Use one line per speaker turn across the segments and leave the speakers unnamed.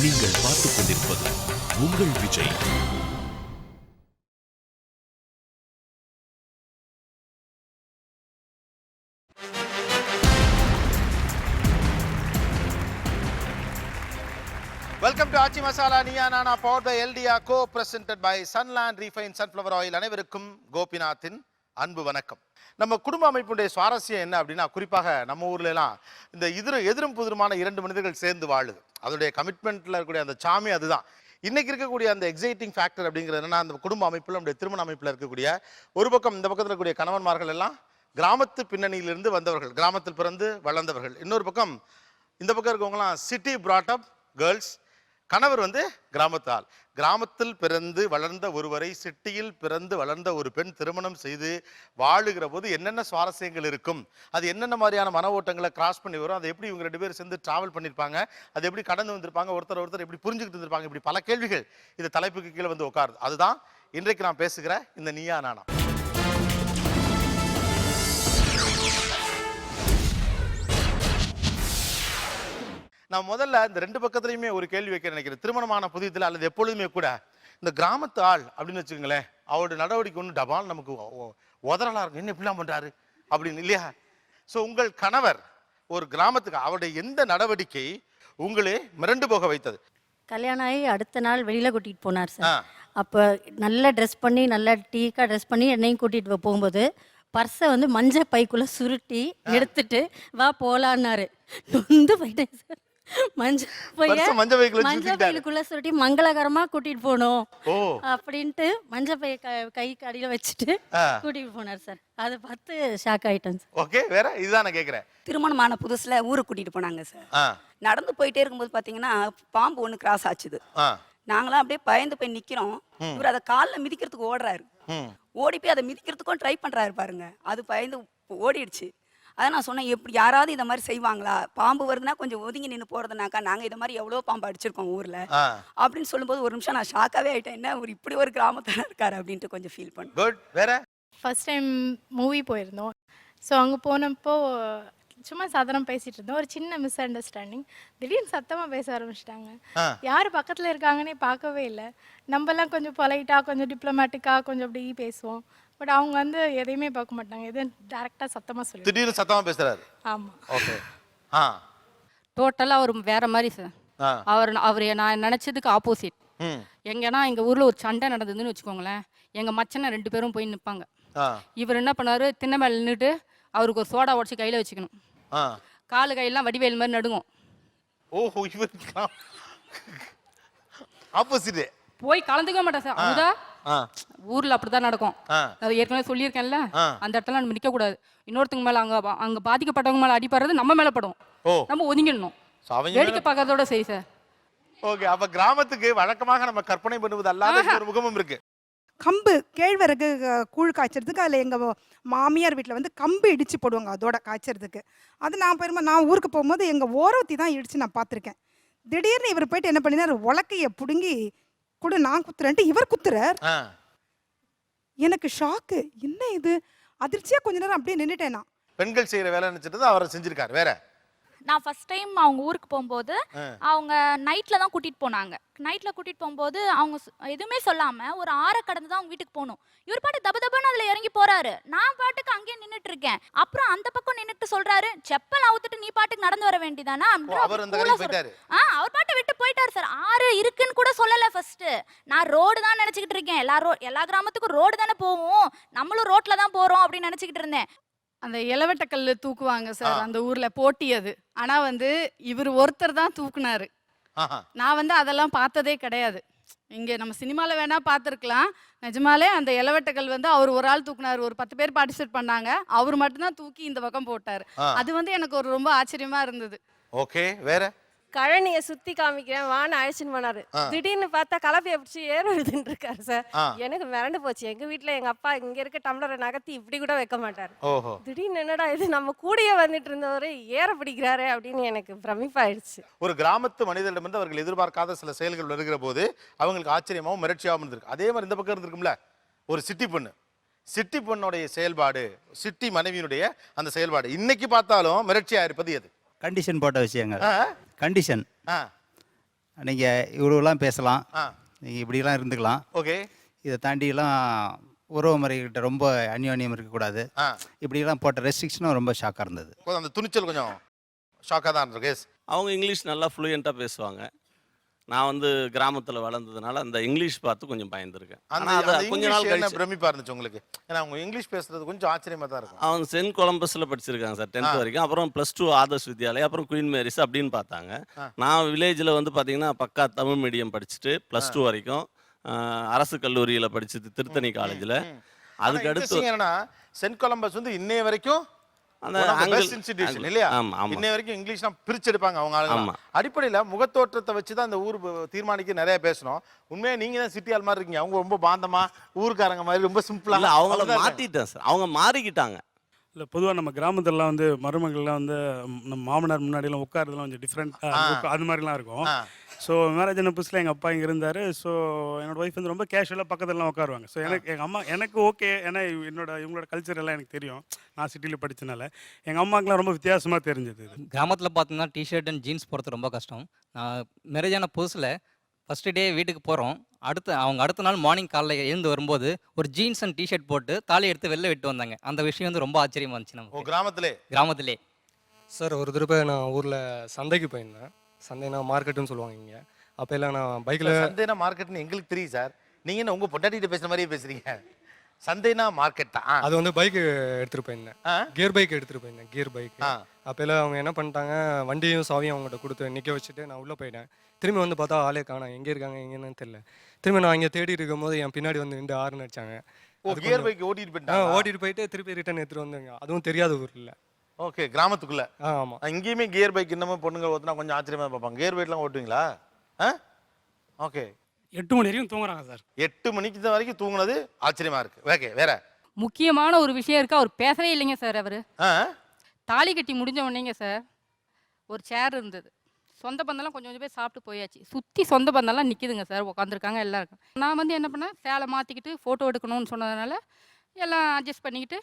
நீங்கள் பார்த்துக் கொண்டிருப்பது உங்கள் Vijay.
Welcome to Aachi masala Neeya Naana power by எல்டியா co presented by Sunland refine sunflower oil. அனைவருக்கும் கோபிநாத்தின் அன்பு வணக்கம். நம்ம குடும்ப அமைப்புடைய சுவாரஸ்யம் என்ன அப்படின்னா, குறிப்பாக நம்ம ஊர்ல எல்லாம் இந்த எதிரும் புதிருமான இரண்டு மனிதர்கள் சேர்ந்து வாழுது. அதோடைய கமிட்மெண்ட்ல இருக்கக்கூடிய அந்த சாமி அதுதான். இன்னைக்கு இருக்கக்கூடிய அந்த எக்ஸைட்டிங் ஃபேக்டர் அப்படிங்கிறது என்னன்னா, அந்த குடும்ப அமைப்புல நம்முடைய திருமண அமைப்புல இருக்கக்கூடிய ஒரு பக்கம் இந்த பக்கத்தில் இருக்கக்கூடிய கணவன்மார்கள் எல்லாம் கிராமத்து பின்னணியிலிருந்து வந்தவர்கள், கிராமத்தில் பிறந்து வளர்ந்தவர்கள். இன்னொரு பக்கம் இந்த பக்கம் இருக்கவங்கலாம் சிட்டி பிராட் அப் கேர்ள்ஸ். கணவர் கிராமத்து ஆள். கிராமத்தில் பிறந்து வளர்ந்த ஒருவரை சிட்டியில் பிறந்து வளர்ந்த ஒரு பெண் திருமணம் செய்து வாழுகிற போது என்னென்ன சுவாரஸ்யங்கள் இருக்கும், அது என்னென்ன மாதிரியான மன ஓட்டங்களை கிராஸ் பண்ணி வரும், அதை எப்படி இவங்க ரெண்டு பேரும் சேர்ந்து டிராவல் பண்ணியிருப்பாங்க, அது எப்படி கடந்து வந்திருப்பாங்க, ஒருத்தர் எப்படி புரிஞ்சுக்கிட்டு இருந்திருப்பாங்க, இப்படி பல கேள்விகள் இந்த தலைப்புக்கு கீழே உட்காருது. அதுதான் இன்றைக்கு நான் பேசுகிற இந்த நீயா நானா. நான் முதல்ல இந்த ரெண்டு பக்கத்துலையுமே ஒரு கேள்வி வைக்க நினைக்கிறேன். திருமணமான புதியத்தில் அல்லது எப்பொழுதுமே கூட இந்த கிராமத்து ஆள் அப்படின்னு வச்சுக்கோங்களேன், அவருடைய நடவடிக்கை ஒன்று டபால் நமக்கு உதறலா இருக்கும். என்ன இப்படிலாம் பண்றாரு அப்படின்னு இல்லையா? ஸோ உங்கள் கணவர் ஒரு கிராமத்துக்கு அவருடைய எந்த நடவடிக்கை உங்களே மிரண்டு போக வைத்தது?
கல்யாணம் ஆகி அடுத்த நாள் வெளியில் கூட்டிகிட்டு போனார் சார். அப்போ நல்லா ட்ரெஸ் பண்ணி நல்லா டீக்காக ட்ரெஸ் பண்ணி என்னையும் கூட்டிகிட்டு போகும்போது பர்ஸை மஞ்சள் பைக்குள்ளே சுருட்டி எடுத்துட்டு வா போகலான்னாரு. போயிட்டேன் சார். மஞ்சள் பைக்குள்ள சுருட்டி மங்களகரமா கூட்டிட்டு போனோம் அப்படின்ட்டு மஞ்சள் பைய கைக்கு அடியில வச்சுட்டு கூட்டிட்டு போனார் சார். அதை பார்த்து ஷாக் ஆயிட்டேன் சார்.
ஓகே, வேற இதுதான் நான் கேக்குறேன்.
திருமணமான புதுசுல ஊருக்கு கூட்டிட்டு போனாங்க சார். நடந்து போயிட்டே இருக்கும்போது பாத்தீங்கன்னா பாம்பு ஒண்ணு கிராஸ் ஆச்சுது. நாங்களாம் அப்படியே பயந்து போய் நிக்கிறோம். இவர் அதை காலில் மிதிக்கிறதுக்கு ஓடுறாரு. ஓடி போய் அதை மிதிக்கிறதுக்கும் ட்ரை பண்றாரு பாருங்க. அது பயந்து ஓடிடுச்சு. அதை நான் சொன்னேன், எப்படி யாராவது இந்த மாதிரி செய்வாங்களா? பாம்பு வருதுன்னா கொஞ்சம் ஒதுங்கி நின்று போறதுனாக்கா, நாங்க இந்த மாதிரி எவ்வளோ பாம்பு அடிச்சிருக்கோம் ஊர்ல அப்படின்னு சொல்லும்போது ஒரு நிமிஷம் நான் ஷாக்காவே ஆயிட்டேன். என்ன ஒரு இப்படி ஒரு கிராமத்துல இருக்காரு அப்படின்ட்டு கொஞ்சம் ஃபீல் பண்ணேன்.
குட். வேற
ஃபர்ஸ்ட் டைம் மூவி போயிருந்தோம். ஸோ அங்கே போனப்போ சும்மா சாதாரணம் பேசிட்டு இருந்தோம். ஒரு சின்ன மிஸ் அண்டர்ஸ்டாண்டிங். திடீர்னு சத்தமாக பேச ஆரம்பிச்சிட்டாங்க. யார் பக்கத்தில் இருக்காங்கன்னே பார்க்கவே இல்லை. நம்மலாம் கொஞ்சம் பொலைட்டாக கொஞ்சம் டிப்ளமேட்டிக்காக கொஞ்சம் அப்படி பேசுவோம். பட் அவங்க எதையுமே பார்க்க மாட்டாங்க. எதுவும் டைரக்டாக சத்தமாக சொல்லி
திடீர்னு சத்தமாக பேசுறாரு.
ஆமாம்.
ஓகே.
டோட்டலாக அவர் வேற மாதிரி சார். அவர் நான் நினச்சதுக்கு ஆப்போசிட். எங்கன்னா எங்கள் ஊரில் ஒரு சண்டை நடந்ததுன்னு வச்சுக்கோங்களேன், எங்கள் மச்சனை 2 பேரும் போய் நிற்பாங்க. இவர் என்ன பண்ணாரு, திண்ணை மேலே நின்றுட்டு அவருக்கு ஒரு சோடா உடச்சி கையில் வச்சுக்கணும். காலு கையெல்லாம் வடிவேல் மாதிரி நடுங்கும்.
ஓஹோ, இவர் ஆப்போசிட்.
போய் கலந்துக்க மாட்டேன் சார். அதுதான் ஊர்ல அப்படிதான் நடக்கும். நான் ஏற்கனவே சொல்லியிருக்கேன்ல, அந்த இடத்துல நம்ம நிக்க கூடாது. இன்னொருத்தங்க மேல அங்க பாதிக்கப்பட்டவங்க மேல அடிப்படுறது நம்ம மேல படும். நம்ம ஒதுங்கிடணும். வேடிக்கை பார்க்கறதோட சரி சார்.
ஓகே. அப்ப கிராமத்துக்கு வழக்கமாக நம்ம கற்பனை பண்ணுவது அல்லாத ஒரு முகமும் இருக்கு.
கம்பு கேழ்வரகு கூழ் காய்ச்சறதுக்கு அதில் எங்கள் மாமியார் வீட்டில் கம்பு இடித்து போடுவாங்க அதோட காய்ச்சறதுக்கு. அது நான் ஊருக்கு போகும்போது எங்கள் ஓரவத்தி தான் இடித்து நான் பார்த்துருக்கேன். திடீர்னு இவர் போயிட்டு என்ன பண்ணினார், உலக்கையை பிடுங்கி கூட நான் குத்துறேன்ட்டு இவர் குத்துறார். எனக்கு ஷாக்கு. என்ன இது? அதிர்ச்சியா கொஞ்ச நேரம் அப்படியே நின்னுட்டேன். நான்
பெண்கள் செய்யற வேலை நினைச்சிட்டு அவரை செஞ்சிருக்காரு. வேற
நான் ஃபர்ஸ்ட் டைம் அவங்க ஊருக்கு போகும்போது அவங்க நைட்ல தான் கூட்டிட்டு போனாங்க. நைட்ல கூட்டிட்டு போகும்போது அவங்க எதுவுமே சொல்லாம ஒரு 6 கடந்து தான் அவங்க வீட்டுக்கு போகணும். இவர் பாட்டு தபதபன்னு அதுல இறங்கி போறாரு. நான் பாட்டுக்கு அங்கேயே நின்னுட்டு இருக்கேன். அப்புறம் அந்த பக்கம் நின்னுட்டு சொல்றாரு, செப்பல் அவுத்துட்டு நீ பாட்டுக்கு நடந்து வர வேண்டியதானா? அவர் பாட்டு விட்டு போயிட்டாரு சார். 6 இருக்குன்னு கூட சொல்லல. ஃபர்ஸ்ட் நான் ரோடு தான் நினைச்சுக்கிட்டு இருக்கேன். எல்லா கிராமத்துக்கும் ரோடு தானே போவோம், நம்மளும் ரோட்ல தான் போறோம் அப்படின்னு நினைச்சுக்கிட்டு இருந்தேன்.
அந்த இளவட்டக்கல் தூக்குவாங்க சார் அந்த ஊர்ல, போட்டி அது. ஆனா இவர் ஒருத்தர் தான் தூக்குனாரு. நான் அதெல்லாம் பார்த்ததே கிடையாது. இங்க நம்ம சினிமால வேணா பார்த்துருக்கலாம். நிஜமாலே அந்த இளவட்டக்கல் அவர் ஒரு ஆள் தூக்குனாரு. ஒரு 10 பேர் பார்ட்டிசிபேட் பண்ணாங்க. அவர் மட்டும்தான் தூக்கி இந்த பக்கம் போட்டாரு. அது எனக்கு ஒரு ரொம்ப ஆச்சரியமா இருந்தது.
ஓகே. வேற
கழனியை சுத்தி காமிக்கிறேன் வான்னு அழைச்சின்னு போனாரு. திடீர்னு பார்த்தா கலப்பையை பிடிச்சி ஏறுதுன்னு இருக்காரு சார். எனக்கு மிரண்டு போச்சு. எங்க வீட்டுல எங்க அப்பா இங்க இருக்க டம்ளரை நகர்த்தி இப்படி கூட வைக்க மாட்டாரு. திடீர்னு என்னடா இது, நம்ம கூடயே வந்துட்டு இருந்தவரை ஏற பிடிக்கிறாரு அப்படின்னு எனக்கு பிரமிப்பாயிடுச்சு.
ஒரு கிராமத்து மனிதரிடமிருந்து அவர்கள் எதிர்பார்க்காத சில செயல்கள் வருகிற போது அவங்களுக்கு ஆச்சரியமாகவும் மிரட்சியாகவும் இருந்திருக்கு. அதே மாதிரி இந்த பக்கம் இருந்திருக்கும்ல ஒரு சிட்டி பொண்ணு. சிட்டி பொண்ணுடைய செயல்பாடு, சிட்டி மனைவியினுடைய அந்த செயல்பாடு இன்னைக்கு பார்த்தாலும் மிரட்சியா இருப்பது எது?
கண்டிஷன் போட்ட விஷயங்கள். கண்டிஷன் நீங்கள் இவ்வளோலாம் பேசலாம்,
ஆ
நீங்கள் இப்படிலாம் இருந்துக்கலாம்.
ஓகே.
இதை தாண்டிலாம் உறவு முறைகிட்ட ரொம்ப அந்யோன்யம் இருக்கக்கூடாது.
ஆ
இப்படிலாம் போட்ட ரெஸ்ட்ரிக்ஷனும் ரொம்ப ஷாக்காக இருந்தது.
கொஞ்சம் அந்த துணிச்சல் கொஞ்சம் ஷாக்காக தான் இருக்கு.
அவங்க இங்கிலீஷ் நல்லா ஃப்ளூயண்ட்டாக பேசுவாங்க. நான் வந்து கிராமத்தில் வளர்ந்ததுனால அந்த இங்கிலீஷ் பார்த்து கொஞ்சம் பயந்துருக்கேன்.
அந்த
ஆனால் அதை
அந்த
கொஞ்ச நாள்
இங்கிலீஷ் என்ன
கழிச்சு
பிரமிப்பா இருந்துச்சு உங்களுக்கு? ஏன்னா அவங்க இங்கிலீஷ் பேசுறது கொஞ்சம் ஆச்சரியமா தான் இருக்கும்.
அவங்க சென்ட் கொலம்பஸில் படிச்சிருக்காங்க சார் 10th வரைக்கும். அப்புறம் +2 ஆதர்ஷ் வித்யாலயா, அப்புறம் குயின் மேரிஸ் அப்படின்னு பார்த்தாங்க. நான் வில்லேஜில் வந்து பார்த்தீங்கன்னா பக்கா தமிழ் மீடியம் படிச்சுட்டு +2 வரைக்கும் அரசு கல்லூரியில் படிச்சது திருத்தணி காலேஜில். அதுக்கு அடுத்து
interesting என்னன்னா சென்ட் கொலம்பஸ் வந்து இன்னைய வரைக்கும்
அந்த
பெஸ்ட் இன்ஸ்டிடியூஷன் இல்லையா?
ஆமாம் ஆமாம்
இன்னைய வரைக்கும் இங்கிலீஷ்லாம் பிரிச்செடுப்பாங்க அவங்க ஆளுங்க.
ஆமா.
அடிப்படையில் முகத்தோற்றத்தை வச்சு தான் அந்த ஊர் தீர்மானிக்க நிறைய பேசணும். உண்மையா நீங்க தான் சிட்டி ஆள் மாதிரி இருக்கீங்க. அவங்க ரொம்ப பாந்தமா ஊருக்காரங்க மாதிரி ரொம்ப சிம்பிளா.
இல்லை அவங்கள மாற்றிட்டேன் சார், அவங்க மாறிக்கிட்டாங்க.
இல்லை பொதுவாக நம்ம கிராமத்துலலாம் வந்து மருமகள்லாம் வந்து நம்ம மாமனார் முன்னாடிலாம் உட்காரதுலாம் கொஞ்சம் டிஃப்ரெண்ட்டாக அது மாதிரிலாம் இருக்கும். ஸோ மேரேஜ் ஆன புதுசில் எங்கள் அப்பா இங்கே இருந்தார். ஸோ என்னோடய ஒய்ஃப் வந்து ரொம்ப கேஷுவலாக பக்கத்துலலாம் உட்காருவாங்க. ஸோ எங்கள் அம்மா எனக்கு ஓகே, ஏன்னா இவங்களோட கல்ச்சர் எல்லாம் எனக்கு தெரியும், நான் சிட்டியில் படித்தனால. எங்கள் அம்மாக்கெலாம் ரொம்ப வித்தியாசமாக தெரிஞ்சது.
கிராமத்தில் பார்த்தீங்கன்னா டிஷர்ட் அண்ட் ஜீன்ஸ் போடுறது ரொம்ப கஷ்டம். நான் மேரேஜ் ஆன புதுசில் ஃபஸ்ட்டு டே வீட்டுக்கு போகிறோம். அடுத்த நாள் மார்னிங் காலைல எழுந்து வரும்போது ஒரு ஜீன்ஸ் அண்ட் டிஷர்ட் போட்டு தாலி எடுத்து வெளில விட்டு வந்தாங்க. அந்த விஷயம் வந்து ரொம்ப ஆச்சரியமாக இருந்துச்சு நமக்கு கிராமத்திலே.
சார் ஒரு தடவை நான் ஊரில் சந்தைக்கு போயிருந்தேன். சந்தைனா மார்க்கெட்டுன்னு சொல்லுவாங்க இங்கே. அப்போ எல்லாம் நான் பைக்கில்
சந்தைனா மார்க்கெட்னு எங்களுக்கு தெரியும் சார். நீங்கள் என்ன உங்கள் பொண்டாட்டிகிட்ட பேசுகிற மாதிரியே பேசுகிறீங்க? சந்தைனா மார்க்கெட் தான்.
அது வந்து பைக்கு எடுத்துகிட்டு போயிருந்தேன், கியர் பைக் எடுத்துகிட்டு போயிருந்தேன், கியர் பைக். அப்போ எல்லாம் அவங்க என்ன பண்ணிட்டாங்க, வண்டியும் சாவியும் அவங்ககிட்ட கொடுத்து நிற்க வச்சுட்டு நான் உள்ளே போயிட்டேன். திரும்பி வந்து பார்த்தா ஆளே காணோம், எங்கே இருக்காங்க எங்கேன்னு தெரியல. திரும்பி நான் இங்கே தேடி இருக்கும் போது என் பின்னாடி வந்து நின்று ஆறுன்னு அடிச்சாங்க.
கியர் பைக் ஓட்டிட்டு போயிட்டாங்க.
ஓட்டிட்டு போயிட்டு திருப்பி ரிட்டர்ன் எடுத்துகிட்டு வந்தாங்க. அதுவும் தெரியாத ஊரில்.
ஓகே, கிராமத்துக்குள்ள.
ஆமாம்.
இங்கேயுமே கியர் பைக் இன்னமும் பொண்ணுங்க ஓட்டுனா கொஞ்சம் ஆச்சரியமாக பார்ப்பாங்க. கியர் பைக்லாம் ஓட்டுவீங்களா? ஓகே.
8 மணி வரைக்கும் தூங்குறாங்க சார்.
8 மணிக்கு வரைக்கும் தூங்குனது ஆச்சரியமா இருக்கு. ஓகே, வேற
முக்கியமான ஒரு விஷயம் இருக்கு, அவர் பேசவே இல்லைங்க சார். அவர் தாலி கட்டி முடிஞ்ச உடனேங்க சார் ஒரு சேர் இருந்தது. சொந்த பந்தெல்லாம் கொஞ்சம் பேர் சாப்பிட்டு போயாச்சு. சுற்றி சொந்த பந்தெல்லாம் நிற்கிதுங்க சார், உட்காந்துருக்காங்க எல்லாம் இருக்கும். நான் வந்து என்ன பண்ணேன், சேலை மாற்றிக்கிட்டு ஃபோட்டோ எடுக்கணும்னு சொன்னதுனால எல்லாம் அட்ஜஸ்ட் பண்ணிக்கிட்டு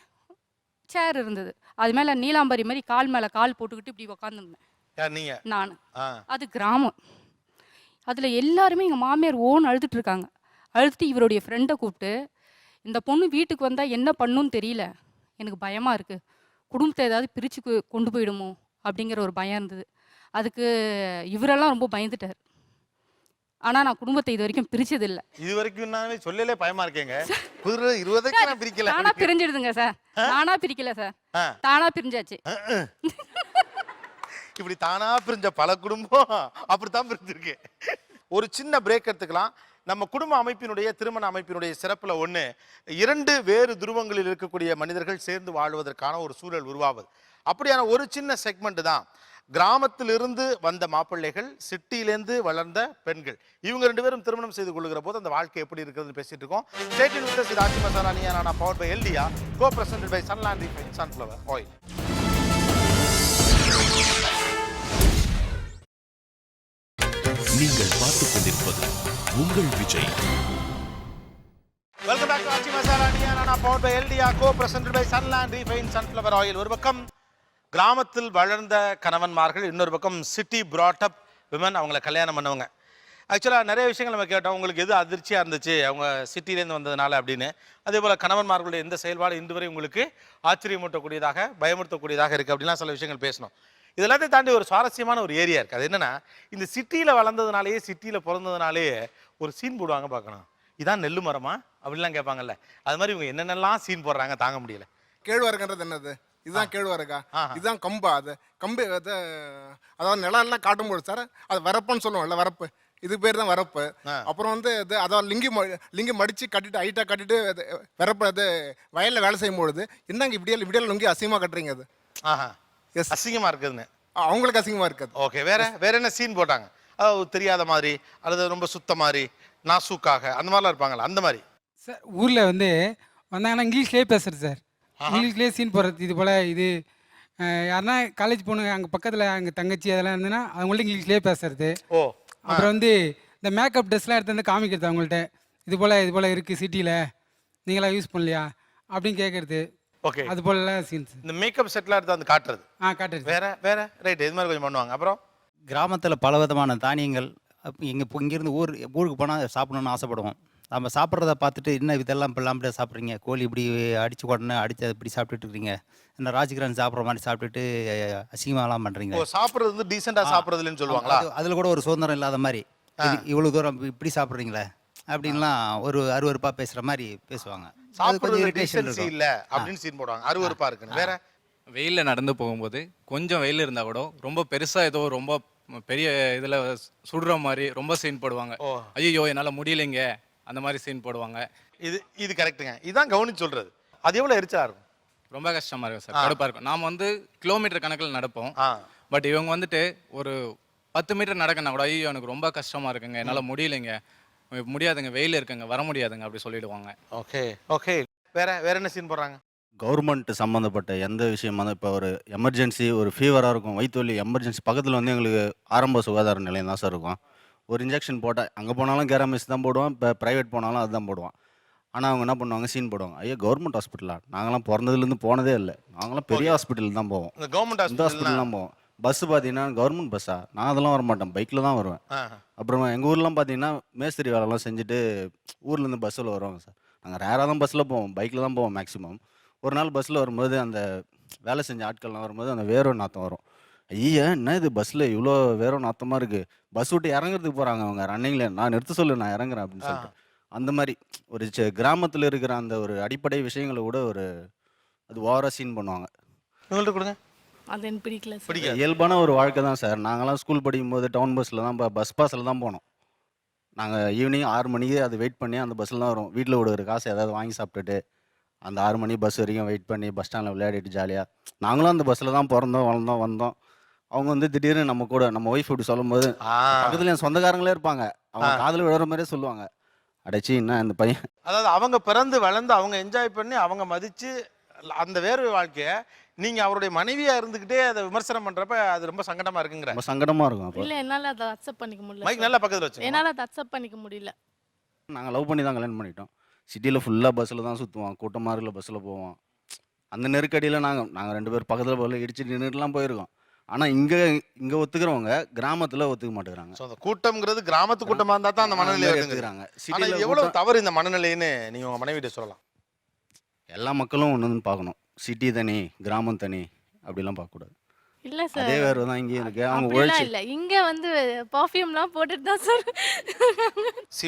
சேர் இருந்தது. அது மேலே நீலாம்பரி மாதிரி கால் மேலே கால் போட்டுக்கிட்டு இப்படி உட்காந்துருந்தேன் நான். அது கிராமம். அதில் எல்லாருமே எங்கள் மாமியார் அழுதுட்டு இருக்காங்க. அழுதுட்டு இவருடைய ஃப்ரெண்டை கூப்பிட்டு, இந்த பொண்ணு வீட்டுக்கு வந்தால் என்ன பண்ணுன்னு தெரியல, எனக்கு பயமாக இருக்குது, குடும்பத்தை ஏதாவது பிரித்து கொண்டு போயிடுமோ அப்படிங்கிற ஒரு பயம் இருந்தது. அதுக்கு இவரெல்லாம் ரொம்ப பயந்துட்டார். ஆனால் நான் குடும்பத்தை இது வரைக்கும் பிரிச்சதில்லை.
இது வரைக்கும் நான் சொல்லலே பயமா இருக்கேங்க. 20 நான் பிரிக்கல.
தானா பிரிஞ்சிடுதுங்க சார். நானா பிரிக்கல சார், தானா பிரிஞ்சாச்சு.
இப்படி தானா பிரிஞ்ச பல குடும்பம் அப்படித்தான் பிரிஞ்சிருக்கு. ஒரு சின்ன பிரேக் எடுத்துக்கலாம். நம்ம குடும்ப அமைப்பினுடைய திருமண அமைப்பினுடைய சிறப்புல ஒண்ணு, 2 வேறு துருவங்களில் இருக்கக்கூடிய மனிதர்கள் சேர்ந்து வாழ்வதற்கான ஒரு சூழல் உருவாவது. அப்படியான ஒரு சின்ன செக்மெண்ட் தான் கிராமத்திலிருந்து வந்த மாப்பிள்ளைகள், சிட்டியிலேருந்து வளர்ந்த பெண்கள். இவங்க 2 பேரும் திருமணம் செய்து கொள்ளுகிற போது அந்த வாழ்க்கை எப்படி இருக்கிறதுன்னு பேசிட்டு இருக்கோம். ஸ்டேட் இன் with Aachi masala Neeya Naana powered by எல்டியா, co presented by Sunland refine sunflower oil.
நீங்கள் பார்த்துக் கொண்டிருப்பது உங்கள் Vijay.
Welcome back to Aachi masala Neeya Naana powered by எல்டியா, co presented by Sunland refine sunflower oil. ஒரு பக்கம் கிராமத்தில் வளர்ந்த கணவன்மார்கள், இன்னொரு பக்கம் சிட்டி brought up விமன், அவங்கள கல்யாணம் பண்ணவங்க. ஆக்சுவலாக நிறைய விஷயங்கள் நம்ம கேட்டோம். உங்களுக்கு எது அதிர்ச்சியாக இருந்துச்சு அவங்க சிட்டிலேருந்து வந்ததுனால அப்படின்னு. அதே போல் கணவன்மார்களுடைய எந்த செயல்பாடு இன்று வரை உங்களுக்கு ஆச்சரியமூட்டக்கூடியதாக, பயமுறுத்தக்கூடியதாக இருக்குது அப்படின்லாம் சில விஷயங்கள் பேசணும். இதெல்லாத்தையும் தாண்டி ஒரு சுவாரஸ்யமான ஒரு ஏரியா இருக்குது. அது என்னென்னா, இந்த சிட்டியில் வளர்ந்ததுனாலேயே, சிட்டியில் பிறந்ததுனாலேயே ஒரு சீன் போடுவாங்க பார்க்கணும். இதான் நெல்லு மரமா அப்படின்லாம் கேட்பாங்கல்ல. அது மாதிரி இவங்க என்னென்னலாம் சீன் போடுறாங்க தாங்க முடியல.
கேழ்வரகுன்றது என்னது? இதுதான் கேழ்வரகா, இதுதான் கம்பா. அது கம்பு அது, அதாவது நிலம் காட்டும்போது சார் அது வரப்புன்னு சொல்லுவோம்ல, வரப்பு, இது பேர் தான் வரப்பு. அப்புறம் வந்து இது அதாவது லிங்கி மடித்து கட்டிட்டு ஹைட்டாக கட்டிட்டு வரப்பு அது வயலில் வேலை செய்யும் பொழுது, என்னங்க இப்படியெல்லாம் லுங்கி அசிங்கமாக கட்டுறீங்க? அது
எஸ், அசிங்கமாக இருக்குதுன்னு
அவங்களுக்கு அசிங்கமாக இருக்குது.
ஓகே, வேற என்ன சீன் போட்டாங்க? அதாவது தெரியாத மாதிரி அல்லது ரொம்ப சுத்த மாதிரி, நாசூக்காக அந்த மாதிரிலாம் இருப்பாங்களா? அந்த மாதிரி
சார் ஊரில் வந்து வந்தாங்கன்னா இங்கிலீஷ்லேயே பேசுறது சார். இங்கிலீஷ்லேயே சீன் போடுறது. இது போல் இது யாருன்னா காலேஜ் பொண்ணு அங்கே பக்கத்தில் அங்கே தங்கச்சி அதெல்லாம் இருந்ததுன்னா அவங்கள்ட்ட இங்கிலீஷ்லேயே பேசுறது. அப்புறம் வந்து இந்த மேக்கப் ட்ரெஸ்லாம் எடுத்து வந்து காமிக்கிறது அவங்கள்ட்ட, இது போல் இருக்குது சிட்டியில், நீங்களாம் யூஸ் பண்ணலையா அப்படின்னு கேட்குறது.
ஓகே,
அது போலலாம் சீன்ஸ்.
இந்த மேக்கப் செட்லாம் எடுத்து வந்து காட்டுறது.
காட்டுறது.
வேற ரைட், இது மாதிரி கொஞ்சம் பண்ணுவாங்க. அப்புறம்
கிராமத்தில் பல விதமான தானியங்கள், இப்போ இங்கேருந்து ஊருக்கு போனால் சாப்பிடணுன்னு ஆசைப்படுவோம். நம்ம சாப்பிட்றத பார்த்துட்டு என்ன இதெல்லாம் இப்படிலாம் அப்படியே சாப்பிட்றீங்க, கோழி இப்படி அடித்து உடனே அடித்து இப்படி சாப்பிட்டுட்டு இருக்கிறீங்க, என்ன ராஜ்கிரான் சாப்பிட்ற மாதிரி சாப்பிட்டுட்டு அசிங்கமாலாம் பண்ணுறீங்க.
சாப்பிட்றது வந்து டீசெண்டாக சாப்பிட்றதுன்னு சொல்லுவாங்களா?
அதில் கூட ஒரு சுதந்திரம் இல்லாத மாதிரி இவ்வளோ தூரம் இப்படி சாப்பிட்றீங்களே அப்படின்லாம் ஒரு அருவருப்பாக பேசுகிற மாதிரி பேசுவாங்க. அது கொஞ்சம் இரிட்டேஷன்
இல்லை அப்படின்னு சீன் போடுவாங்க, அருவருப்பாக இருக்குன்னு. வேற
வெயிலில் நடந்து போகும்போது கொஞ்சம் வெயில் இருந்தால் கூட ரொம்ப பெருசாக ஏதோ ரொம்ப பெரிய இதில் சுடுற மாதிரி ரொம்ப சீன் போடுவாங்க. ஐயோ என்னால் முடியலைங்க அந்த மாதிரி சீன் போடுவாங்க.
இது கரெக்டுங்க. இதுதான் கவனிச்சு சொல்றது. அது எவ்வளோ எரிச்சலாக இருக்கும்?
ரொம்ப கஷ்டமாக இருக்கும் சார், கடுப்பாக இருக்கும். நாம் வந்து கிலோமீட்டர் கணக்கில் நடப்போம். பட் இவங்க வந்துட்டு ஒரு 10 மீட்டர் நடக்கனா கூட ஐயோ எனக்கு ரொம்ப கஷ்டமாக இருக்குங்க, என்னால் முடியலைங்க, முடியாதுங்க, வெயில் இருக்குங்க, வர முடியாதுங்க அப்படி சொல்லிடுவாங்க.
Okay okay. வேற என்ன சீன் போடுறாங்க?
கவர்மெண்ட் சம்மந்தப்பட்ட எந்த விஷயமா இருந்தால் இப்போ ஒரு எமர்ஜென்சி, ஒரு ஃபீவராக இருக்கும், வயிற்று வலி எமர்ஜென்சி, பக்கத்தில் வந்து எங்களுக்கு ஆரம்ப சுகாதார நிலையம் தான் சார் இருக்கும். ஒரு இன்ஜெக்ஷன் போட்டால் அங்கே போனாலும் கேராமிஸ் தான் போடுவான், இப்போ ப்ரைவேட் போனாலும் அதுதான் போடுவான். ஆனால் அவங்க என்ன பண்ணுவாங்க, சீன் போடுவாங்க. ஐயோ கவர்மெண்ட் ஹாஸ்பிட்டலா, நாங்களாம் பிறந்ததுலேருந்து போனதே இல்லை, நாங்களாம் பெரிய ஹாஸ்பிட்டல் தான் போவோம்,
கவர்மெண்ட்
ஹாஸ்பிட்டல் தான் போவோம். பஸ்ஸு பார்த்தீங்கன்னா கவர்மெண்ட் பஸ்ஸா, நான் அதெல்லாம் வர மாட்டேன், பைக்கில் தான் வருவேன். அப்புறமா எங்கள் ஊர்லாம் பார்த்தீங்கன்னா மேஸ்திரி வேலைலாம் செஞ்சுட்டு ஊர்லேருந்து பஸ்ஸில் வருவாங்க சார். நாங்கள் ரேராக தான் பஸ்ஸில் போவோம், பைக்கில் தான் போவோம் மேக்ஸிமம். ஒரு நாள் பஸ்ஸில் வரும்போது அந்த வேலை செஞ்ச ஆட்கள்லாம் வரும்போது அந்த வேர்வை நாற்றம் வரும். ஐயா என்ன இது பஸ்ஸில் இவ்வளோ வேர்வை நாற்றமாக இருக்குது, பஸ் விட்டு இறங்குறதுக்கு போகிறாங்க அவங்க ரன்னிங்கில், நான் நிறுத்த சொல்லு நான் இறங்குறேன் அப்படின்னு சொல்லிட்டு. அந்த மாதிரி ஒரு கிராமத்தில் இருக்கிற அந்த ஒரு அடிப்படை விஷயங்களை கூட ஒரு அது ஓவராக சீன் பண்ணுவாங்க.
உங்கள்கிட்ட கொடுங்க.
அது எனக்கு பிடிக்கல சார்.
இயல்பான ஒரு வாழ்க்கை தான் சார். நாங்களாம் ஸ்கூல் படிக்கும்போது டவுன் பஸ்ஸில் தான் பஸ் பாஸில் தான் போனோம். நாங்கள் ஈவினிங் 6 மணிக்கு அது வெயிட் பண்ணி அந்த பஸ்ஸில் தான் வரும். வீட்டில் விடுற காசு ஏதாவது வாங்கி சாப்பிட்டுட்டு அந்த 6 மணி பஸ் வரைக்கும் வெயிட் பண்ணி பஸ் ஸ்டாண்டில் விளையாடிட்டு ஜாலியாக நாங்களும் அந்த பஸ்ஸில் தான் பிறந்தோம், வளர்ந்தோம், வந்தோம். அவங்க வந்து திடீர்னு நம்ம கூட நம்ம ஒய்ஃப் இப்படி சொல்லும் போது பக்கத்தில் என் சொந்தக்காரங்களே இருப்பாங்க, அவங்க காதில் விழுற மாதிரியே சொல்லுவாங்க, அடைச்சி என்ன இந்த பையன்.
அதாவது அவங்க பிறந்து வளர்ந்து அவங்க என்ஜாய் பண்ணி அவங்க மதித்து அந்த வேர்வை வாழ்க்கையை நீங்க அவருடைய மனைவியா இருந்துகிட்டே அதை விமர்சனம் பண்றப்ப அது ரொம்ப சங்கடமா இருக்குங்கிற.
ரொம்ப சங்கடமா இருக்கும்.
இல்ல என்னால அதை அக்செப்ட் பண்ணிக்க முடியல.
மைக் நல்லா பக்கத்துல வச்சு.
என்னால அதை அக்செப்ட் பண்ணிக்க முடியல.
நாங்கள் லவ் பண்ணி தான் கல்யாணம் பண்ணிட்டோம். சிட்டியில் ஃபுல்லாக பஸ்ஸில் தான் சுற்றுவோம், கூட்டமாக இருக்கல பஸ்ஸில் போவோம். அந்த நெருக்கடியில் நாங்கள் 2 பேர் பக்கத்தில் போல இடிச்சு நின்றுட்டுலாம் போயிருக்கோம். ஆனால் இங்கே ஒத்துக்கிறவங்க கிராமத்தில் ஒத்துக்க மாட்டேங்கிறாங்க.
அந்த கூட்டம்ங்கிறது கிராமத்து கூட்டமாக இருந்தால் தான் அந்த மனநிலையை எடுத்துக்கிறாங்க. சிட்டியில் எவ்வளவு தவறு இந்த மனநிலைன்னு நீங்கள் உங்கள் மனைவிட்ட சொல்லலாம்.
எல்லா மக்களும் ஒன்று பார்க்கணும், சிட்டி தனி கிராமம் தனி அப்படிலாம் பார்க்கக்கூடாது.
இல்ல சார்,
அதே வேறு தான் இங்கே இருக்கு. அவங்க
அப்படிலாம் இல்ல, இங்க வந்து பர்ஃப்யூம்லாம் போட்டுட்டு தான் சார்.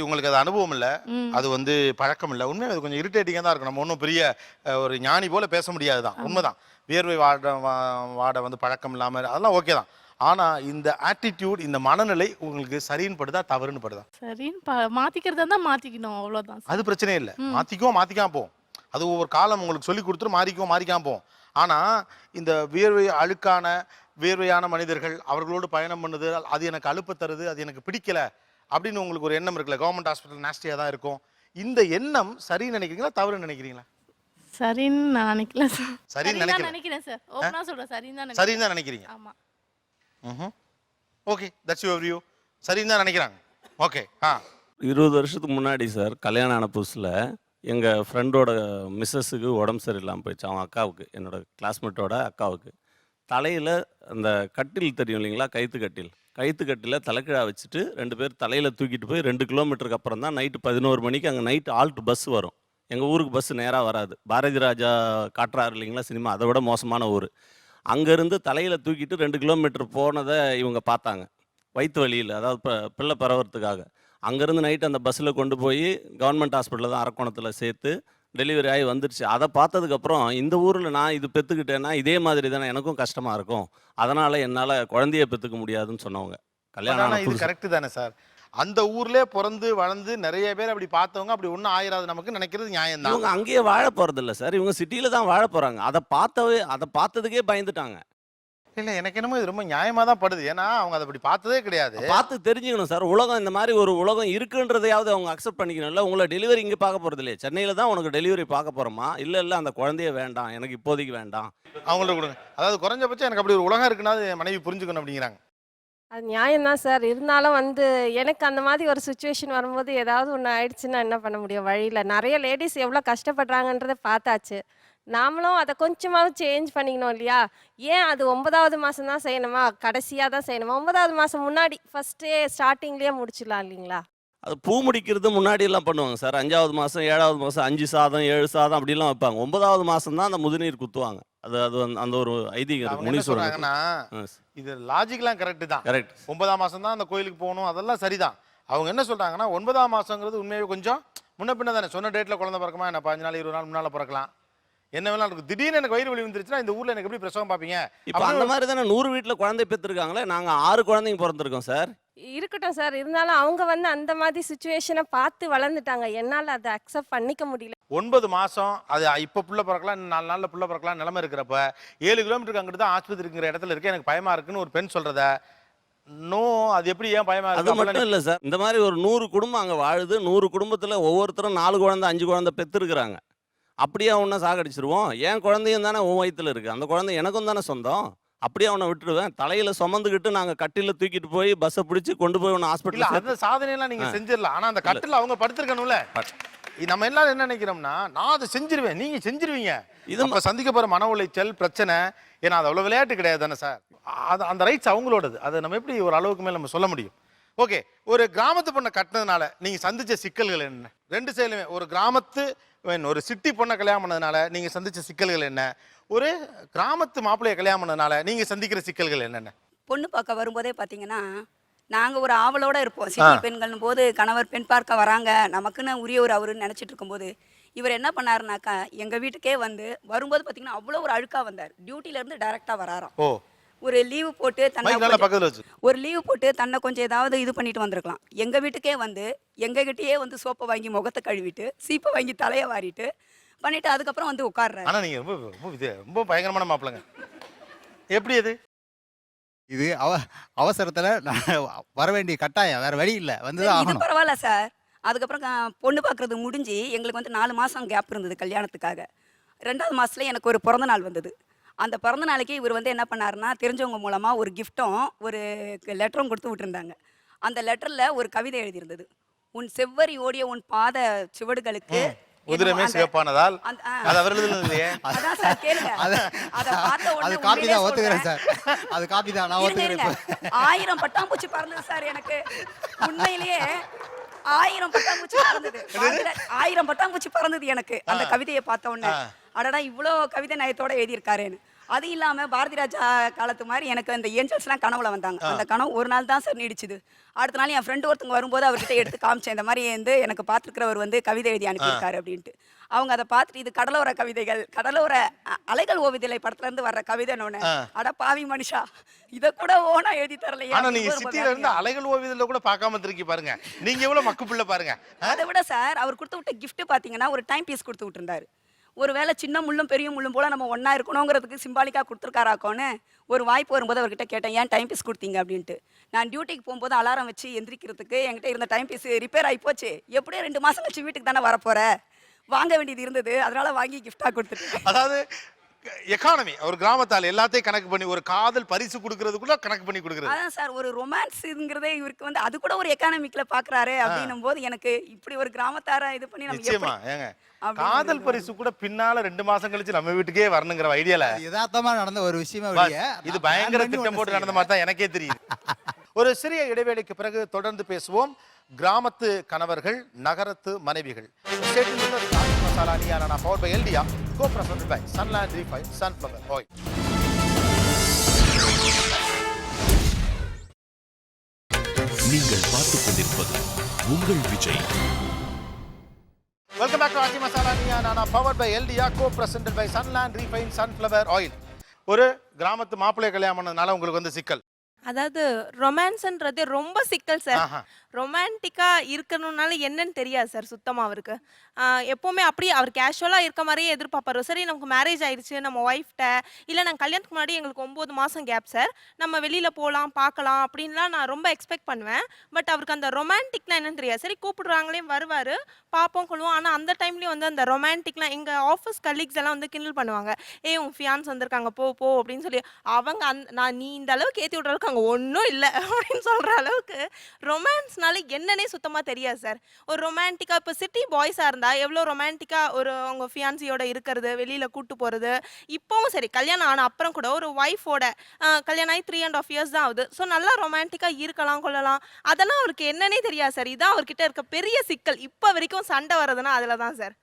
உங்களுக்கு அது அனுபவம் இல்லை, அது வந்து பழக்கம் இல்லை. உண்மையாக அது கொஞ்சம் இரிட்டேட்டிங்காக தான் இருக்கும். நம்ம ஒன்றும் பெரிய ஒரு ஞானி போல பேச முடியாது தான், உண்மைதான். வியர்வை வாட வந்து பழக்கம் இல்லாமல் அதெல்லாம் ஓகே தான். ஆனால் இந்த ஆட்டிடியூட், இந்த மனநிலை உங்களுக்கு சரின்னு படுதா தவறுன்னு படுதா?
சரின்னு மாத்திக்கிறதா தான் மாத்திக்கணும், அவ்வளோதான்.
அது பிரச்சனையே இல்லை, மாற்றிக்காம போகும். அது ஒவ்வொரு காலம் உங்களுக்கு சொல்லி கொடுத்துட்டு மாறிக்காம போகும். ஆனால் இந்த வேர்வையான மனிதர்கள் அவர்களோடு பயணம் பண்ணுது, அது எனக்கு அலுப்பு தருது, அது எனக்கு பிடிக்கல அப்படின்னு உங்களுக்கு ஒரு எண்ணம் இருக்குல்ல, கவர்மெண்ட் ஹாஸ்பிட்டல் நாஸ்டியாக தான் இருக்கும். இந்த எண்ணம் சரின்னு நினைக்கிறீங்களா தவறுன்னு நினைக்கிறீங்களா?
சரின்னு நான் நினைக்கல சார்.
சரின்னு
நினைக்கிறேன் சார், ஓப்பனா சொல்றேன்,
சரின்னு தான் நினைக்கிறீங்க.
ஆமா.
Okay, that's your view. சரின்னு தான் நினைக்கிறாங்க. ஓகே.
20 வருஷத்துக்கு முன்னாடி சார் கல்யாணம் ஆன புதுசில் எங்கள் ஃப்ரெண்டோட மிஸ்ஸஸுக்கு உடம்பு சரியில்லாமல் போயிடுச்சு. அவன் அக்காவுக்கு, என்னோடய கிளாஸ்மேட்டோட அக்காவுக்கு தலையில் அந்த கட்டில் தெரியும் இல்லைங்களா, கயிற்றுக்கட்டில் தலைக்கீழா வச்சுட்டு 2 பேர் தலையில் தூக்கிட்டு போய் 2 கிலோமீட்டருக்கு அப்புறம் தான் நைட்டு 11 மணிக்கு அங்கே நைட்டு ஆல்ட் பஸ் வரும். எங்கள் ஊருக்கு பஸ்ஸு நேராக வராது. பாரதி ராஜா காட்டுறாரு இல்லைங்களா சினிமா, அதை விட மோசமான ஊர். அங்கேருந்து தலையில் தூக்கிட்டு 2 கிலோமீட்டர் போனதை இவங்க பார்த்தாங்க, வயிற்று வலியில், அதாவது பிள்ளை பரவறதுக்காக. அங்கேருந்து நைட்டு அந்த பஸ்ஸில் கொண்டு போய் கவர்மெண்ட் ஹாஸ்பிட்டலில் தான் அரக்கோணத்தில் சேர்த்து டெலிவரி ஆகி வந்துடுச்சு. அதை பார்த்ததுக்கப்புறம் இந்த ஊரில் நான் இது பெற்றுக்கிட்டேன்னா இதே மாதிரி தானே எனக்கும் கஷ்டமாக இருக்கும், அதனால் என்னால் குழந்தைய பெற்றுக்க முடியாதுன்னு சொன்னவங்க. கல்யாணம்
இது கரெக்டு தானே சார்? அந்த ஊர்லேயே பிறந்து வளர்ந்து நிறைய பேர் அப்படி பார்த்தவங்க அப்படி ஒன்றும் ஆயிராது நமக்கு நினைக்கிறது நியாயம் தான்.
இவங்க அங்கேயே வாழ போகிறதில்ல சார், இவங்க சிட்டியில் தான் வாழ போகிறாங்க. அதை பார்த்ததுக்கே பயந்துட்டாங்க.
இல்லை, எனக்கு என்னமோ இது ரொம்ப நியாயமாக தான் படுது. ஏன்னா அவங்க அதை அப்படி பார்த்ததே கிடையாது.
பார்த்து தெரிஞ்சுக்கணும் சார், உலகம் இந்த மாதிரி ஒரு உலகம் இருக்குன்றதையாவது அவங்க அக்செப்ட் பண்ணிக்கணும்ல. உங்களை டெலிவரி இங்கே பார்க்க போகிறது இல்லையே, சென்னையில் தான் உனக்கு டெலிவரி பார்க்க போகிறோமா? இல்லை அந்த குழந்தைய வேண்டாம், எனக்கு இப்போதைக்கு வேண்டாம்,
அவங்கள்ட்ட கொடுங்க. அதாவது குறைஞ்சபட்சம் எனக்கு அப்படி ஒரு உலகம் இருக்குன்னா மனைவி புரிஞ்சுக்கணும் அப்படிங்கிறாங்க.
அது நியாயம்தான் சார். இருந்தாலும் வந்து எனக்கு அந்த மாதிரி ஒரு சுச்சுவேஷன் வரும்போது ஏதாவது ஒன்று ஆயிடுச்சுன்னா என்ன பண்ண முடியும்? வழியில் நிறைய லேடிஸ் எவ்வளோ கஷ்டப்படுறாங்கன்றதை பார்த்தாச்சு. நாமளும் அதை கொஞ்சமாவது சேஞ்ச் பண்ணிக்கணும் இல்லையா? ஏன் அது 9வது மாதம் தான் செய்யணுமா, கடைசியாக தான் செய்யணுமா? 9வது மாதம் முன்னாடி ஃபஸ்ட்டே ஸ்டார்டிங்லேயே முடிச்சிடலாம் இல்லைங்களா?
அது பூ முடிக்கிறது முன்னாடி எல்லாம் பண்ணுவாங்க சார். 5வது மாதம் 7வது மாதம் 5 சாதம் 7 சாதம் அப்படிலாம் வைப்பாங்க. 9வது மாதம் தான் அந்த முதுநீர் குத்துவாங்க. அது அது அந்த ஒரு ஐதீகம் இருக்கு.
அவங்க என்ன
முனீஸ்வரன்
சொல்றாங்கன்னா இது லாஜிக்லாம் கரெக்ட் தான்.
கரெக்ட்.
9ஆம் மாதம் தான் அந்த கோயிலுக்கு போகணும், அதெல்லாம் சரிதான். அவங்க என்ன சொல்றாங்கன்னா 9ஆம் மாதங்கிறது உண்மையாகவே கொஞ்சம் முன்ன பின்ன தானே. சொன்ன டேட்டில் குழந்தை பிறக்குமா என்ன, 15 நாள் 20 நாள் முன்னால் பிறக்கலாம், என்ன வேணாலும் இருக்கும். திடீர்னு எனக்கு வயிறு வலி வந்துருச்சுன்னா இந்த ஊரில் எனக்கு எப்படி பிரசவம் பார்ப்பீங்க?
இப்போ அந்த மாதிரி தானே 100 வீட்டில் குழந்தை பெற்றிருக்காங்களே. நாங்கள் 6 குழந்தைங்க பிறந்திருக்கோம் சார்.
இருக்கட்டும் சார், இருந்தாலும் அவங்க அந்த மாதிரி சுச்சுவேஷனை பார்த்து வளர்ந்துட்டாங்க. என்னால் அதை அக்செப்ட் பண்ணிக்க முடியல.
9 மாதம் அது இப்போ புள்ள பிறக்கலாம், 4 நாளில் புள்ள பிறக்கலாம் நிலைமை இருக்கிறப்ப 7 கிலோமீட்டருக்கு அங்கிட்டு தான் ஆஸ்பத்திரி இருக்கிற இடத்துல இருக்கு, எனக்கு பயமா இருக்குன்னு ஒரு பெண் சொல்றத நோ, அது எப்படி ஏன் பயமா
அது
இருக்கு?
மட்டும் இல்லை சார், இந்த மாதிரி ஒரு 100 குடும்பம் அங்கே வாழுது. 100 குடும்பத்தில் ஒவ்வொருத்தரும் 4 குழந்தை 5 குழந்தை பெற்றுருக்குறாங்க. அப்படியே அவனை சாகடிச்சிருவோம்? என் குழந்தையும் தானே உன் வயிற்றுல இருக்குது, அந்த குழந்தை எனக்கும் தானே சொந்தம். அப்படியே அவனை விட்டுருவேன்? தலையில சுமந்துக்கிட்டு நாங்கள் கட்டில தூக்கிட்டு போய் பஸ்ஸை பிடிச்சி கொண்டு போய் ஒன்று ஹாஸ்பிட்டல்.
அந்த சாதனையெல்லாம் நீங்க செஞ்சிடலாம், ஆனா அந்த கட்டில் அவங்க படுத்திருக்கணும்ல. நம்ம எல்லாரும் என்ன நினைக்கிறோம்னா, நான் அதை செஞ்சிருவேன், நீங்க செஞ்சிருவீங்க. இது நம்ம சந்திக்க போற மன உளைச்சல் பிரச்சனை. ஏன்னா அது அவ்வளவு விளையாட்டு கிடையாது தானே சார். அது அந்த ரைட்ஸ் அவங்களோடது. அதை நம்ம எப்படி ஒரு அளவுக்கு மேல நம்ம சொல்ல முடியும்? ஓகே, ஒரு கிராமத்து பொண்ணை கட்டினதுனால நீங்க சந்திச்ச சிக்கல்கள் என்ன? ரெண்டு சைடுமே, ஒரு கிராமத்து ஒரு சிட்டி பொண்ணை கல்யாணம் பண்ணதுனால நீங்க சந்திச்ச சிக்கல்கள் என்ன, ஒரு கிராமத்து மாப்பிள்ளையை கல்யாணம் பண்ணதுனால நீங்க சந்திக்கிற சிக்கல்கள் என்னென்ன?
பொண்ணு பார்க்க வரும்போதே பார்த்தீங்கன்னா, நாங்கள் ஒரு ஆவலோடு இருப்போம். சிட்டி பெண்கள்னு போது கணவர் பெண் பார்க்க வராங்க, நமக்குன்னு உரிய ஒரு அவருன்னு நினச்சிட்டு இருக்கும்போது இவர் என்ன பண்ணாருனாக்கா, எங்கள் வீட்டுக்கே வரும்போது பார்த்தீங்கன்னா அவ்வளோ ஒரு அழுக்காக வந்தார். டியூட்டிலேருந்து டைரெக்டாக வராராம். ஒரு லீவு போட்டு ஒரு லீவு போட்டு தன்னை கொஞ்சம் ஏதாவது இது பண்ணிட்டு வந்திருக்கலாம். எங்கள் வீட்டுக்கே எங்ககிட்டயே சோப்பை வாங்கி முகத்தை கழுவிட்டு சீப்பை வாங்கி தலையை வாரிட்டு பண்ணிட்டு அதுக்கப்புறம் உட்கார்றாரு.
ஆனா நீங்க ரொம்ப பயங்கரமான மாப்பிள்ளைங்க. எப்படி அது?
இது அவசரத்தில் நான் வர வேண்டிய கட்டாயம், வேற வழி இல்லை, வந்து
இது பரவாயில்ல சார். அதுக்கப்புறம் பொண்ணு பார்க்குறது முடிஞ்சு எங்களுக்கு 4 மாதம் கேப் இருந்தது கல்யாணத்துக்காக. 2வது மாதத்துல எனக்கு ஒரு பிறந்த நாள் வந்தது. அந்த பிறந்த நாளைக்கு இவர் என்ன பண்ணாருன்னா, தெரிஞ்சவங்க மூலமாக ஒரு கிஃப்ட்டும் ஒரு லெட்டரும் கொடுத்து விட்டுருந்தாங்க. அந்த லெட்டரில் ஒரு கவிதை எழுதியிருந்தது. உன் செவ்வரி ஓடிய உன் பாத சுவடுகளுக்கு
உதிரமே சிவப்பானதால் அது அவர் எழுதுனதுலயே.
அதான் சார் கேளுங்க. அத பார்த்த உடனே
அது காப்பி தான், ஒத்துக்கிறேன் சார். அது காப்பி தான், நான் ஒத்துக்கிறேன்.
1000 பட்டாம்பூச்சி பறந்தது சார் எனக்கு. உண்மையிலேயே 1000 பட்டாம்பூச்சி பறந்தது. 1000 பட்டாம்பூச்சி பறந்தது எனக்கு அந்த கவிதையை பார்த்த உடனே. அடடா, இவ்வளோ கவிதை நயத்தோட எழுதியிருக்காருன்னு. அது இல்லாமல் பாரதி ராஜா காலத்து மாதிரி எனக்கு அந்த ஏஞ்சல்ஸ்லாம் கனவுல வந்தாங்க. அந்த கனவு ஒரு நாள் தான் சார் நீடிச்சுது. அடுத்த நாள் என் ஃப்ரெண்டு ஒருத்தங்க வரும்போது அவர்கிட்ட எடுத்து காமிச்சேன், இந்த மாதிரி எனக்கு பார்த்துருக்கிறவர் கவிதை எழுதி அனுப்பியிருக்காரு அப்படின்ட்டு. அவங்க அதை பார்த்துட்டு இது கடலோர கவிதைகள், கடலோர அலைகள் ஓவியலை படத்துலேருந்து வர்ற கவிதைன்னு. அட பாவி மனுஷா, இதை கூட ஓனா எழுதி தரலையா?
ஆனா நீங்க சிட்டில இருந்து அலைகள் ஓவியத்துல கூட பார்க்காம இருக்கீங்க பாருங்க, நீங்க எவ்வளவு மக்கு பிள்ளை பாருங்க.
அதை விட சார் அவர் கொடுத்து விட்ட கிஃப்ட் பார்த்தீங்கன்னா ஒரு டைம் பீஸ் கொடுத்து விட்டுருந்தாரு. ஒருவேளை சின்ன முள்ளும் பெரிய முள்ளும் போல நம்ம ஒன்றா இருக்கணுங்கிறதுக்கு சிம்பாலிக்காக கொடுத்துருக்காராக்கோன்னு ஒரு வாய்ப்பு வரும்போது அவர்கிட்ட கேட்டேன், ஏன் டைம் பீஸ் கொடுத்தீங்க அப்படின்ட்டு. நான் டியூட்டிக்கு போகும்போது அலாரம் வச்சு எந்திரிக்கிறதுக்கு என்கிட்ட இருந்த டைம் பீஸ் ரிப்பேர் ஆகி போச்சு. எப்படியும் 2 மாதம் கழிச்சு வீட்டுக்கு தானே வரப்போற, வாங்க வேண்டியது இருந்தது, அதனால வாங்கி கிஃப்டாக கொடுத்துட்டு.
அதாவது எக்கானமி ஒரு கிராமத்தால் எல்லாத்தையும் கணக்கு பண்ணி ஒரு காதல் பரிசு கொடுக்கறதுக்குள்ள கணக்கு பண்ணி கொடுக்குறது.
அதான் சார், ஒரு ரொமான்ஸ்ங்கிறதே இவருக்கு அது கூட ஒரு எக்கானமிக்ல பாக்குறாரு அப்படின்னும் போது எனக்கு இப்படி ஒரு கிராமத்தார இது பண்ணி நம்ம
நிச்சயமா ஏங்க காதல் பரிசு கூட பின்னால 2 மாசம் கழிச்சு நம்ம வீட்டுக்கே வரணுங்கிற ஐடியால
யதார்த்தமா நடந்த ஒரு விஷயமே
இது பயங்கர திட்டம் போட்டு நடந்த மாதிரி தான் எனக்கே தெரியுது. ஒரு சிறிய இடைவேளைக்கு பிறகு தொடர்ந்து பேசுவோம். கிராமத்து கணவர்கள், நகரத்து மனைவிகள். மசாலா நியானா பவர் பை எல்டியா, co-presented by Sunland Refined Sunflower Oil.
நீங்கள் பார்த்துக் கொண்டிருப்பது உங்கள் Vijay.
Welcome back to Aachi masala Neeya Naana power by எல்டியா, co-presented by Sunland Refined Sunflower Oil. ஒரு கிராமத்து மாப்பிள்ளை கல்யாணம் பண்ணதுனால உங்களுக்கு சிக்கல்.
அதாவது ரொமான்ஸ்ன்றது ரொம்ப சிக்கல் சார். ரொமான்டிக்கா இருக்கணும்னால என்னன்னு தெரியாது சார் சுத்தமா அவருக்கு. எப்பவுமே அப்படியே அவர் கேஷுவலா இருக்க மாதிரியே எதிர்பார்ப்பாரு. சரி, நமக்கு மேரேஜ் ஆயிடுச்சு, நம்ம ஒய்ஃப்ட்ட இல்லை நாங்கள் கல்யாணத்துக்கு முன்னாடி எங்களுக்கு 9 மாதம் கேப் சார், நம்ம வெளியில் போகலாம் பார்க்கலாம் அப்படின்லாம் நான் ரொம்ப எக்ஸ்பெக்ட் பண்ணுவேன். பட் அவருக்கு அந்த ரொமான்டிக்னா என்னன்னு தெரியாது. சரி, கூப்பிடுறாங்களே வருவார், பார்ப்போம் கொள்வோம். ஆனால் அந்த டைம்லேயும் அந்த ரொமான்டிக்லாம் எங்கள் ஆஃபீஸ் கலீக்ஸ் எல்லாம் கிண்டல் பண்ணுவாங்க. உன் ஃபியான்ஸ் வந்திருக்காங்க, போ போ அப்படின்னு சொல்லி. அவங்க நீ இந்த அளவுக்கு ஏற்றி விட்றதுக்கு சொல்லுவாங்க ஒன்றும் இல்லை அப்படின்னு சொல்கிற அளவுக்கு ரொமான்ஸ்னால என்னன்னே சுத்தமாக தெரியாது சார். ஒரு ரொமான்டிக்காக இப்போ சிட்டி பாய்ஸாக இருந்தால் எவ்வளோ ரொமான்டிக்காக ஒரு அவங்க ஃபியான்சியோட இருக்கிறது, வெளியில் கூட்டு போகிறது. இப்போவும் சரி, கல்யாணம் ஆன அப்புறம் கூட ஒரு ஒய்ஃபோட கல்யாணம் ஆகி 3.5 years தான் ஆகுது. ஸோ நல்லா ரொமான்டிக்காக இருக்கலாம் கொள்ளலாம். அதெல்லாம் அவருக்கு என்னன்னே தெரியாது சார். இதான் அவர்கிட்ட இருக்க பெரிய சிக்கல். இப்போ வரைக்கும் சண்டை வர்றதுன்னா அதில் தான் சார்.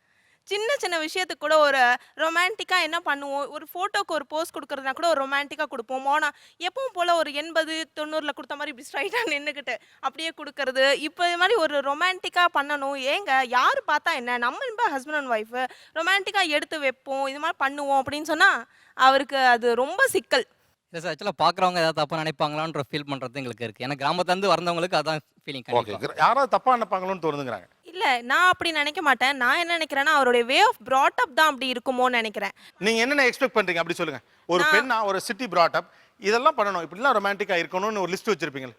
சின்ன சின்ன விஷயத்துக்கு கூட ஒரு ரொமான்டிக்காக என்ன பண்ணுவோம், ஒரு ஃபோட்டோக்கு ஒரு போஸ் கொடுக்குறதுனா கூட ஒரு ரொமான்டிக்காக கொடுப்போம். ஆனால் எப்பவும் போல் ஒரு 80-90 கொடுத்த மாதிரி இப்படி ஸ்ட்ரைட்டாக நின்றுக்கிட்டு அப்படியே கொடுக்கறது. இப்போ இது மாதிரி ஒரு ரொமான்டிக்காக பண்ணணும். ஏங்க யார் பார்த்தா என்ன, நம்ம இப்போ ஹஸ்பண்ட் அண்ட் ஒய்ஃபு ரொமான்டிக்காக எடுத்து வைப்போம், இது மாதிரி பண்ணுவோம் அப்படின்னு சொன்னால் அவருக்கு அது ரொம்ப சிக்கல்.
இல்லை சார், ஆக்சுவலாக பார்க்குறவங்க ஏதாவது தப்பாக நினைப்பாங்களான்ற ஃபீல் பண்ணுறது எங்களுக்கு இருக்குது. ஏன்னா கிராமத்துலேருந்து வரவங்களுக்கு அதான் ஃபீலிங்.
ஓகே, யாராவது தப்பா நினைப்பாங்களோன்னு தோணுதுங்கிறாங்க.
இல்லை, நான் அப்படி நினைக்க மாட்டேன். நான் என்ன நினைக்கிறேன்னா அவருடைய வே ஆஃப் brought up தான் அப்படி இருக்குமோன்னு நினைக்கிறேன்.
நீங்க என்னென்ன எக்ஸ்பெக்ட் பண்றீங்க அப்படி சொல்லுங்க. ஒரு பெண்ணா, ஒரு சிட்டி brought up இதெல்லாம் பண்ணணும், இப்படிலாம் ரொமான்டிக்கா இருக்கணும்னு ஒரு லிஸ்ட் வச்சிருப்பீங்க.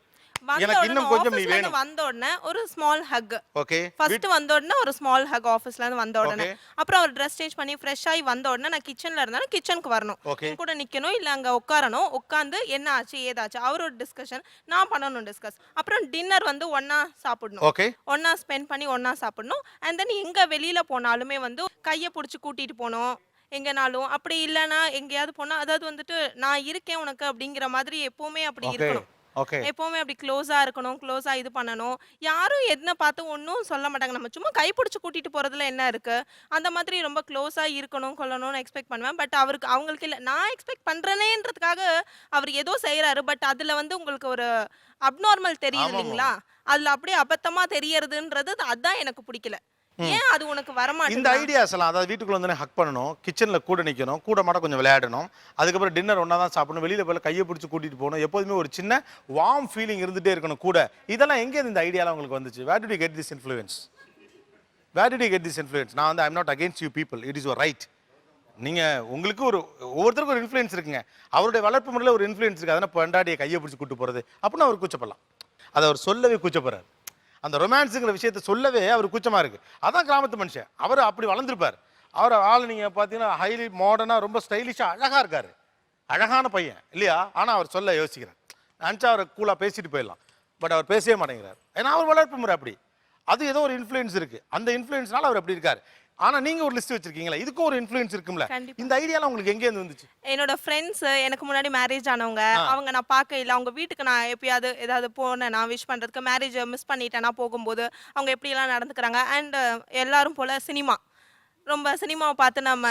எனக்கு இன்னும் கொஞ்சம் நீ வேணும்.
வந்த உடனே ஒரு ஸ்மால் ஹக்.
ஓகே,
ஃபர்ஸ்ட் வந்த உடனே ஒரு ஸ்மால் ஹக் ஆஃபீஸ்ல இருந்து வந்த உடனே. அப்புறம் அவர் ட்ரெஸ் சேஞ்ச் பண்ணி ஃப்ரெஷ் ஆகி வந்த உடனே நான் கிச்சன்ல இருந்தாலும் கிச்சனுக்கு வரணும். என் கூட நிக்கணும், இல்ல அங்க உட்காரணும். உட்காந்து என்ன ஆச்சு ஏதாச்சு அவரோட டிஸ்கஷன் நான் பண்ணணும் டிஸ்கஸ். அப்புறம் டின்னர் வந்து ஒண்ணா சாப்பிடணும். ஒண்ணா ஸ்பெண்ட் பண்ணி ஒண்ணா சாப்பிடணும். அண்ட் தென் எங்க வெளியில போனாலுமே வந்து கையை பிடிச்சி கூட்டிட்டு போகணும் எங்கனாலும். அப்படி இல்லைன்னா எங்கேயாவது போனா அதாவது வந்துட்டு நான் இருக்கேன் உனக்கு அப்படிங்கிற மாதிரி எப்பவுமே அப்படி இருக்கணும். எப்பவுமே அப்படி க்ளோஸா இருக்கணும், க்ளோஸா இது பண்ணணும். யாரும் என்ன பார்த்து ஒன்றும் சொல்ல மாட்டாங்க. நம்ம சும்மா கைப்பிடிச்சு கூட்டிட்டு போறதுல என்ன இருக்கு, அந்த மாதிரி ரொம்ப க்ளோஸா இருக்கணும் கொள்ளணும்னு எக்ஸ்பெக்ட் பண்ணுவேன். பட் அவங்களுக்கு இல்லை, நான் எக்ஸ்பெக்ட் பண்றேனேன்றதுக்காக அவர் ஏதோ செய்யறாரு. பட் அதுல வந்து உங்களுக்கு ஒரு அப்நார்மல் தெரியுது இல்லைங்களா, அதுல அப்படியே அபத்தமா தெரியறதுன்றது அதான் எனக்கு பிடிக்கல. ஏன் அது உனக்கு வரமாட்டேங்குது?
இந்த ஐடியாஸ் எல்லாம், அதாவது வீட்டுக்குள்ள வந்து ஹக் பண்ணணும், கிச்சன்ல கூட நிக்கணும், கூட மாட கொஞ்சம் விளையாடணும், அதுக்கப்புறம் டின்னர் ஒண்ணா தான் சாப்பிடணும், வெளியில போய் கையை பிடிச்சி கூட்டிட்டு போகணும், எப்போதுமே ஒரு சின்ன வார்ம் ஃபீலிங் இருந்துட்டே இருக்கணும் கூட. இதெல்லாம் எங்கே இந்த ஐடியாலாம் உங்களுக்கு வந்துச்சு? Where did you get this influence? Where did you get this influence? நான் வந்து I'm not against you people, it is your right. நீங்க உங்களுக்கு ஒவ்வொருத்தருக்கும் ஒரு இன்ஃப்ளூயன்ஸ் இருக்குங்க. அவருடைய வளர்ப்பு முறையில் ஒரு இன்ஃப்ளூயன்ஸ் இருக்கு. அதனால் பொண்டாட்டியை கையை பிடிச்சி கூட்டு போறது அப்படின்னு அவர் கூச்சப்படலாம். அதை அவர் சொல்லவே கூச்சப்படுறாரு. அந்த ரொமான்ஸுங்கிற விஷயத்தை சொல்லவே அவர் கூச்சமாக இருக்குது. அதான் கிராமத்து மனுஷன். அவர் அப்படி வளர்ந்துருப்பார். அவர் ஆள் நீங்கள் பார்த்தீங்கன்னா ஹைலி மாடர்னாக ரொம்ப ஸ்டைலிஷாக அழகாக இருக்கார். அழகான பையன் இல்லையா? ஆனால் அவர் சொல்ல யோசிக்கிறார். நினச்சா அவரை கூலாக பேசிட்டு போயிடலாம். பட் அவர் பேசவே மாட்டேங்கிறார். ஏன்னா அவர் வளர்ப்பு முறை அப்படி. அது ஏதோ ஒரு இன்ஃப்ளூயன்ஸ் இருக்குது. அந்த இன்ஃப்ளூயன்ஸ்னால அவர் அப்படி இருக்கார். ஆனா நீங்க ஒரு லிஸ்ட் வச்சிருக்கீங்களா, இதுக்கும் ஒரு இன்ஃப்ளூயன்ஸ் இருக்கும்ல. இந்த ஐடியாலாம் உங்களுக்கு எங்க இருந்து வந்துச்சு?
என்னோட ஃப்ரெண்ட்ஸ், எனக்கு முன்னாடி மேரேஜ் ஆனவங்க, அவங்க நான் பார்க்க இல்லை, அவங்க வீட்டுக்கு நான் எப்பயாவது ஏதாவது போனேன், நான் விஷ் பண்றதுக்கு, மேரேஜ் மிஸ் பண்ணிட்டேன்னா போகும்போது அவங்க எப்படியெல்லாம் நடந்துக்கிறாங்க. அண்ட் எல்லாரும் போல சினிமா, ரொம்ப சினிமாவை பார்த்து நம்ம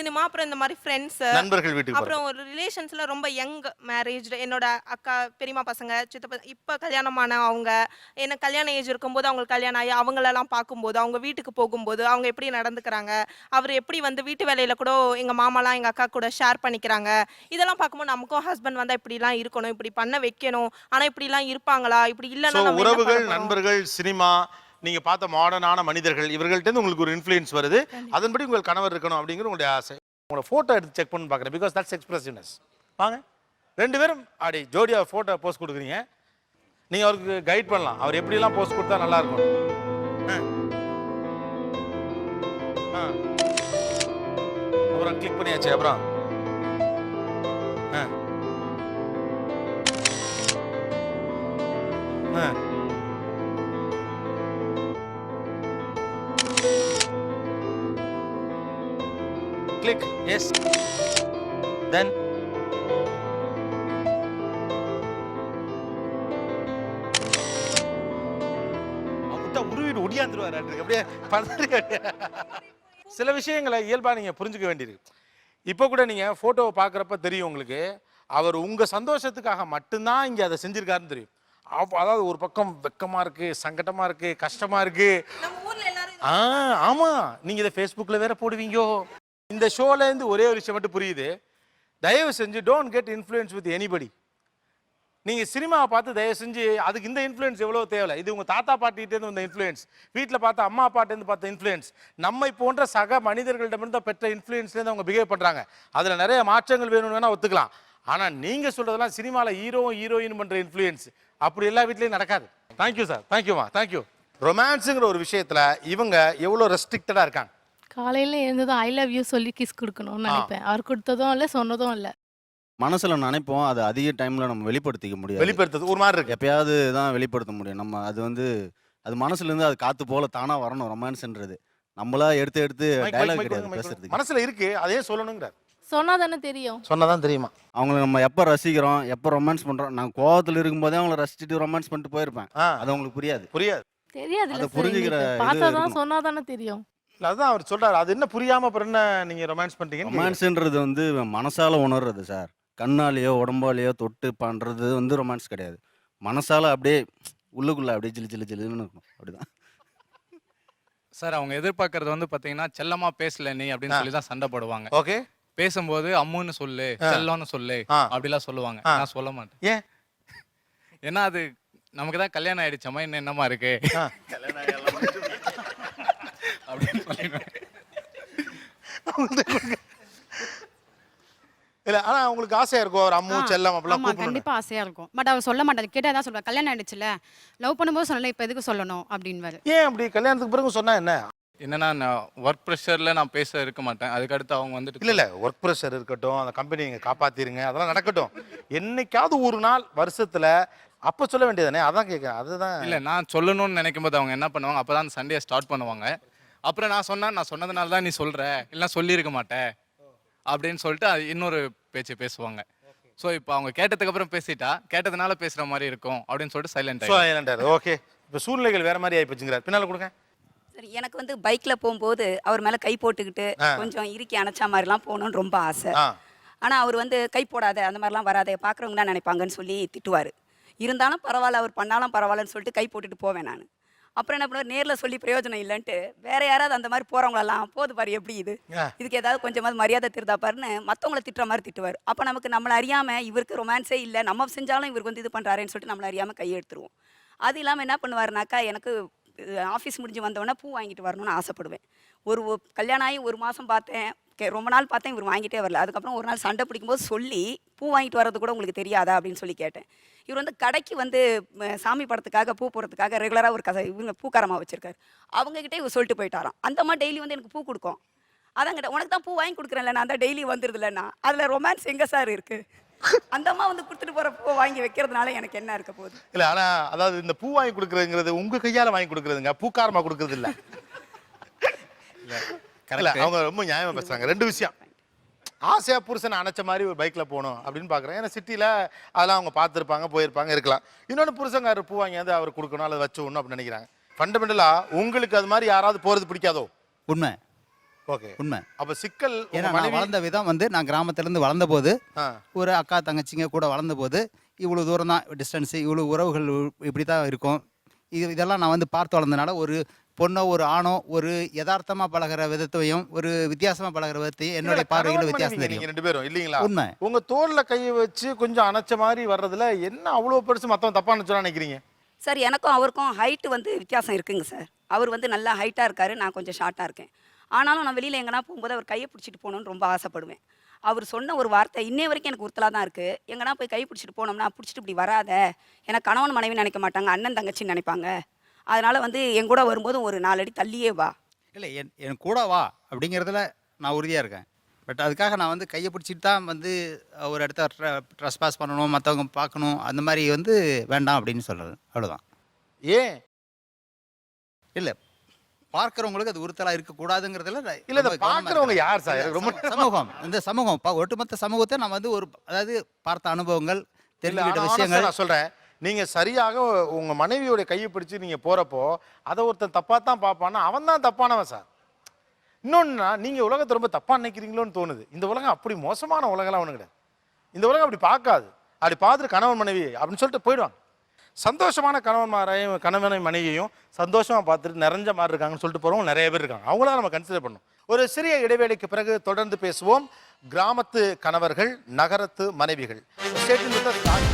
சினிமா அப்புறம் இந்த மாதிரி ஃப்ரெண்ட்ஸ்,
நண்பர்கள் வீட்டுக்கு,
அப்புறம் ஒரு ரிலேஷன்ஸ்ல ரொம்ப யங் மேரேஜ், என்னோட அக்கா பெரியமா பசங்க சித்தப்பா இப்போ கல்யாணமான அவங்க, எனக்கு கல்யாண ஏஜ் இருக்கும்போது அவங்களுக்கு கல்யாணம் ஆகி அவங்களெல்லாம் பார்க்கும்போது, அவங்க வீட்டுக்கு போகும்போது அவங்க எப்படி நடந்துக்கிறாங்க, அவர் எப்படி வந்து வீட்டு வேலையில கூட எங்க மாமாலாம் எங்க அக்கா கூட ஷேர் பண்ணிக்கிறாங்க. இதெல்லாம் பார்க்கும்போது நமக்கும் ஹஸ்பண்ட் வந்தா இப்படிலாம் இருக்கணும், இப்படி பண்ண வைக்கணும், ஆனா இப்படிலாம் இருப்பாங்களா, இப்படி இல்லைன்னா
உறவுகள், நண்பர்கள், சினிமா, நீங்க பார்த்த மாடர்னான மனிதர்கள், இவர்கள்ட்ட உங்களுக்கு ஒரு இன்ஃப்ளூயன்ஸ் வருது. அதன்படி உங்கள் கணவர் இருக்கணும் அப்படிங்கிற உங்களுடைய ஆசை. உங்களை ஃபோட்டோ எடுத்து செக் பண்ணி பார்க்குறேன். Because that's expressiveness. வாங்க ரெண்டு பேரும் அப்படி ஜோடியா ஃபோட்டோ போஸ்ட் கொடுக்குறீங்க. நீங்க அவருக்கு கைட் பண்ணலாம், அவர் எப்படிலாம் போஸ்ட் கொடுத்தா நல்லா இருக்கும். அப்புறம் கிளிக் பண்ணியாச்சு. அப்புறம் click yes, then அவட்ட உருவிட்டு ஒடியாந்துருவாரு. அப்படியே சில விஷயங்களை இயல்பா நீங்க புரிஞ்சுக்க வேண்டியிருக்கு. இப்போ கூட நீங்க போட்டோவை பார்க்குறப்ப தெரியும் உங்களுக்கு, அவர் உங்க சந்தோஷத்துக்காக மட்டும்தான் இங்க அதை செஞ்சிருக்காருன்னு தெரியும். அதாவது ஒரு பக்கம் வெக்கமா இருக்கு, சங்கடமா இருக்கு, கஷ்டமா இருக்கு. ஆமா, நீங்க இதை ஃபேஸ்புக்கில் வேற போடுவீங்க. இந்த ஷோல இருந்து ஒரே ஒரு விஷயம் மட்டும் புரியுது, தயவு செஞ்சு don't get influence with anybody. நீங்க சினிமாவை பார்த்து தயவு செஞ்சு அதுக்கு இந்த இன்ஃப்ளூயன்ஸ் எவ்வளோ தேவை. இது உங்க தாத்தா பாட்டிகிட்டேருந்து வந்த இன்ஃப்ளூயன்ஸ், வீட்டில் பார்த்த அம்மா அப்பாட்டேருந்து பார்த்த இன்ஃப்ளூயன்ஸ், நம்மை போன்ற சக மனிதர்களிடமிருந்து பெற்ற இன்ஃப்ளூயன்ஸ்லேருந்து அவங்க பிஹேவ் பண்ணுறாங்க. அதில் நிறைய மாற்றங்கள் வேணும்னு வேணா ஒத்துக்கலாம். ஆனால் நீங்கள் சொல்றதெல்லாம் சினிமாவில் ஹீரோயின் பண்ணுற இன்ஃப்ளூயன்ஸ் அப்படி எல்லா வீட்லேயும் நடக்காது. தேங்க்யூ சார், தேங்க்யூமா, தேங்க்யூ. ரொமான்ஸுங்கிற ஒரு விஷயத்தில் இவங்க எவ்வளோ ரெஸ்ட்ரிக்டடாக இருக்காங்க.
காலையில் எழுந்ததும் ஐ லவ் யூ சொல்லி கிஸ் கொடுக்கணும்னு நினைப்பேன். அவர் கொடுத்ததும் இல்லை, சொன்னதும் இல்லை.
மனசில் நினைப்போம், அது அதிக டைமில் நம்ம வெளிப்படுத்திக்க முடியாது.
வெளிப்படுத்துறது ஒரு மாதிரி இருக்கு.
எப்பயாவது தான் வெளிப்படுத்த முடியும். நம்ம அது வந்து அது மனசுலேருந்து அது காற்று போல தானாக வரணும் ரொமான்ஸ்ன்றது. நம்மளா எடுத்து எடுத்து டைலாக் கிடையாது பேசுறதுக்கு.
மனசுல இருக்கு, அதே சொல்லணுங்கிறார்.
சொன்னா தானே தெரியும்.
சொன்னதான் தெரியுமா?
அவங்கள நம்ம எப்போ ரசிக்கிறோம், எப்போ ரொமான்ஸ் பண்ணுறோம், நான் கோவத்தில் இருக்கும்போதே அவங்கள ரசிச்சுட்டு ரொமான்ஸ் பண்ணிட்டு போயிருப்பேன். அது அவங்களுக்கு புரியாது.
தெரியாது.
அதை புரிஞ்சுக்கிற இது
பார்த்தாதான்
இருக்கணும்.
சொன்னா தானே தெரியும்.
இல்ல அதுதான் அவர் சொல்றாரு. அது என்ன புரியாம அப்புறம் என்ன நீங்க ரொமான்ஸ் பண்றீங்க?
ரொமான்ஸ்ன்றது வந்து மனசால உணர்றது சார். கண்ணாலேயோ உடம்பாலேயோ தொட்டு பண்ணுறது வந்து ரொமான்ஸ் கிடையாது. மனசால அப்படியே உள்ளுக்குள்ள அப்படியே ஜிலு ஜிலு ஜிலுன்னு இருக்கும். அப்படிதான்
சார். அவங்க எதிர்பார்க்கறது வந்து பார்த்தீங்கன்னா செல்லமா பேசல நீ அப்படின்னு சொல்லி தான் சண்டை போடுவாங்க.
ஓகே.
பேசும்போது அம்முன்னு சொல்லு, செல்லம்னு சொல்லு அப்படிலாம் சொல்லுவாங்க. நான் சொல்ல மாட்டேன்.
ஏன்?
ஏன்னா அது நமக்கு தான் கல்யாணம் ஆயிடுச்சம்மா, இன்னும் என்னமா இருக்கு அப்படின்னு சொல்லிடுவேன்.
இல்ல ஆனா உங்களுக்கு ஆசையா இருக்கும் ஒரு அம்மு செல்லம் அப்படிலாம் கூப்பிடணும்.
கண்டிப்பா ஆசையா இருக்கும். பட் அவர் சொல்ல மாட்டாரு. கேட்டா தான் சொல்லுவார், கல்யாணம் ஆயிடுச்சுல, லவ் பண்ணும்போது சொல்லல, இப்போ எதுக்கு சொல்லணும் அப்படின்வாரு.
ஏன் அப்படி கல்யாணத்துக்கு பிறகு சொன்னா என்ன?
என்னன்னா நான் ஒர்க் ப்ரெஷரில் நான் பேச இருக்க மாட்டேன். அதுக்கடுத்து அவங்க வந்துட்டு
இல்ல ஒர்க் ப்ரெஷர் இருக்கட்டும், அந்த கம்பெனி நீங்க காப்பாத்திருங்க, அதெல்லாம் நடக்கட்டும். என்னைக்காவது ஒரு நாள் வருஷத்துல அப்ப சொல்ல வேண்டியதானே? அதான் கேட்கறேன். அதுதான்
இல்லை, நான் சொல்லணும்னு நினைக்கும் போது அவங்க என்ன பண்ணுவாங்க, அப்போ தான் சண்டையை ஸ்டார்ட் பண்ணுவாங்க. அப்புறம் நான் சொன்னதுனால தான் நீ சொல்கிற, இல்லைனா சொல்லியிருக்க மாட்டேன் அப்படின்னு சொல்லிட்டு அது இன்னொரு பேச்சு பேசுவாங்க. ஸோ இப்போ அவங்க கேட்டதுக்கு அப்புறம் பேசிட்டா கேட்டதுனால பேசுகிற மாதிரி இருக்கும் அப்படின்னு சொல்லிட்டு சைலண்ட்.
ஓகே. இப்போ சூழ்நிலைகள் வேற மாதிரி ஆயிப்போச்சுங்கிறார். பின்னால கொடுங்க.
சரி, எனக்கு வந்து பைக்ல போகும்போது அவர் மேல கை போட்டுக்கிட்டு கொஞ்சம் இறுக்கி அணைச்சா மாதிரிலாம் போகணும்னு ரொம்ப ஆசை. ஆனா அவர் வந்து கை போடாத, அந்த மாதிரிலாம் வராத, பாக்குறவங்க என்ன நினைப்பாங்கன்னு சொல்லி திட்டுவாரு. இருந்தாலும் பரவாயில்ல, அவர் பண்ணாலும் பரவாயில்லன்னு சொல்லிட்டு கை போட்டுட்டு போவேன் நான். அப்புறம் என்ன பண்ணுவார், நேரில் சொல்லி பிரயோஜனம் இல்லைன்ட்டு வேற யாராவது அந்த மாதிரி போறவங்களெல்லாம் போது பாரு எப்படி இதுக்கு ஏதாவது கொஞ்சமாவது மரியாதை திருதா பாருன்னு மற்றவங்களை திட்டுற மாதிரி திட்டுவார். அப்போ நமக்கு நம்மளை அறியாம இவருக்கு ரொமான்ஸே இல்லை, நம்ம செஞ்சாலும் இவருக்கு வந்து இது பண்றாருன்னு சொல்லிட்டு நம்மளை அறியாம கை எடுத்துருவோம். அது இல்லாமல் என்ன பண்ணுவாருனாக்கா, எனக்கு ஆஃபீஸ் முடிஞ்சு வந்தவொடனே பூ வாங்கிட்டு வரணும்னு ஆசைப்படுவேன். ஒரு கல்யாணம் ஆகி 1 மாதம் பார்த்தேன், ரொம்ப நாள் பார்த்தேன், இவர் வாங்கிட்டே வரல. அதுக்கப்புறம் ஒரு நாள் சண்டை பிடிக்கும்போது சொல்லி பூ வாங்கிட்டு வர்றது கூட உங்களுக்கு தெரியாதா அப்படின்னு சொல்லி கேட்டேன். இவர் வந்து கடைக்கு வந்து சாமி படத்துக்காக பூ போடுறதுக்காக ரெகுலராக ஒரு இவங்க பூக்காரமாக வச்சுருக்காரு. அவங்ககிட்ட இவர் சொல்லிட்டு போயிட்டாராம், அந்த மாதிரி டெய்லி வந்து எனக்கு பூ கொடுக்கும். அதான் கிட்ட உனக்கு தான் பூ வாங்கி கொடுக்குறேன்ல, நான் தான் டெய்லி வந்துடுதுலண்ணா, அதில் ரொமான்ஸ் எங்கே சார் இருக்குது? அந்த அம்மா வந்து கொடுத்துட்டு போகிற பூவை வாங்கி வைக்கிறதுனால எனக்கு என்ன இருக்க போகுது?
இல்லை ஆனால் அதாவது இந்த பூ வாங்கி கொடுக்குறதுங்கிறது உங்கள் கையால் வாங்கி கொடுக்குறதுங்க, பூக்காரமாக கொடுக்குறது இல்லை. இல்லை அவங்க ரொம்ப நியாயமாக பேசுகிறாங்க. 2 விஷயம். ஆசையாக புருஷனை அணைச்ச மாதிரி ஒரு பைக்கில் போகணும் அப்படின்னு பார்க்குறேன். ஏன்னா சிட்டியில் அதெல்லாம் அவங்க பார்த்துருப்பாங்க, போயிருப்பாங்க, இருக்கலாம். இன்னொன்று புருஷங்காரு பூ வாங்கியாவது அவர் கொடுக்கணும், அதை வச்சு ஒன்று அப்படின்னு நினைக்கிறாங்க. ஃபண்டமெண்டலாக உங்களுக்கு அது மாதிரி யாராவது போகிறது பிடிக்காதோ?
உண்மை.
ஓகே,
உண்மை.
அப்போ சிக்கல்
ஏன்னா நான் வளர்ந்த விதம் வந்து, நான் கிராமத்துலேருந்து வளர்ந்த போது, ஒரு அக்கா தங்கச்சிங்க கூட வளர்ந்த போது இவ்வளோ தூரம் தான் டிஸ்டன்ஸு, இவ்வளோ உறவுகள் இப்படி தான் இருக்கும். இதெல்லாம் நான் வந்து பார்த்து வளர்ந்தனால ஒரு பொண்ணோ ஒரு ஆணோ ஒரு யதார்த்தமாக பழகிற விதத்தையும் ஒரு வித்தியாசமாக பழகிற விதத்தையும் என்னுடைய பார்வையில் வித்தியாசம் தெரியும்.
2 பேரும் இல்லைங்களா?
உண்மை.
உங்கள் தோளில் கையை வச்சு கொஞ்சம் அணைச்ச மாதிரி வர்றதுல என்ன அவ்வளோ பெருசு மற்றவன் தப்பாக நினச்சோன்னு நினைக்கிறீங்க?
சார், எனக்கும் அவருக்கும் ஹைட்டு வந்து வித்தியாசம் இருக்குங்க சார். அவர் வந்து நல்லா ஹைட்டாக இருக்காரு, நான் கொஞ்சம் ஷார்ட்டாக இருக்கேன். ஆனாலும் நான் வெளியில் எங்கன்னா போகும்போது அவர் கையை பிடிச்சிட்டு போகணுன்னு ரொம்ப ஆசைப்படுவேன். அவர் சொன்ன ஒரு வார்த்தை இன்னே வரைக்கும் எனக்கு உறுத்தலாக தான் இருக்குது. எங்கன்னா போய் கை பிடிச்சிட்டு போனோம்னா, பிடிச்சிட்டு இப்படி வராத, ஏன்னா கணவன் மனைவி நினைக்க மாட்டாங்க, அண்ணன் தங்கச்சின்னு நினைப்பாங்க. அதனால் வந்து என் கூட வரும்போது ஒரு 4 அடி தள்ளியே வா.
இல்லை என் கூட வா அப்படிங்கிறதுல நான் உறுதியாக இருக்கேன். பட் அதுக்காக நான் வந்து கையை பிடிச்சிட்டு தான் வந்து ஒரு இடத்த ட்ரெஸ் பாஸ் பண்ணணும், மற்றவங்க பார்க்கணும், அந்த மாதிரி வந்து வேண்டாம் அப்படின்னு சொல்கிறது, அவ்வளோதான்.
ஏன்?
இல்லை, பார்க்குறவங்களுக்கு அது உறுத்தலாக இருக்கக்கூடாதுங்கிறதுல
இல்லை, இதை பார்க்குறவங்க யார் சார்? ரொம்ப
சமூகம், இந்த சமூகம் ஒட்டுமொத்த சமூகத்தை நம்ம வந்து ஒரு அதாவது பார்த்த அனுபவங்கள், தெரிஞ்சுக்கிட்ட விஷயங்கள்.
நான் சொல்கிறேன், நீங்கள் சரியாக உங்கள் மனைவியோடைய கையை பிடிச்சி நீங்கள் போகிறப்போ அதை ஒருத்தன் தப்பாக தான் பார்ப்பான்னா அவன் தான் தப்பானவன் சார். இன்னொன்றுனா நீங்கள் உலகத்தை ரொம்ப தப்பாக நினைக்கிறீங்களோன்னு தோணுது. இந்த உலகம் அப்படி மோசமான உலகம்லாம் ஒன்றும் கிடையாது. இந்த உலகம் அப்படி பார்க்காது. அப்படி பார்த்துட்டு கணவன் மனைவி அப்படின்னு சொல்லிட்டு போயிடுவாங்க. சந்தோஷமான கணவனை மனைவியையும் சந்தோஷமாக பார்த்துட்டு நிறைஞ்ச மாதிரி இருக்காங்கன்னு சொல்லிட்டு போகிறவங்க நிறைய பேர் இருக்காங்க. அவங்களாம் நம்ம கன்சிடர் பண்ணணும். ஒரு சிறிய இடைவேளைக்கு பிறகு தொடர்ந்து பேசுவோம். கிராமத்து கணவர்கள், நகரத்து மனைவிகள்.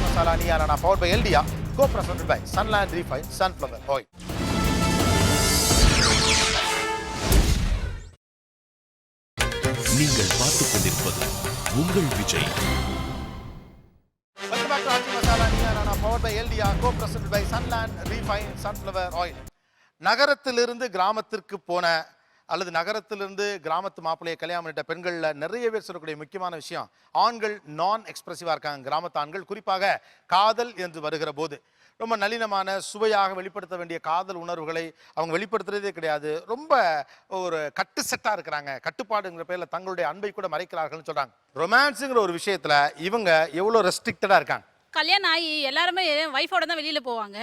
மசாலா நியானா பவர் பை எல்டியா, co-presented by Sunland Refined Sunflower Oil.
நீங்கள் பார்த்துக் கொண்டிருப்பது உங்கள் விஜய்.
மசாலா நியானா பவர் பை எல்டியா, co-presented by Sunland Refined Sunflower Oil. நகரத்திலிருந்து கிராமத்திற்கு போன அல்லது நகரத்திலிருந்து கிராமத்து மாப்பிள்ளையை கல்யாணம் பண்ணிட்ட பெண்களில் நிறைய பேர் சொல்லக்கூடிய முக்கியமான விஷயம், ஆண்கள் நான் எக்ஸ்பிரசிவாக இருக்காங்க. கிராமத்து ஆண்கள் குறிப்பாக காதல் என்று வருகிற போது ரொம்ப நளினமான சுவையாக வெளிப்படுத்த வேண்டிய காதல் உணர்வுகளை அவங்க வெளிப்படுத்துறதே கிடையாது. ரொம்ப ஒரு கட்டு செட்டாக இருக்கிறாங்க. கட்டுப்பாடுங்கிற பேரில் தங்களுடைய அன்பை கூட மறைக்கிறார்கள்னு சொல்கிறாங்க. ரொமான்ஸுங்கிற ஒரு விஷயத்தில் இவங்க எவ்வளோ ரெஸ்ட்ரிக்டடாக இருக்காங்க.
கல்யாணம் ஆகி எல்லாருமே ஒய்ஃபோட தான் வெளியில் போவாங்க,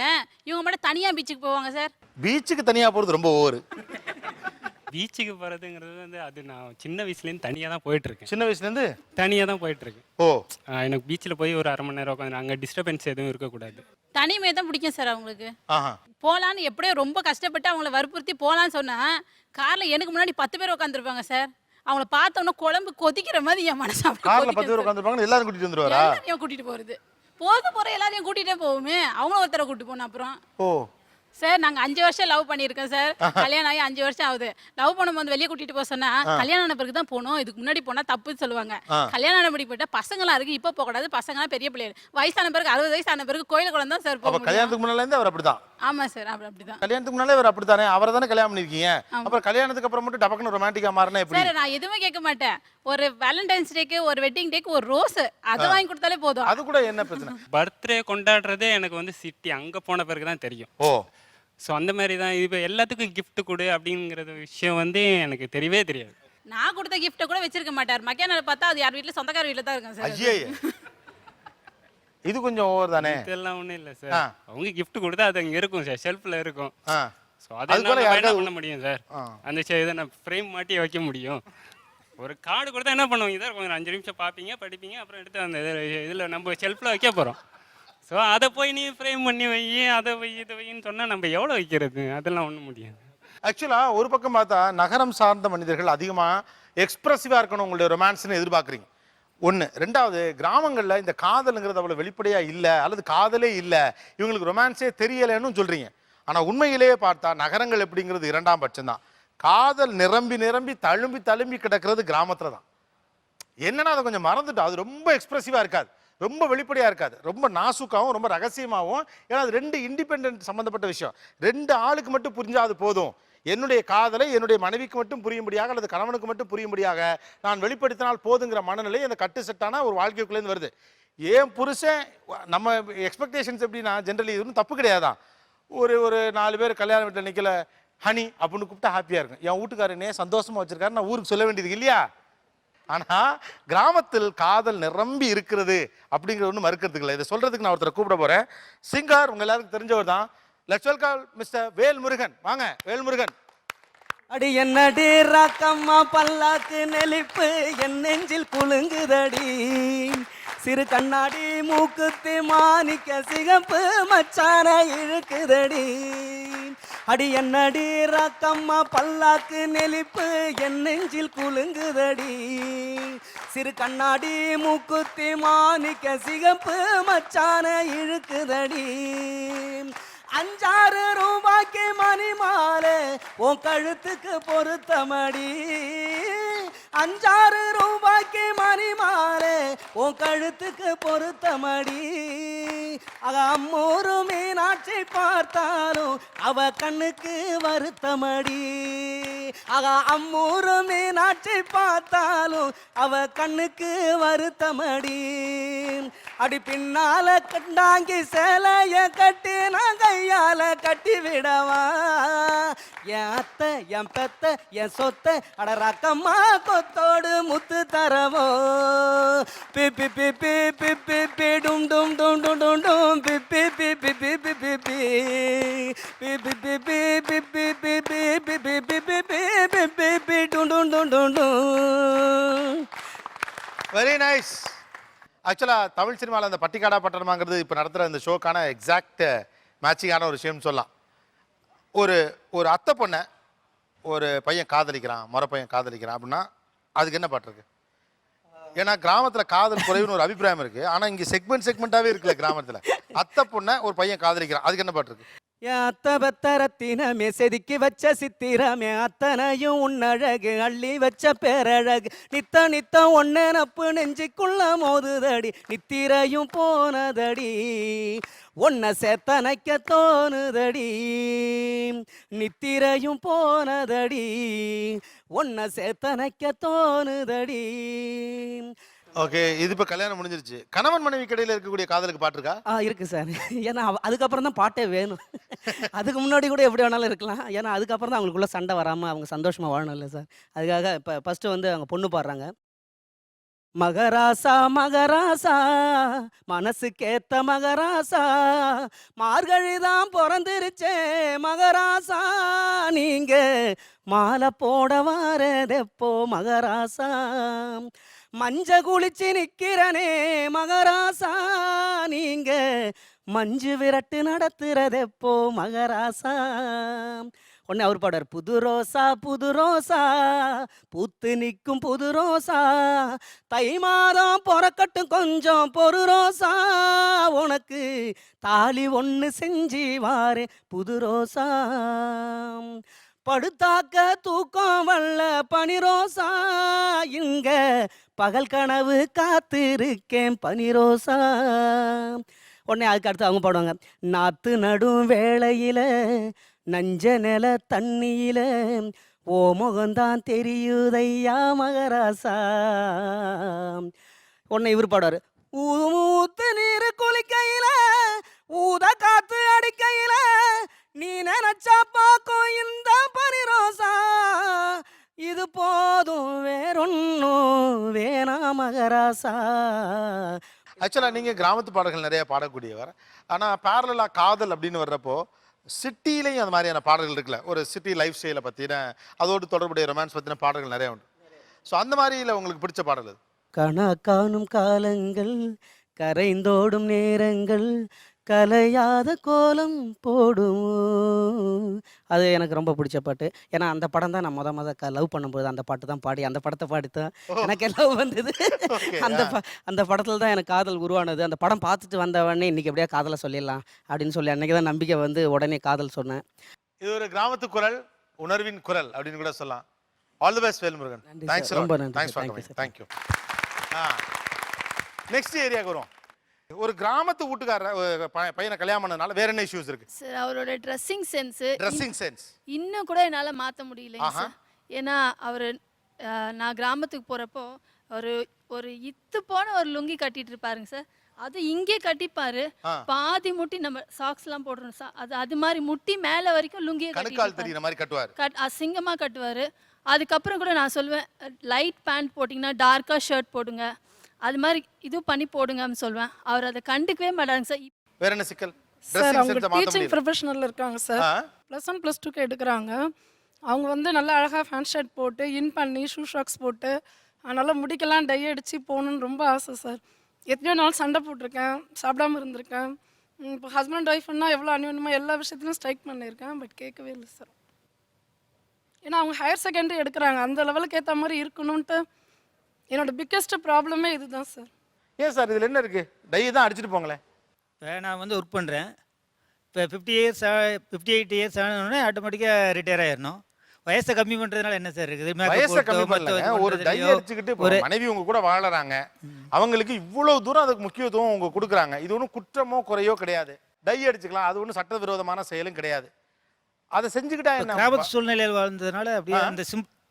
இவங்க மட்டும் தனியாக பீச்சுக்கு போவாங்க சார்.
பீச்சுக்கு தனியாக போகிறது ரொம்ப ஓவர்.
பீச்சுக்கு போகிறதுங்கிறது வந்து அது நான் சின்ன வயசுலேருந்து தனியாக தான் போயிட்டுருக்கேன்.
சின்ன வயசுலேருந்து
தனியாக தான் போயிட்டுருக்கேன்.
ஓ,
எனக்கு பீச்சில் போய் ஒரு அரை மணி நேரம் உட்காந்து அங்கே டிஸ்டர்பன்ஸ் எதுவும் இருக்கக்கூடாது.
தனிமையை தான் பிடிக்கும் சார் அவங்களுக்கு. போகலான்னு எப்படியோ ரொம்ப கஷ்டப்பட்டு அவங்கள வற்புறுத்தி போகலான்னு சொன்னால் காரில் எனக்கு முன்னாடி 10 பேர் உட்காந்துருப்பாங்க சார். அவங்கள பார்த்தோன்னா குழம்பு கொதிக்கிற மாதிரி என் மனசு.
காரில் 10 பேர் உட்காந்துருப்பாங்க, எல்லாரும் கூட்டிகிட்டு வந்துருவாரா?
எல்லாரையும் கூட்டிகிட்டு போகிறது, போகிற எல்லாரையும் கூட்டிகிட்டே போவோமே, அவங்களும் ஒருத்தரை கூட்டிட்டு போனோம். அப்புறம்
ஓ
சார் நாங்கள் 5 வருஷம் லவ் பண்ணியிருக்கோம் சார். கல்யாணம் ஆகி 5 வருஷம் ஆகுது. லவ் பண்ணும்போது வெளியே கூட்டிட்டு போக சொன்னா கல்யாணம் ஆன பிறகு தான் போகணும், இதுக்கு முன்னாடி போனால் தப்புன்னு சொல்லுவாங்க. கல்யாணம் ஆனபடி போயிட்டா பசங்களாம் இருக்கு, இப்போ போகக்கூடாது, பசங்களாம் பெரிய பிள்ளைகள், வயசான பிறகு 60 வயசு ஆன பிறகு கோயில குழந்தை தான் சார் போகும்.
கல்யாணத்துக்கு முன்னாலேருந்து அவர் அப்படிதான்.
ஆமாம் சார், அப்படிதான்.
கல்யாணத்துக்கு முன்னாலே அவர் அப்படித்தானே, அவரை தானே கல்யாணம் பண்ணிருக்கீங்க. அப்புறம் கல்யாணத்துக்கு அப்புறம் மட்டும் டபக்குன்னு ரொமான்டிக்கா மாறினா எப்படி?
சார் நான் எதுவுமே கேட்க மாட்டேன். ஒரு வேலண்டைன்ஸ் டேக்கு, ஒரு வெட்டிங் டேக்கு ஒரு ரோஸ் அதை வாங்கி கொடுத்தாலே போதும்.
அது கூட என்ன பிரச்சனை?
பர்த்டே கொண்டாடுறதே எனக்கு வந்து சிட்டி அங்கே போன பிறகு தான் தெரியும்.
ஓ,
ஸோ அந்த மாதிரி தான் இப்போ எல்லாத்துக்கும் கிஃப்ட் கொடு அப்படிங்கிற விஷயம் வந்து எனக்கு தெரியவே தெரியாது.
நான் கொடுத்த கிஃப்ட்டை கூட வச்சிருக்க மாட்டார். மக்கியானால பார்த்தா அது யார் வீட்டில் சொந்தக்கார வீட்டில் தான் இருக்கும் சார்.
ஐயே, இது கொஞ்சம் ஓவர் தானே.
இதெல்லாம் ஒன்றும் இல்லை சார், அவங்க கிஃப்ட் கொடுத்தா அது அங்கே இருக்கும் சார், ஷெல்ஃபில் இருக்கும். ஸோ அதை என்ன பண்ண முடியும் சார்? அந்த இதை நான் ஃப்ரேம் மாட்டி வைக்க முடியும். ஒரு கார்டு கொடுத்தா என்ன பண்ணுவீங்க சார்? கொஞ்சம் 5 நிமிஷம் பார்ப்பீங்க, படிப்பீங்க, அப்புறம் எடுத்து அந்த இதில் நம்ம ஷெல்ஃபில் வைக்க போகிறோம். ஸோ அதை போய் நீ ஃப்ரேம் பண்ணி வை, அதை வை, இதை வைன்னு சொன்னால் நம்ம எவ்வளோ வைக்கிறது? அதெல்லாம் ஒன்றும் முடியாது.
ஆக்சுவலாக ஒரு பக்கம் பார்த்தா நகரம் சார்ந்த மனிதர்கள் அதிகமாக எக்ஸ்பிரசிவாக இருக்கணும் உங்களுடைய ரொமான்ஸ்னு எதிர்பார்க்குறீங்க. ஒன்று. ரெண்டாவது, கிராமங்களில் இந்த காதலுங்கிறது அவ்வளோ வெளிப்படையாக இல்லை, அல்லது காதலே இல்லை, இவங்களுக்கு ரொமான்ஸே தெரியலைன்னு சொல்கிறீங்க. ஆனால் உண்மையிலேயே பார்த்தா நகரங்கள் எப்படிங்கிறது 2ஆம் பட்சம்தான். காதல் நிரம்பி நிரம்பி தழும்பி தழும்பி கிடக்கிறது கிராமத்தில் தான். என்னன்னா அதை கொஞ்சம் மறந்துட்டோம். அது ரொம்ப எக்ஸ்பிரசிவாக இருக்காது, ரொம்ப வெளிப்படையாக இருக்காது, ரொம்ப நாசுக்காகவும் ரொம்ப ரகசியமாகவும். ஏன்னா அது 2 இண்டிபெண்ட் சம்மந்தப்பட்ட விஷயம். 2 ஆளுக்கு மட்டும் புரிஞ்சால் அது போதும். என்னுடைய காதலை என்னுடைய மனைவிக்கு மட்டும் புரியும்படியாக அல்லது கணவனுக்கு மட்டும் புரியும்படியாக நான் வெளிப்படுத்தினால் போதுங்கிற மனநிலை அந்த கட்டு செட்டான ஒரு வாழ்க்கைக்குள்ளேருந்து வருது. ஏன் புருஷன் நம்ம எக்ஸ்பெக்டேஷன்ஸ் எப்படின்னா ஜென்ரலி இது தப்பு கிடையாதான். ஒரு 4 பேர் கல்யாண வீட்டில் நிற்கல ஹனி அப்படின்னு கூப்பிட்டா ஹாப்பியாக இருக்கும். என் வீட்டுக்காரனே சந்தோஷமாக வச்சுருக்காரு, நான் ஊருக்கு சொல்ல வேண்டியது இல்லையா? ஆனால் கிராமத்தில் காதல் நிரம்பி இருக்கிறது அப்படிங்கிற ஒன்று மறுக்கிறதுக்கு இல்லை. இதை சொல்கிறதுக்கு நான் ஒருத்தரை கூப்பிட போகிறேன். சிங்கர் உங்கள் எல்லாருக்கும் தெரிஞ்சவர் தான். Let's welcome mister Velmurugan. வாங்க வேல்முருகன்.
அடி என்னடி ராக்கம்மா பல்லாக்கு நெளிப்பு என் நெஞ்சில் குலுங்குதடி, சிறு கண்ணாடி மூக்குத்தி மாணிக்க சிகப்பு மச்சான இழுக்குதடி. அடி என்னடி ராக்கம்மா பல்லாக்கு நெளிப்பு என் நெஞ்சில் குலுங்குதடி, சிறு கண்ணாடி மூக்குத்தி மாணிக்க சிகப்பு மச்சான இழுக்குதடி. 5-6 ரூபாய்க்கு மணி மாலை உன் கழுத்துக்கு பொருத்தமடி, 5-6 ரூபாய்க்கு மணி மாலை உன் கழுத்துக்கு பொருத்தமடி. அம்மூரு மீனாட்சி பார்த்தாலும் அவ கண்ணுக்கு வருத்தமடி, அம்மூரு மீனாட்சி பார்த்தாலும் அவ கண்ணுக்கு வருத்தமடி. அடி பின்னால கண்டாங்கி சேலைய கட்டி நான் கையால கட்டி விடவா, என் அத்தை என் பெத்த என் சொத்த அடராக்கம்மா கொத்தோடு முத்து தரவோ. பிப்பி பிப்பி பிப்பி பி டும் டும் டும் டும் டும் டும் பிப்பி பிப்பி பிப்பி பிப்பி பிப்பி பிப்பி பிப்பி பிப்பி பிப்பி பிப்பி பிப்பி பி டும் டும் டும் டும் டும்.
Very nice. ஆக்சுவலாக தமிழ் சினிமாவில் அந்த பட்டிக்காடா பட்டணமாங்கிறது இப்போ நடத்துகிற இந்த ஷோக்கான எக்ஸாக்ட் மேட்சிங்கான ஒரு விஷயம்னு சொல்லலாம். ஒரு அத்தை பொண்ணை ஒரு பையன் காதலிக்கிறான், முறை பையன் காதலிக்கிறான் அப்படின்னா அதுக்கு என்ன பாட்டிருக்கு? ஏன்னா கிராமத்தில் காதல் குறைவுன்னு ஒரு அபிப்பிராயம் இருக்குது. ஆனால் இங்கே செக்மெண்ட்டாகவே இருக்குல்ல கிராமத்தில். அத்தை பொண்ணை ஒரு பையன் காதலிக்கிறான், அதுக்கு என்ன பாட்டிருக்கு?
என் அத்த பத்தரத்தினமே செதுக்கி வச்ச சித்திரமே அத்தனையும் உன்னழகு அள்ளி வச்ச பேரழகு நித்த நித்த ஒன்ன நப்பு நெஞ்சுக்குள்ள மோதுதடி நித்திரையும் போனதடி ஒன்ன சேத்தனைக்க தோணுதடி நித்திரையும் போனதடி ஒன்ன சேத்தனைக்க தோணுதடி.
ஓகே, இது இப்போ கல்யாணம் முடிஞ்சிருச்சு. கணவன் மனைவி கடையில் இருக்கக்கூடிய காதலுக்கு பாட்டு இருக்கா?
இருக்கு சார். ஏன்னா அதுக்கப்புறம் தான் பாட்டே வேணும். அதுக்கு முன்னாடி கூட எப்படி வேணாலும் இருக்கலாம். ஏன்னா அதுக்கப்புறம் தான் அவங்களுக்குள்ள சண்டை வராமல் அவங்க சந்தோஷமாக வாழணும் இல்லை சார். அதுக்காக இப்போ ஃபஸ்ட்டு வந்து அவங்க பொண்ணு பாடுறாங்க. மகராசா மகராசா மனசுக்கேத்த மகராசா மார்கழிதான் பிறந்துருச்சே மகராசா நீங்க மாலை போட வாரதெப்போ மகராசா மஞ்ச குளிச்சு நிக்கிறனே மகராசா நீங்க மஞ்சு விரட்டு நடத்துறதெப்போ மகராசா. உடனே அவர் பாடுறார், புது ரோசா பூத்து நிற்கும் புது ரோசா தை மாதம் பிறக்கட்டும் கொஞ்சம் பொறு ரோசா உனக்கு தாலி ஒன்று செஞ்சு வாரே புது ரோசா படுத்தாக்க தூக்கம் வல்ல பனிரோசா இங்க பகல் கனவு காத்திருக்கேன் பனிரோசா. உடனே அதுக்கு அடுத்து அவங்க பாடுவாங்க, நாத்து நடும் வேளையில நஞ்ச நில தண்ணியில ஓ முகந்தான் தெரியுதையா மகராசா. உடனே இவர் பாடுவார், ஊத்து நீர் குளிக்கையில ஊத காத்து அடிக்கையில நீ நினைச்சா பாக்கும் இந்த பனிரோசா இது போதும் வேறொன்னும் வேணா மகராசா.
ஆக்சுவலாக நீங்கள் கிராமத்து பாடல்கள் நிறைய பாடக்கூடியவர். ஆனால் பேரலாக காதல் அப்படின்னு வர்றப்போ சிட்டிலையும் அந்த மாதிரியான பாடல்கள் இருக்குல்ல, ஒரு சிட்டி லைஃப் ஸ்டைலை பற்றின அதோடு தொடர்புடைய ரொமான்ஸ் பற்றின பாடல்கள் நிறைய உண்டு. ஸோ அந்த மாதிரியில் உங்களுக்கு பிடிச்ச பாடல் அது?
கணா காணும் காலங்கள் கரைந்தோடும் நேரங்கள் கலையாத கோலம் போடும். அது எனக்கு ரொம்ப பிடிச்ச பாட்டு. ஏன்னா அந்த படம் தான் நான் முத லவ் பண்ணும்போது அந்த பாட்டு தான் பாடி அந்த படத்தை பாடித்தான் எனக்கு லவ் வந்தது. அந்த படத்தில் தான் எனக்கு காதல் உருவானது. அந்த படம் பார்த்துட்டு வந்தவொடனே இன்னைக்கு எப்படியா காதலை சொல்லிடலாம் அப்படின்னு சொல்லி அன்னைக்கு தான் நம்பிக்கை வந்து உடனே காதல் சொன்னேன்.
இது ஒரு கிராமத்து குரல், உணர்வின் குரல் அப்படின்னு கூட சொல்லலாம். All the best Velmurugan. Thanks ரொம்ப நன்றி. Thanks for coming. Thank you. Next ஏரியாவுக்கு வரும். ஒரு கிராமத்து வீட்டுக்காரர் பையனை கல்யாணம் பண்ணதுனால வேற என்ன இஷ்யூஸ் இருக்கு
சார்? அவரோட ட்ரெஸ்ஸிங் சென்ஸ் இன்னும் கூட என்னால் மாற்ற முடியலைங்க சார். ஏன்னா அவர் நான் கிராமத்துக்கு போகிறப்போ ஒரு இத்து போன ஒரு லுங்கி கட்டிட்டு இருப்பாருங்க சார். அது இங்கே கட்டிப்பாரு, பாதி முட்டி நம்ம சாக்ஸ்லாம் போடுறோம் சார், அது மாதிரி முட்டி மேலே வரைக்கும் லுங்கியை
கட்டுவார்,
அசிங்கமாக கட்டுவார். அதுக்கப்புறம் கூட நான் சொல்லுவேன், லைட் பேண்ட் போட்டிங்கன்னா டார்க்காக ஷர்ட் போடுங்க, அது மாதிரி இது பண்ணி போடுங்கன்னு சொல்வேன். அவர் அதை கண்டுக்கவே மாட்டாங்க சார்.
வேற என்ன சிக்கல்
சார்? அவங்க டீச்சிங் ப்ரொஃபஷனல் இருக்காங்க சார். +1 +2 எடுக்கிறாங்க. அவங்க வந்து நல்லா அழகாக ஃபேன் ஷர்ட் போட்டு இன் பண்ணி ஷூ ஷாக்ஸ் போட்டு நல்லா முடிக்கலாம் டை அடித்து போகணுன்னு ரொம்ப ஆசை சார். எத்தனையோ நாள் சண்டை போட்டிருக்கேன், சாப்பிடாம இருந்திருக்கேன். இப்போ ஹஸ்பண்ட் ஒய்ஃப்னா எவ்வளோ அநியோன்யமாக எல்லா விஷயத்துலையும் ஸ்ட்ரைக் பண்ணியிருக்கேன். பட் கேட்கவே இல்லை சார். ஏன்னா அவங்க ஹையர் செகண்டரி எடுக்கிறாங்க, அந்த லெவலுக்கு ஏற்ற மாதிரி இருக்கணும்ன்ட்டு. என்னோட பிக்கெஸ்ட் ப்ராப்ளமே இதுதான் சார்.
ஏன் சார் இதில் என்ன இருக்குது? டை தான் அடிச்சுட்டு போங்களேன்.
இப்போ நான் வந்து ஒர்க் பண்ணுறேன். இப்போ 58 இயர்ஸ் ஆனோடனே ஆட்டோமேட்டிக்காக ரிட்டையர் ஆயிடணும். வயசை கம்மி பண்ணுறதுனால என்ன சார் இருக்குது?
வயசை கம்மி பண்ணல, ஒரு டை அடிச்சுக்கிட்டு ஒரு மனைவி உங்க கூட வாழறாங்க, அவங்களுக்கு இவ்வளவு தூரம் அதுக்கு முக்கியத்துவம் உங்க கொடுக்குறாங்க. இது ஒன்றும் குற்றமோ குறையோ கிடையாது. டை அடிச்சுக்கலாம், அது ஒன்றும் சட்டவிரோதமான செயலும் கிடையாது. அதை செஞ்சுக்கிட்டா என்ன?
கிராமத்து சூழ்நிலையில் வாழ்ந்ததுனால அப்படியே அந்த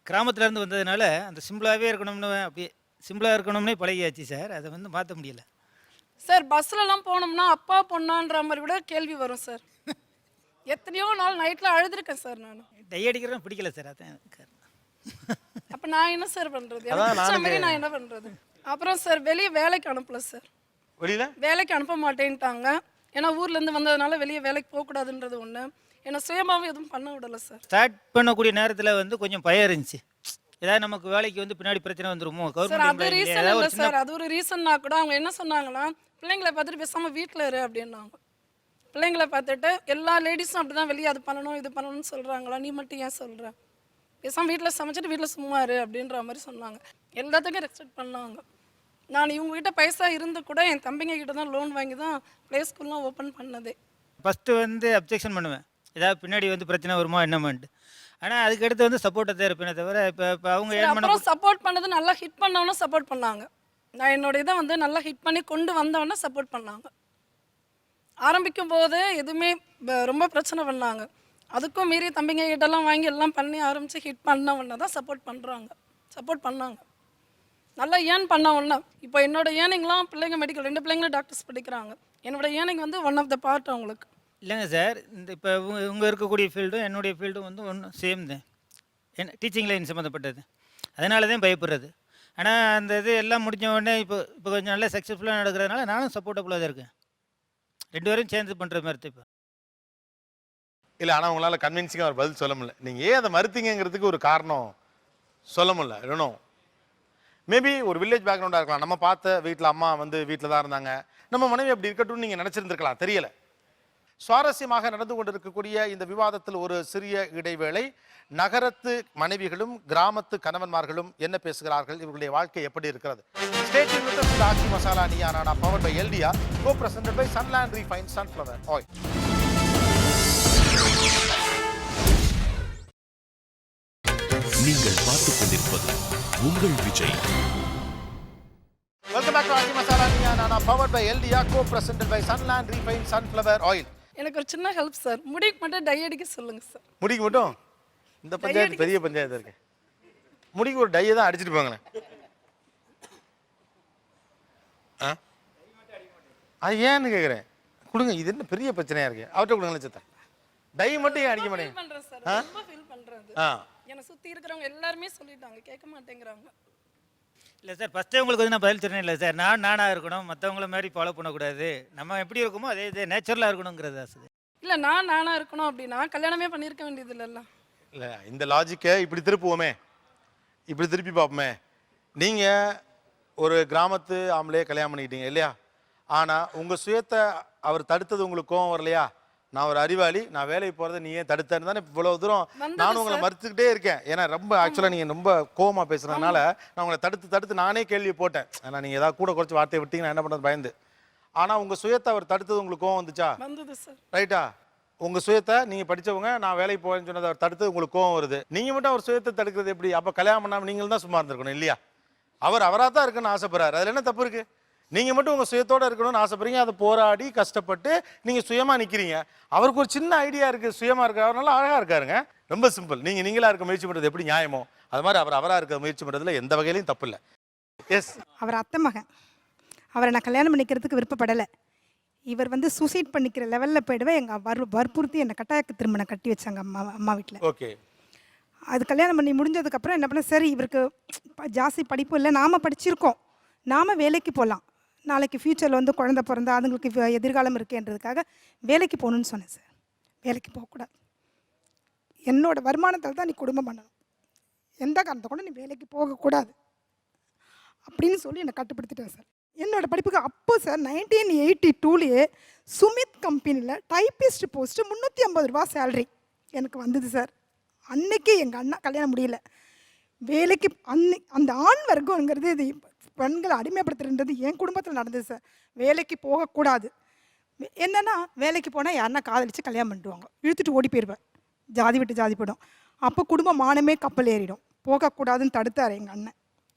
கிராமத்துலேருந்து வந்ததுனால அந்த சிம்பிளாகவே இருக்கணும்னு அப்படியே சிம்பிளாக இருக்கணும்னே பழகியாச்சு சார். அதை வந்து மாற்ற முடியல
சார். பஸ்லலாம் போனோம்னா அப்பா பொண்ணான்ற மாதிரி கூட கேள்வி வரும் சார். எத்தனையோ நாள் நைட்டில் அழுதுருக்கேன் சார். நான்
டை அடிக்கிறேன் பிடிக்கல சார். அதான்
அப்போ நான் என்ன சார் பண்ணுறது? நான் என்ன பண்ணுறது? அப்புறம் சார் வெளியே வேலைக்கு அனுப்பல சார்.
வெளியில
வேலைக்கு அனுப்ப மாட்டேன்ட்டாங்க. ஏன்னா ஊர்லேருந்து வந்ததுனால வெளியே வேலைக்கு போகக்கூடாதுன்றது ஒன்று. என்ன சுயமாகவும் எதுவும் பண்ண விடலை சார்.
ஸ்டார்ட் பண்ணக்கூடிய நேரத்தில் வந்து கொஞ்சம் பயம் இருந்துச்சு, ஏதாவது நமக்கு வேலைக்கு வந்து பின்னாடி பிரச்சனை வந்துருமோ
சார். அது ரீசன் இல்லை சார். அது ஒரு ரீசன்னா கூட அவங்க என்ன சொன்னாங்கன்னா, பிள்ளைங்களை பார்த்துட்டு பேசாமல் வீட்டில் இரு அப்படின்னாங்க. பிள்ளைங்களை பார்த்துட்டு எல்லா லேடிஸும் அப்படி தான் வெளியே அது பண்ணணும் இது பண்ணணும்னு சொல்கிறாங்களா, நீ மட்டும் ஏன் சொல்கிற? பேசாமல் வீட்டில் சமைச்சிட்டு வீட்டில் சும்மா இரு அப்படின்ற மாதிரி சொன்னாங்க. எல்லாத்துக்கும் ரெஸ்பெக்ட் பண்ணாங்க. நான் இவங்ககிட்ட பைசா இருந்து கூட என் தம்பிங்க கிட்ட தான் லோன் வாங்கி தான் ப்ளே ஸ்கூல்லாம் ஓப்பன் பண்ணதே.
ஃபஸ்ட்டு வந்து அப்ஜெக்ஷன் பண்ணுவேன், ஏதாவது பின்னாடி வந்து பிரச்சனை வருமா என்னமான்ட்டு. ஆனால் அதுக்கடுத்து வந்து சப்போர்ட்டை தான் இருப்பேனே தவிர இப்போ அவங்க ஏன் பண்ண
அப்புறம் சப்போர்ட் பண்ணது நல்லா ஹிட் பண்ணவன சப்போர்ட் பண்ணாங்க. நான் என்னோட இதை வந்து நல்லா ஹிட் பண்ணி கொண்டு வந்தவன சப்போர்ட் பண்ணாங்க. ஆரம்பிக்கும் போது எதுவுமே ரொம்ப பிரச்சனை பண்ணாங்க. அதுக்கும் மீறி தம்பிங்க கிட்டலாம் வாங்கி எல்லாம் பண்ணி ஆரம்பித்து ஹிட் பண்ணவன தான் சப்போர்ட் பண்ணாங்க. நல்லா ஏர்ன் பண்ணவன. இப்போ என்னோட ஏர்னிங்லாம் பிள்ளைங்க மெடிக்கல் 2 பிள்ளைங்களும் டாக்டர்ஸ் படிக்கிறாங்க. என்னோட ஏர்னிங் வந்து ஒன் ஆஃப் த பார்ட் அவங்களுக்கு.
இல்லைங்க சார், இந்த இப்போ இவங்க இருக்கக்கூடிய ஃபீல்டும் என்னுடைய ஃபீல்டும் வந்து ஒன்றும் சேம் தான். என்ன டீச்சிங் லைன் சம்மந்தப்பட்டது, அதனால தான் பயப்படுறது. ஆனால் அந்த இது எல்லாம் முடிஞ்ச உடனே இப்போ கொஞ்சம் நல்லா சக்ஸஸ்ஃபுல்லாக நடக்கிறதுனால நானும் சப்போர்ட்டபுளாக தான் இருக்கேன். 2 பேரும் சேர்ந்து பண்ணுற மாதிரி இப்போ.
இல்லை, ஆனால் உங்களால் கன்வின்சிங்காக ஒரு பதில் சொல்ல முடியல. நீங்கள் ஏன் அதை மறுத்தீங்கிறதுக்கு ஒரு காரணம் சொல்ல முடியல. இன்னும் மேபி ஒரு வில்லேஜ் பேக்ரவுண்டாக இருக்கலாம். நம்ம பார்த்த வீட்டில் அம்மா வந்து வீட்டில் தான் இருந்தாங்க, நம்ம மனைவி அப்படி இருக்கட்டும்னு நீங்கள் நினச்சிருந்துருக்கலாம், தெரியல. சுவாரஸ்யமாக நடந்து கொண்டிருக்கக்கூடிய இந்த விவாதத்தில் ஒரு சிறிய இடைவேளை. நகரத்து மனைவிகளும் கிராமத்து கணவன்மார்களும் என்ன பேசுகிறார்கள், இவர்களுடைய வாழ்க்கை எப்படி இருக்கிறது? Stay tuned with us with ஆச்சி மசாலா நீயா நானா, powered by LDR, co-presented by Sunland Refined Sunflower Oil.
நீங்கள் பார்த்துக் கொண்டிருப்பது உங்கள் Vijay.
Welcome back to Aachi masala Neeya நானா, powered by LDR, co-presented by Sunland Refined Sunflower Oil.
எனக்கு ஒரு சின்ன ஹெல்ப் சார், முடிக்கு மட்டும் டை அடிக்க சொல்லுங்க சார்.
முடிக்கு மட்டும்? இந்த பஞ்சாயத்து பெரிய பஞ்சாயத்து இருக்கு. முடிக்கு ஒரு டையை தான் அடிச்சுட்டு போங்களேன். அது ஏன்னு கேட்குறேன். கொடுங்க, இது என்ன பெரிய பிரச்சனையா இருக்கு, அவர்கிட்ட கொடுங்களேன் சித்தா. டை மட்டும் ஏன் அடிக்க மாட்டேங்க?
ரொம்ப ஃபீல் பண்றது. என்னை சுற்றி இருக்கிறவங்க எல்லாருமே சொல்லிட்டாங்க, கேட்க மாட்டேங்கிறாங்க.
இல்லை சார், ஃபஸ்ட்டே உங்களுக்கு வந்து நான் பதில் சொன்னேன் இல்லை சார், நானாக இருக்கணும், மற்றவங்கள மாதிரி ஃபாலோ பண்ணக்கூடாது, நம்ம எப்படி இருக்குமோ அதே இது நேச்சுரலாக இருக்கணுங்கிறது ஆசை.
இல்லை, நானாக இருக்கணும் அப்படின்னா கல்யாணமே பண்ணியிருக்க வேண்டியது இல்லைல்ல.
இல்லை, இந்த லாஜிக்கை இப்படி திருப்புவோமே, இப்படி திருப்பி பார்ப்போமே. நீங்கள் ஒரு கிராமத்து ஆம்பளையே கல்யாணம் பண்ணிக்கிட்டீங்க இல்லையா? ஆனால் உங்கள் சுயத்தை அவர் தடுத்தது உங்களுக்கு கோவம் வரலையா? நான் ஒரு அறிவாளி, நான் வேலைக்கு போகிறத நீ ஏன் தடுத்தேன்னு தானே இவ்வளோ தூரம் நானும் உங்களை மறுத்துக்கிட்டே இருக்கேன். ஏன்னா ரொம்ப ஆக்சுவலாக நீங்கள் ரொம்ப கோவமாக பேசுகிறதுனால நான் உங்களை தடுத்து நானே கேள்வி போட்டேன். ஆனால் நீங்கள் ஏதாவது கூட குறைச்சி வார்த்தையை விட்டீங்க, நான் என்ன பண்ணுறது பயந்து. ஆனால் உங்கள் சுயத்தை அவர் தடுத்தது உங்களுக்கு கோவம் வந்துச்சா? ரைட்டா? உங்கள் சுயத்தை நீங்கள் படித்தவங்க, நான் வேலைக்கு போகிறேன்னு சொன்னதை அவர் தடுத்தது உங்களுக்கு கோவம் வருது. நீங்கள் மட்டும் அவர் சுயத்தை தடுக்கிறது எப்படி? அப்போ கல்யாணம் பண்ணாமல் நீங்களும் தான் சும்மா இருந்திருக்கணும் இல்லையா? அவர் அவராக தான் இருக்குன்னு ஆசைப்படுறாரு, அதில் என்ன தப்பு இருக்குது? நீங்கள் மட்டும் உங்கள் சுயத்தோடு இருக்கணும்னு ஆசைப்படுறீங்க, அதை போராடி கஷ்டப்பட்டு நீங்கள் சுயமாக நிற்கிறீங்க. அவருக்கு ஒரு சின்ன ஐடியா இருக்குது, சுயமாக இருக்க, அவர் நல்லா அழகாக இருக்காருங்க. ரொம்ப சிம்பிள். நீங்களாக இருக்க முயற்சி பண்ணுறது எப்படி நியாயமோ அது மாதிரி அவராக இருக்க முயற்சி பண்ணுறதுல எந்த வகையிலையும் தப்பு இல்லை. எஸ்,
அவர் அத்தை மகன், அவரை நான் கல்யாணம் பண்ணிக்கிறதுக்கு விருப்பப்படலை. இவர் வந்து சூசைட் பண்ணிக்கிற லெவலில் போயிடுவேன். எங்கள் வற்புறுத்தி என்னை கட்டாயக்கு திருமணம் கட்டி வச்சாங்க அம்மா வீட்டில்.
ஓகே.
அது கல்யாணம் பண்ணி முடிஞ்சதுக்கப்புறம் என்ன பண்ண, சரி இவருக்கு ஜாஸ்தி படிப்பு இல்லை, நாம் படிச்சிருக்கோம், நாம் வேலைக்கு போகலாம், நாளைக்கு ஃப்யூச்சரில் வந்து குழந்தை பிறந்தா அதுங்களுக்கு எதிர்காலம் இருக்குன்றதுக்காக வேலைக்கு போகணுன்னு சொன்னேன் சார். வேலைக்கு போகக்கூடாது, என்னோட வருமானத்தில் தான் நீ குடும்பம் பண்ணணும், எந்த காரணத்தை கூட நீ வேலைக்கு போகக்கூடாது அப்படின்னு சொல்லி என்னை கட்டுப்படுத்திட்டேன் சார். என்னோட படிப்புக்கு அப்போ சார் 1982லேயே சுமித் கம்பெனியில் டைப்பிஸ்ட் போஸ்ட்டு 350 ரூபா சேலரி எனக்கு வந்தது சார். அன்னைக்கு எங்கள் அண்ணா கல்யாணம் முடியல, வேலைக்கு அந்த ஆண் வர்க்கங்கிறது இது பெண்களை அடிமைப்படுத்துறது என் குடும்பத்தில் நடந்தது சார். வேலைக்கு போகக்கூடாது, என்னென்னா வேலைக்கு போனால் யாருன்னா காதலிச்சு கல்யாணம் பண்ணிட்டுவாங்க, இழுத்துட்டு ஓடி போயிடுவேன், ஜாதி விட்டு ஜாதி போயிடும். அப்போ குடும்ப மானமே கப்பல் ஏறிடும். போகக்கூடாதுன்னு தடுத்தார் எங்கள் அண்ணன்,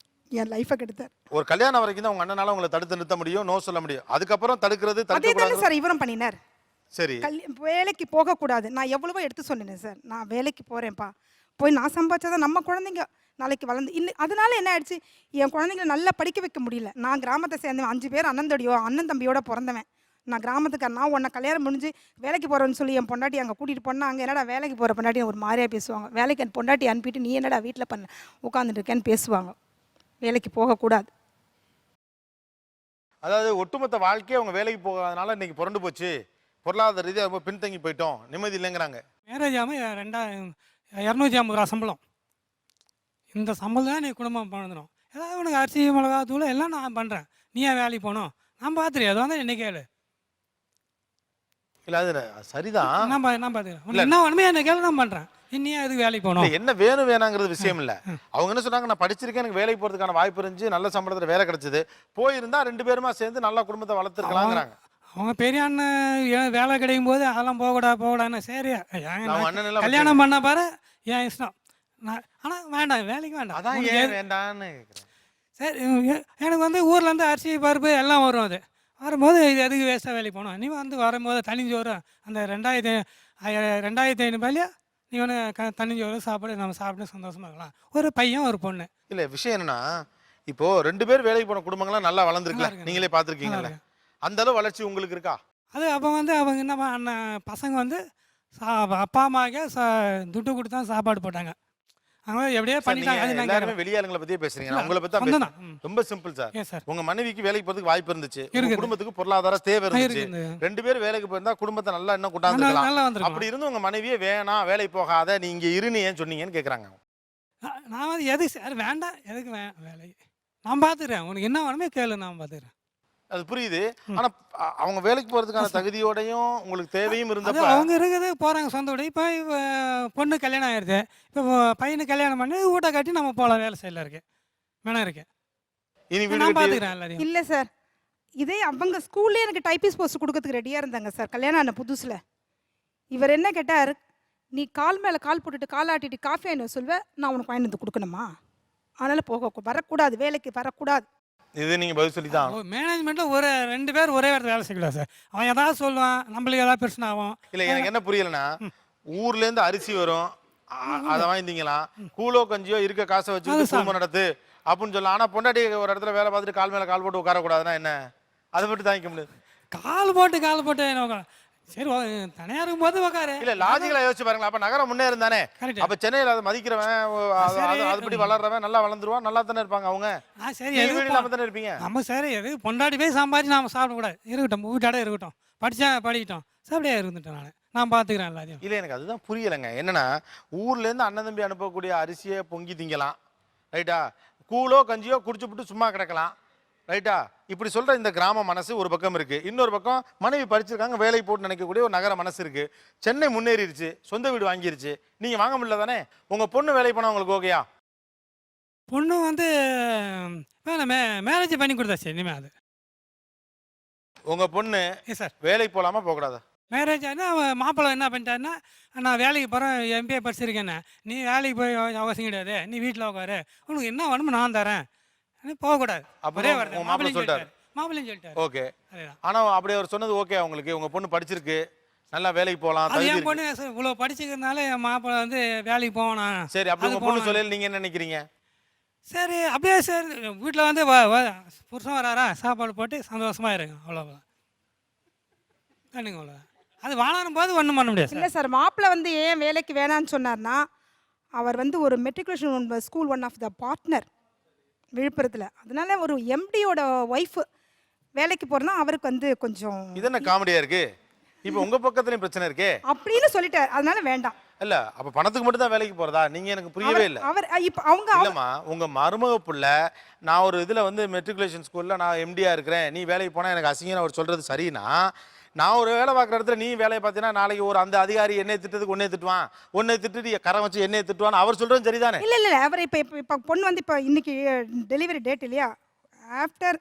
என் லைஃபை கெடுத்தார்.
ஒரு கல்யாணம் வரைக்கும் தான் உங்கள் அண்ணனால உங்களை தடுத்து நிறுத்த முடியும், நோ சொல்ல முடியும். அதுக்கப்புறம் தடுக்கிறது
அதே தானே சார் இவரும் பண்ணினார்.
சரி,
வேலைக்கு போகக்கூடாது, நான் எவ்வளவோ எடுத்து சொன்னேன் சார், நான் வேலைக்கு போகிறேன்ப்பா, போய் நான் சம்பாதிச்சாதான் நம்ம குழந்தைங்க நாளைக்கு வளர்ந்து அதனால என்ன ஆயிடுச்சு, என் குழந்தைங்களை நல்லா படிக்க வைக்க முடியல. நான் கிராமத்தை சேர்ந்தவன், 5 பேர் அண்ணன் தம்பியோட பிறந்தவன், நான் கிராமத்துக்கார. நான் உன்னை கல்யாணம் முடிஞ்சு வேலைக்கு போகிறேன்னு சொல்லி என் பொண்டாட்டி அங்கே கூட்டிகிட்டு போனால் அங்கே என்னடா வேலைக்கு போகிற பொண்டாட்டி ஒரு மாதிரியாக பேசுவாங்க. வேலைக்கு என் பொண்டாட்டி அனுப்பிட்டு நீ என்னடா வீட்டில் உட்காந்துட்டு இருக்கேன்னு பேசுவாங்க. வேலைக்கு போகக்கூடாது.
அதாவது ஒட்டுமொத்த வாழ்க்கையே அவங்க வேலைக்கு போகாதனால இன்னைக்கு புரண்டு போச்சு, பொருளாதார ரீதியாக ரொம்ப பின்தங்கி போயிட்டோம், நிம்மதி இல்லைங்கிறாங்க.
மேரேஜ் ஆகாமல் 250 ரூபா சம்பளம், இந்த சம்பளம் தான் நீ குடும்பம் பண்ணணும். ஏதாவது உனக்கு அரிசி மிளகா தூள் எல்லாம் நான் பண்ணுறேன், நீ ஏன் வேலைக்கு போகணும், நான் பார்த்துரு, எதுவும் வந்து என்ன கேளு.
இல்லை, அது சரிதான்,
நான் பார்த்துக்கிறேன், என்ன வேணுமே என்ன கேளு, நான் பண்ணுறேன், நீ எதுக்கு வேலைக்கு போகணும்.
என்ன வேணுங்கிறது விஷயம் இல்லை. அவங்க என்ன சொன்னாங்க, நான் படிச்சிருக்கேன், எனக்கு வேலைக்கு போகிறதுக்கான வாய்ப்பு இருந்துச்சு, நல்ல சம்பளத்தில் வேலை கிடைச்சது, போயிருந்தா 2 பேருமா சேர்ந்து நல்லா குடும்பத்தை வளர்த்துருக்கலாங்கிறாங்க.
அவங்க பெரிய அண்ணன் வேலை கிடைக்கும் போது அதெல்லாம் போகக்கூடாதுன்னு சரி
அவங்க அண்ணன் எல்லாம்
கல்யாணம் பண்ண பாரு என் இஷ்டம் ஆனால் வேண்டாம் வேலைக்கு வேண்டாம்
அதான்
உனக்கு
ஏன் வேண்டான்னு கேக்குறேன்.
சரி எனக்கு வந்து ஊர்லேருந்து அரிசி பருப்பு எல்லாம் வரும். அது வரும்போது இது எதுக்கு வேஸ்ட்டாக வேலைக்கு போகணும், நீ வந்து வரும்போது தனிஞ்சு வரும் அந்த 2500 நீ ஒன்று தனிஞ்சு வரும் சாப்பாடு நம்ம சாப்பிட்டு சந்தோஷமா இருக்கலாம். ஒரு பையன் ஒரு பொண்ணு.
இல்ல விஷயம் என்னன்னா, இப்போ 2 பேர் வேலைக்கு போன குடும்பங்கள்லாம் நல்லா வளர்ந்துருக்குல்ல,
நல்லா இருக்கு.
நீங்களே பார்த்துருக்கீங்கல்ல, அந்த அளவு வளர்ச்சி உங்களுக்கு இருக்கா?
அது அப்போ வந்து அவங்க என்ன அண்ணன் பசங்க வந்து அப்பா அம்மாவுக்கே துட்டு கொடுத்து தான் சாப்பாடு போட்டாங்க. அவங்க எப்படியே
சார்,
பண்ணிட்டாங்க. அது
நீங்க
நான்
எல்லாருமே
கேட்குறேன்.
வெளியாளுங்களை பத்தியே பேசுறீங்க,
இல்ல,
நான் உங்களை பத்தி தான்
சொந்தம்
பேசுறேன்.
தான்.
ரொம்ப சிம்பிள் சார்.
ஏன் சார்?
உங்க மனைவிக்கு வேலைக்கு போறதுக்கு வாய்ப்பு இருந்துச்சு, உங்க
இருக்குது.
குடும்பத்துக்கு பொருளாதார தேவை இருந்துச்சு,
இருக்குது.
2 பேர் வேலைக்கு போயிருந்தா குடும்பத்தை நல்லா இன்னும்
நல்லா
கொண்டாந்துருக்கலாம்.
வந்திருக்கலாம்.
அப்படி இருந்து உங்க மனைவியே வேணாம் வேலைக்கு போகாத நீ இங்க இருன்னு ஏன் சொன்னீங்கன்னு கேக்குறாங்க.
நான் வந்து எதுக்கு சார் வேண்டாம், எதுக்கு வேலை நான் பார்த்துக்கிறேன், உனக்கு என்ன வேணுமே கேளு நான் பார்த்துக்கிறேன்.
அது புரியுது. ஆனா அவங்க வேலைக்கு போறதுக்கான தகுதியோடையும் உங்களுக்கு தேவையும்
அது
இருந்தப்ப
அவங்க இருக்குது போகிறாங்க சொந்த வீடு. இப்போ பொண்ணு கல்யாணம் ஆயிடுது, இப்போ பையனுக்கு கல்யாணம் பண்ணி வீட்டை கட்டி நம்ம போகலாம், வேலை செய்யல இருக்கு வேணா இருக்கு.
இனி வீடு
நான்
கட்டி
பார்த்துக்கிறேன் எல்லாரையும்.
இல்லை சார், இதே அவங்க ஸ்கூல்லே எனக்கு டைப்பிஸ்ட் போஸ்ட் கொடுக்கறதுக்கு ரெடியாக இருந்தாங்க சார் கல்யாணம் ஆன புதுசில். இவர் என்ன கேட்டார், நீ கால் மேலே கால் போட்டுட்டு கால் ஆட்டிட்டு காஃபி வாங்கி சொல்வேன், நான் உனக்கு வாங்கி வந்து கொடுக்கணுமா, அதனால் வரக்கூடாது, வேலைக்கு வரக்கூடாது.
இது நீங்க பதில் சொல்லி தான்.
மேனேஜ்மெண்ட்டில் ஒரு 2 பேர் ஒரே இடத்துல வேலை செய்யக்கூடாது சார். அவன் ஏதாவது சொல்லுவான், நம்மளுக்கு ஏதாவது பிரச்சனை ஆகும்.
இல்ல எனக்கு என்ன புரியலன்னா, ஊர்ல இருந்து அரிசி வரும், அதை வாங்கிட்டீங்களாம், கூலோ கஞ்சியோ இருக்க காசை வச்சு குடும்பம் நடத்து அப்படின்னு சொல்லலாம். ஆனா பொண்டாட்டி ஒரு இடத்துல வேலை பார்த்துட்டு கால் மேல கால் போட்டு உட்காரக்கூடாதுன்னா என்ன, அதை மட்டும் தாங்கிக்க முடியாது.
கால் போட்டு என்ன சரி தனியாக இருக்கும்போது உட்காரு.
இல்ல லாஜிக்கலா யோசிச்சு பாருங்களா, அப்ப நகரம் முன்னே இருந்தானே,
கரெக்ட்.
அப்ப சென்னையில அதை மதிக்கிறவன் அதுபடி வளர்றவன் நல்லா வளர்ந்துருவான், நல்லா தானே இருப்பாங்க அவங்க.
சரி
நீங்க
எது
வீடு நம்ம தானே இருப்பீங்க.
நம்ம சரி எது பொண்டாட்டி போய் சம்பாதிச்சு நாம சாப்பிடக்கூடாது, இருக்கட்டும் வீட்டாடே இருக்கட்டும், படிக்கிட்டோம் சாப்பிடையா இருந்துட்டேன் நான் பார்த்துக்கிறேன் எல்லாத்தையும்.
இல்ல எனக்கு அதுதான் புரியலைங்க. என்னன்னா ஊர்ல இருந்து அண்ணன் தம்பி அனுப்பக்கூடிய அரிசியை பொங்கி திங்கலாம், ரைட்டா, கூலோ கஞ்சியோ குடிச்சுப்புட்டு சும்மா கிடக்கலாம், ரைட்டா. இப்படி சொல்ற இந்த கிராம மனசு ஒரு பக்கம் இருக்கு, இன்னொரு பக்கம் மனைவி படிச்சிருக்காங்க வேலைக்கு போட்டு நினைக்கக்கூடிய ஒரு நகர மனசு இருக்கு. சென்னை முன்னேறிடுச்சு, சொந்த வீடு வாங்கிருச்சு, நீங்க வாங்க முடியல தானே. உங்க பொண்ணு வேலைக்கு போனா உங்களுக்கு ஓகேயா?
பொண்ணு வந்து மேரேஜ் பண்ணி கொடுத்தாச்சு இனிமேல். அது
உங்க பொண்ணு
சார்
வேலைக்கு போகலாமா போகக்கூடாதா?
மேரேஜ் ஆனால் அவன் மாப்பிள்ளை என்ன பண்ணிட்டாருன்னா, நான் வேலைக்கு போகிறேன் எம்பிஏ படிச்சிருக்கேன்னு, நீ வேலைக்கு போய் அவசியம் கிடையாது, நீ வீட்டில் உட்காரு, உனக்கு என்ன வேணுமோ நான் தரேன், போகக்கூடாது. ஒரே வார்த்தை மாப்பிள்ளையும் சொல்லிட்டாரு.
ஓகே. ஆனா அப்படி அவர் சொன்னது ஓகே உங்களுக்கு, உங்க பொண்ணு படிச்சிருக்கு, நல்லா வேலைக்கு போகலாம்,
அது என் பொண்ணு இவ்வளோ படிச்சுக்கிறதுனால என் மாப்பிள்ளை வந்து வேலைக்கு போகணும்.
சரி, அப்படி உங்க பொண்ணு சொல்லல நீங்க என்ன நினைக்கிறீங்க?
சரி அப்படியே சரி வீட்டில் வந்து புருஷன் வராரா சாப்பாடு போட்டு சந்தோஷமா இருங்க, அவ்வளோதான் அவ்வளோ. அது வாழணும் போது ஒன்றும் பண்ண முடியாது.
இல்லை சார், மாப்பிள்ளை வந்து ஏன் வேலைக்கு வேணான்னு சொன்னார்னா, அவர் வந்து ஒரு matriculation school one of the partner விழுப்புரத்தில், அதனால ஒரு எம்டியோட ஒய்ஃப் வேலைக்கு போகிறனா அவருக்கு வந்து கொஞ்சம்
இது என்ன காமெடியா இருக்கு? இப்போ உங்க பக்கத்துலயும் பிரச்சனை இருக்கே
அப்படின்னு சொல்லிட்டார், அதனால வேண்டாம்.
இல்ல அப்ப பணத்துக்கு மட்டும் தான் வேலைக்கு போறதா? நீங்க எனக்கு புரியவே இல்லை.
அவர் இப்போ அவங்க
இல்லம்மா, உங்க மருமக புள்ள நான் ஒரு இதுல வந்து மெட்ரிகுலேஷன் ஸ்கூல்ல நான் எம்டியா இருக்கிறேன், நீ வேலைக்கு போனா எனக்கு அசிங்கன்னு அவர் சொல்றது சரினா, நான் ஒரு வேலை பார்க்குற இடத்துல நீ வேலையை பார்த்தீங்கன்னா நாளைக்கு ஒரு அந்த அதிகாரி என்னை திட்டத்துக்கு ஒன்னே திட்டுவான், ஒன்னே திட்டுட்டு கரை வச்சு என்னையை திட்டுவான்னு அவர் சொல்றது சரிதானே?
இல்லை அவர் இப்போ பொண்ணு வந்து இப்போ இன்னைக்கு டெலிவரி டேட் இல்லையா, ஆஃப்டர்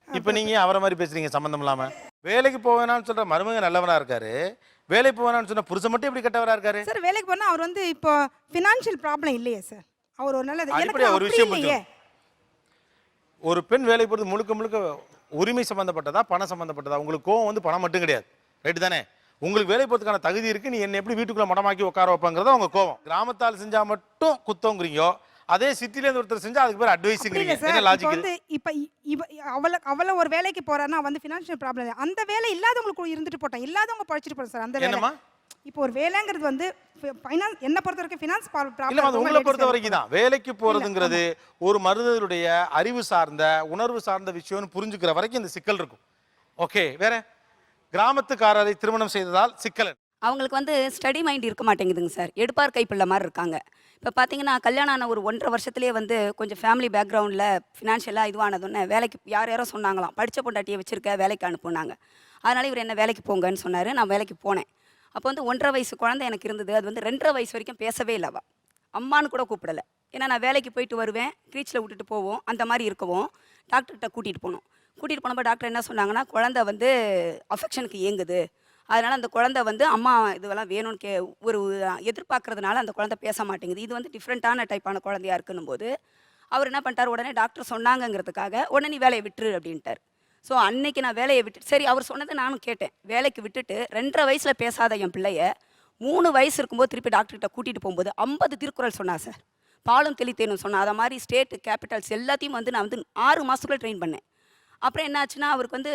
இப்போ நீங்க அவரை மாதிரி பேசுறீங்க சம்மந்தம் இல்லாம. வேலைக்கு போவேனான்னு சொல்ற மருமக நல்லவனா இருக்காரு, வேலைக்கு போவேனான்னு சொன்ன புருஷன் மட்டும் எப்படி கெட்டவரா இருக்காரு?
சார் வேலைக்கு போனால் அவர் வந்து இப்போ ஃபினான்ஷியல் ப்ராப்ளம் இல்லையே சார், அவர் ஒரு நல்லது
அடிப்படையா ஒரு விஷயம் இல்லையே. ஒரு பெண் வேலைக்கு போகிறது முழுக்க முழுக்க உரிமை சம்பந்தப்பட்டதா பணம் சம்பந்தப்பட்டதா? உங்களுக்கு கோவம் வந்து பணம் மட்டும் கிடையாது, ரைட்டு தானே? உங்களுக்கு வேலை போகிறதுக்கான தகுதி இருக்கு, நீ என்ன எப்படி வீட்டுக்குள்ள மடமாக்கி உட்கார வைப்பாங்கிறத உங்க கோவம். கிராமத்தால் செஞ்சா மட்டும் குத்தங்கிறீங்க, அதே சிட்டில இருந்து ஒருத்தர் செஞ்சா அதுக்கு பேர் அட்வைஸுங்கிறீங்க. என்ன லாஜிக் இது?
இப்போ அவளை ஒரு வேலைக்கு போறான்னா வந்து ஃபினான்ஷியல் ப்ராப்ளம், அந்த வேலை இல்லாதவங்களுக்கு இருந்துட்டு போட்டோம், இல்லாதவங்க படிச்சுட்டு போறோம் சார். அந்த வேலை இப்போ ஒரு வேலைங்கிறது வந்து ஃபைனான்ஸ், என்ன பொறுத்த வரைக்கும் ஃபினான்ஸ் ப்ராப்ளம்
இல்ல, அது உங்களை பொறுத்த வரைக்கும் தான். வேலைக்கு போறதுங்கிறது ஒரு மருத்துவருடைய அறிவு சார்ந்த உணர்வு சார்ந்த விஷயம்னு புரிஞ்சுக்கிற வரைக்கும் இந்த சிக்கல் இருக்கும். ஓகே, வேற கிராமத்துக்காரரை திருமணம் செய்ததால் சிக்கல்
அவங்களுக்கு வந்து ஸ்டடி மைண்ட் இருக்க மாட்டேங்குதுங்க சார், எடுப்பார் கைப்பிள்ள மாதிரி இருக்காங்க. இப்போ பார்த்தீங்கன்னா கல்யாணம் ஆன ஒரு 1.5 வருஷத்துலேயே வந்து கொஞ்சம் ஃபேமிலி பேக்ரவுண்டில் ஃபினான்ஷியலாக இதுவானதுன்னு வேலைக்கு யாரோ சொன்னாங்களாம், படித்த பொண்டாட்டியை வச்சுருக்க வேலைக்கு அனுப்புனாங்க. அதனால் இவர் என்ன வேலைக்கு போங்கன்னு சொன்னார், நான் வேலைக்கு போனேன். அப்போ வந்து 1.5 வயசு குழந்தை எனக்கு இருந்தது, அது வந்து 2.5 வயசு வரைக்கும் பேசவே இல்லை, அவள் அம்மானு கூட கூப்பிடலை. ஏன்னா நான் வேலைக்கு போயிட்டு வருவேன், க்ரீச்சில் விட்டுட்டு போவோம், அந்த மாதிரி இருக்கவும் டாக்டர்கிட்ட கூட்டிகிட்டு போனோம். கூட்டிகிட்டு போனப்போ டாக்டர் என்ன சொன்னாங்கன்னா, குழந்தை வந்து அஃபெக்ஷனுக்கு ஏங்குது, அதனால் அந்த குழந்தை வந்து அம்மா இதுவெல்லாம் வேணும்னு ஒரு எதிர்பார்க்கறதுனால அந்த குழந்தை பேச மாட்டேங்குது. இது வந்து டிஃப்ரெண்ட்டான டைப்பான குழந்தையா இருக்குன்னும் போது அவர் என்ன பண்ணிட்டார், உடனே டாக்டர் சொன்னாங்கங்கிறதுக்காக உடனே நீ வேலையை விட்டுரு அப்படின்ட்டார். ஸோ அன்னைக்கு நான் வேலையை விட்டு சரி அவர் சொன்னதை நானும் கேட்டேன். வேலைக்கு விட்டுட்டு 2.5 வயசில் பேசாத என் பிள்ளைய 3 வயசு இருக்கும்போது திருப்பி டாக்டர்கிட்ட கூட்டிகிட்டு போகும்போது 50 திருக்குறள் சொன்னா சார். பாலும் தெளித்தேனும் சொன்னா. அதை மாதிரி ஸ்டேட் கேபிட்டல்ஸ் எல்லாத்தையும் வந்து நான் வந்து 6 மாதத்துக்குள்ளே ட்ரெயின் பண்ணேன். அப்புறம் என்னாச்சுன்னா அவருக்கு வந்து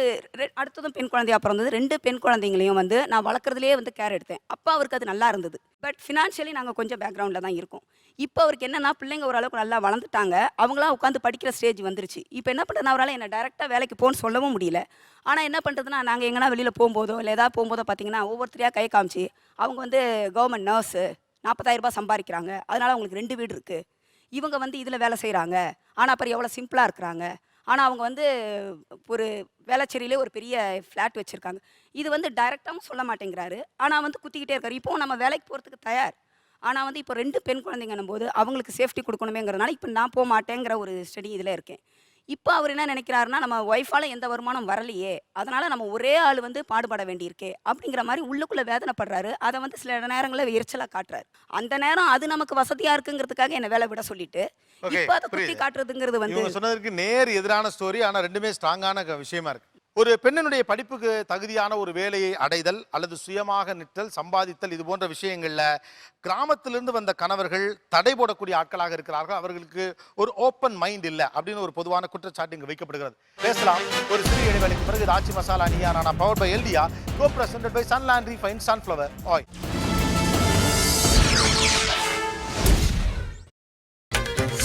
அடுத்ததும் பெண் குழந்தையாக பிறந்தது. 2 பெண் குழந்தைங்களையும் வந்து நான் வளர்க்குறதுலேயே வந்து கேர் எடுத்தேன். அப்போ அவருக்கு அது நல்லா இருந்தது. பட் ஃபினான்ஷியலி நாங்கள் கொஞ்சம் பேக்ரவுண்டில் தான் இருக்கோம். இப்போ அவருக்கு என்னென்னா பிள்ளைங்க ஓரளவுக்கு நல்லா வளர்ந்துட்டாங்க, அவங்களாம் உட்காந்து படிக்கிற ஸ்டேஜ் வந்துருச்சு. இப்போ என்ன பண்ணுறதுனா அவரால் என்னை டேரெக்டாக வேலைக்கு போகணும்னு சொல்லவும் முடியல. ஆனால் என்ன பண்ணுறதுனா நாங்கள் எங்கன்னா வெளியில் போகும்போதோ இல்லை ஏதாவது போகும்போதோ பார்த்தீங்கன்னா ஒவ்வொருத்தரையாக கை காமிச்சு அவங்க வந்து கவர்மெண்ட் நர்ஸு 40,000 ரூபாய் சம்பாதிக்கிறாங்க, அதனால் அவங்களுக்கு 2 வீடு இருக்குது, இவங்க வந்து இதில் வேலை செய்கிறாங்க, ஆனால் அப்புறம் எவ்வளோ சிம்பிளாக இருக்கிறாங்க, ஆனால் அவங்க வந்து ஒரு வேளச்சேரியிலே ஒரு பெரிய ஃப்ளாட் வச்சுருக்காங்க. இது வந்து டைரெக்டாகவும் சொல்ல மாட்டேங்கிறாரு, ஆனால் வந்து குத்திக்கிட்டே இருக்காரு. இப்போவும் நம்ம வேலைக்கு போகிறதுக்கு தயார், ஆனால் வந்து இப்போ 2 பெண் குழந்தைங்கன்னும் போது அவங்களுக்கு சேஃப்டி கொடுக்கணுமேங்கிறதுனால இப்போ நான் போக மாட்டேங்கிற ஒரு ஸ்டடி இதில் இருக்கேன். இப்போ அவர் என்ன நினைக்கிறாருன்னா, நம்ம ஒய்ஃபால் எந்த வருமானம் வரலையே, அதனால் நம்ம ஒரே ஆள் வந்து பாடுபட வேண்டியிருக்கே அப்படிங்கிற மாதிரி உள்ளுக்குள்ளே வேதனைப்படுறாரு. அதை வந்து சில நேரங்களில் எரிச்சலாக காட்டுறாரு. அந்த நேரம் அது நமக்கு வசதியாக இருக்குங்கிறதுக்காக என்னை வேலை விட சொல்லிட்டு இப்போ அதை குத்தி காட்டுறதுங்கிறது வந்து
இவங்க சொன்னதற்கு நேர் எதிரான ஸ்டோரி. ஆனால் ரெண்டுமே ஸ்ட்ராங்கான விஷயமா இருக்கு. ஒரு பெண்ணினுடைய படிப்புக்கு தகுதியான ஒரு வேலையை அடைதல் அல்லது சுயமாக நிற்றல், சம்பாதித்தல், இது போன்ற விஷயங்கள்ல கிராமத்திலிருந்து வந்த கணவர்கள் தடை போடக்கூடிய ஆட்களாக இருக்கிறார்கள். அவர்களுக்கு ஒரு ஓப்பன் மைண்ட் இல்லை அப்படின்னு ஒரு பொதுவான குற்றச்சாட்டு இங்கு வைக்கப்படுகிறது. பேசலாம். ஒரு சிறிய இடைவேளைக்கு பிறகு ராச்சி மசாலா நீயா நானா பவர் பை எல்டியா, co presented by Sunland refine sunflower oil.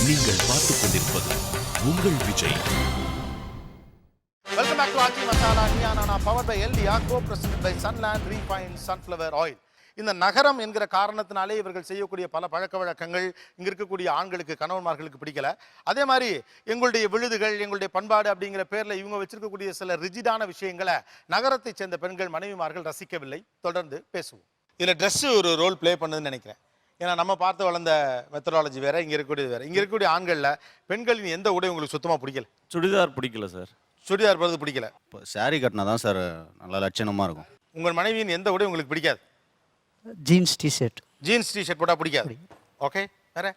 நீங்கள் பார்த்துக் கொண்டிருப்பது உங்கள் Vijay.
Welcome back to Aachi masala Neeya Naana power by எல்டியா, co presented by Sunland refine sunflower oil. இந்த நகரம் என்கிற காரணத்தினாலே இவர்கள் செய்யக்கூடிய பல பழக்க வழக்கங்கள் இங்கே இருக்கக்கூடிய ஆண்களுக்கு, கணவன்மார்களுக்கு பிடிக்கல. அதே மாதிரி எங்களுடைய விழுதுகள், எங்களுடைய பண்பாடு அப்படிங்கிற பேரில் இவங்க வச்சிருக்கக்கூடிய சில ரிஜிடான விஷயங்களை நகரத்தை சேர்ந்த பெண்கள், மனைவிமார்கள் ரசிக்கவில்லை. தொடர்ந்து பேசுவோம். இதில் ட்ரெஸ்ஸு ஒரு ரோல் ப்ளே பண்ணுதுன்னு நினைக்கிறேன். ஏன்னா நம்ம பார்த்து வளர்ந்த மெத்தடாலஜி வேறு, இங்கே இருக்கக்கூடியது வேறு. இங்கே இருக்கக்கூடிய ஆண்களில் பெண்களின் எந்த உடை உங்களுக்கு சுத்தமாக பிடிக்கல?
சுடிதார் பிடிக்கல சார்.
சுடிதார் போடுறது பிடிக்கல.
இப்போ சாரி கட்டினா தான் சார் நல்லா லட்சணமாக இருக்கும்.
உங்கள் மனைவியின் எந்த உடை உங்களுக்கு பிடிக்காது?
Jeans T shirt.
ஜீன்ஸ் டிஷர்ட் போட்டால் பிடிக்காது. ஓகே, வேற?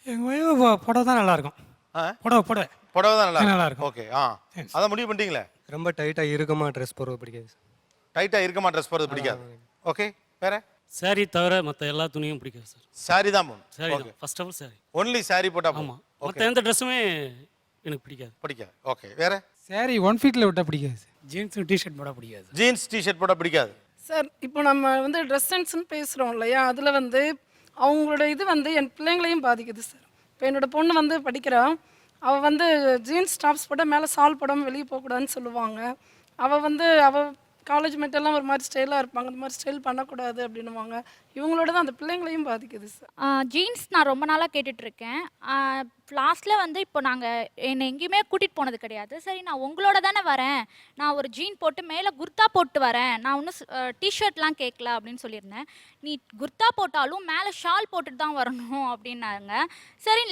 எங்கள் ஒய்ஃபு புடவை தான் நல்லாயிருக்கும்.
புடவை தான்
நல்லா இருக்கும்.
ஓகே, அதான் முடிவு பண்ணிட்டீங்களே.
ரொம்ப டைட்டாக இறுக்கமாக ட்ரெஸ் போடுறது பிடிக்காது.
டைட்டாக இருக்கமா ட்ரெஸ் போடுறது பிடிக்காது. ஓகே, வேற?
சாரி தவிர மற்ற எல்லா துணியும் பிடிக்காது சார்.
சாரி தான் போகணும்.
சாரி தான் first of all sari.
Only sari போட்டால்
ஆமாம், மற்ற எந்த ட்ரெஸ்ஸுமே எனக்கு பிடிக்காது.
ஓகே, வேற?
சாரி 1 ஃபீட்டில் விட்டால் பிடிக்காது. ஜீன்ஸ் டிஷர்ட் போட பிடிக்காது.
ஜீன்ஸ் டிஷர்ட் போட்டால் பிடிக்காது.
சார் இப்போ நம்ம வந்து ட்ரெஸ் சென்ஸ்னு பேசுகிறோம் இல்லையா, அதில் வந்து அவங்களோட இது வந்து என் பிள்ளைங்களையும் பாதிக்குது சார். இப்போ என்னோடய பொண்ணு வந்து படிக்கிறா, அவள் வந்து ஜீன்ஸ் டாப்ஸ் போட்டால் மேலே சால் போடாமல் வெளியே போகக்கூடாதுன்னு சொல்லுவாங்க. அவள் காலேஜ் மெட்டெல்லாம் ஒரு மாதிரி ஸ்டைலாக இருப்பாங்க, அந்த மாதிரி ஸ்டைல் பண்ணக்கூடாது அப்படின்னுவாங்க. இவங்களோட தான் அந்த பிள்ளைங்களையும் பாதிக்குது சார்.
ஜீன்ஸ் நான் ரொம்ப நாளாக கேட்டுட்ருக்கேன். லாஸ்ட்டில் வந்து இப்போ நாங்கள் என்னை எங்கேயுமே கூட்டிகிட்டு போனது கிடையாது. சரி, நான் உங்களோட தானே வரேன், நான் ஒரு ஜீன் போட்டு மேலே குர்தா போட்டு வரேன், நான் ஒன்றும் டிஷர்ட்லாம் கேட்கல அப்படின்னு சொல்லியிருந்தேன். நீ குர்தா போட்டாலும் மேலே ஷால் போட்டுட்டு தான் வரணும் அப்படின்னாங்க. சரி,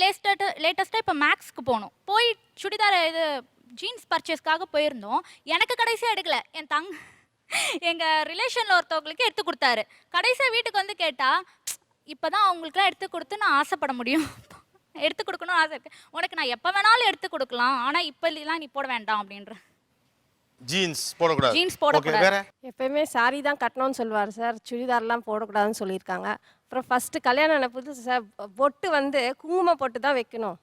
லேட்டஸ்ட்டாக இப்போ மேக்ஸ்க்கு போகணும், போய் சுடிதார் இது ஜீன்ஸ் பர்ச்சேஸ்க்காக போயிருந்தோம். எனக்கு கடைசியாக எடுக்கல, எங்கள் ரிலேஷனில் ஒருத்தவங்களுக்கு எடுத்து கொடுத்தாரு. கடைசியாக வீட்டுக்கு வந்து கேட்டால், இப்போ தான் அவங்களுக்குலாம் எடுத்து கொடுத்து நான் ஆசைப்பட முடியும், எடுத்து கொடுக்கணும்னு ஆசை இருக்குது, உனக்கு நான் எப்போ வேணாலும் எடுத்து கொடுக்கலாம், ஆனால் இப்போ இல்லைலாம் நீ போட வேண்டாம் அப்படின்ற.
ஜீன்ஸ் போடக்கூடாது.
ஜீன்ஸ் போடக்கூடாது.
எப்பயுமே சாரி தான் கட்டணும்னு சொல்லுவார் சார், சுடிதார்லாம் போடக்கூடாதுன்னு சொல்லியிருக்காங்க. அப்புறம் ஃபஸ்ட்டு கல்யாணம் ஆன புதுசு சார், பொட்டு வந்து குங்குமம் போட்டு தான் வைக்கணும்.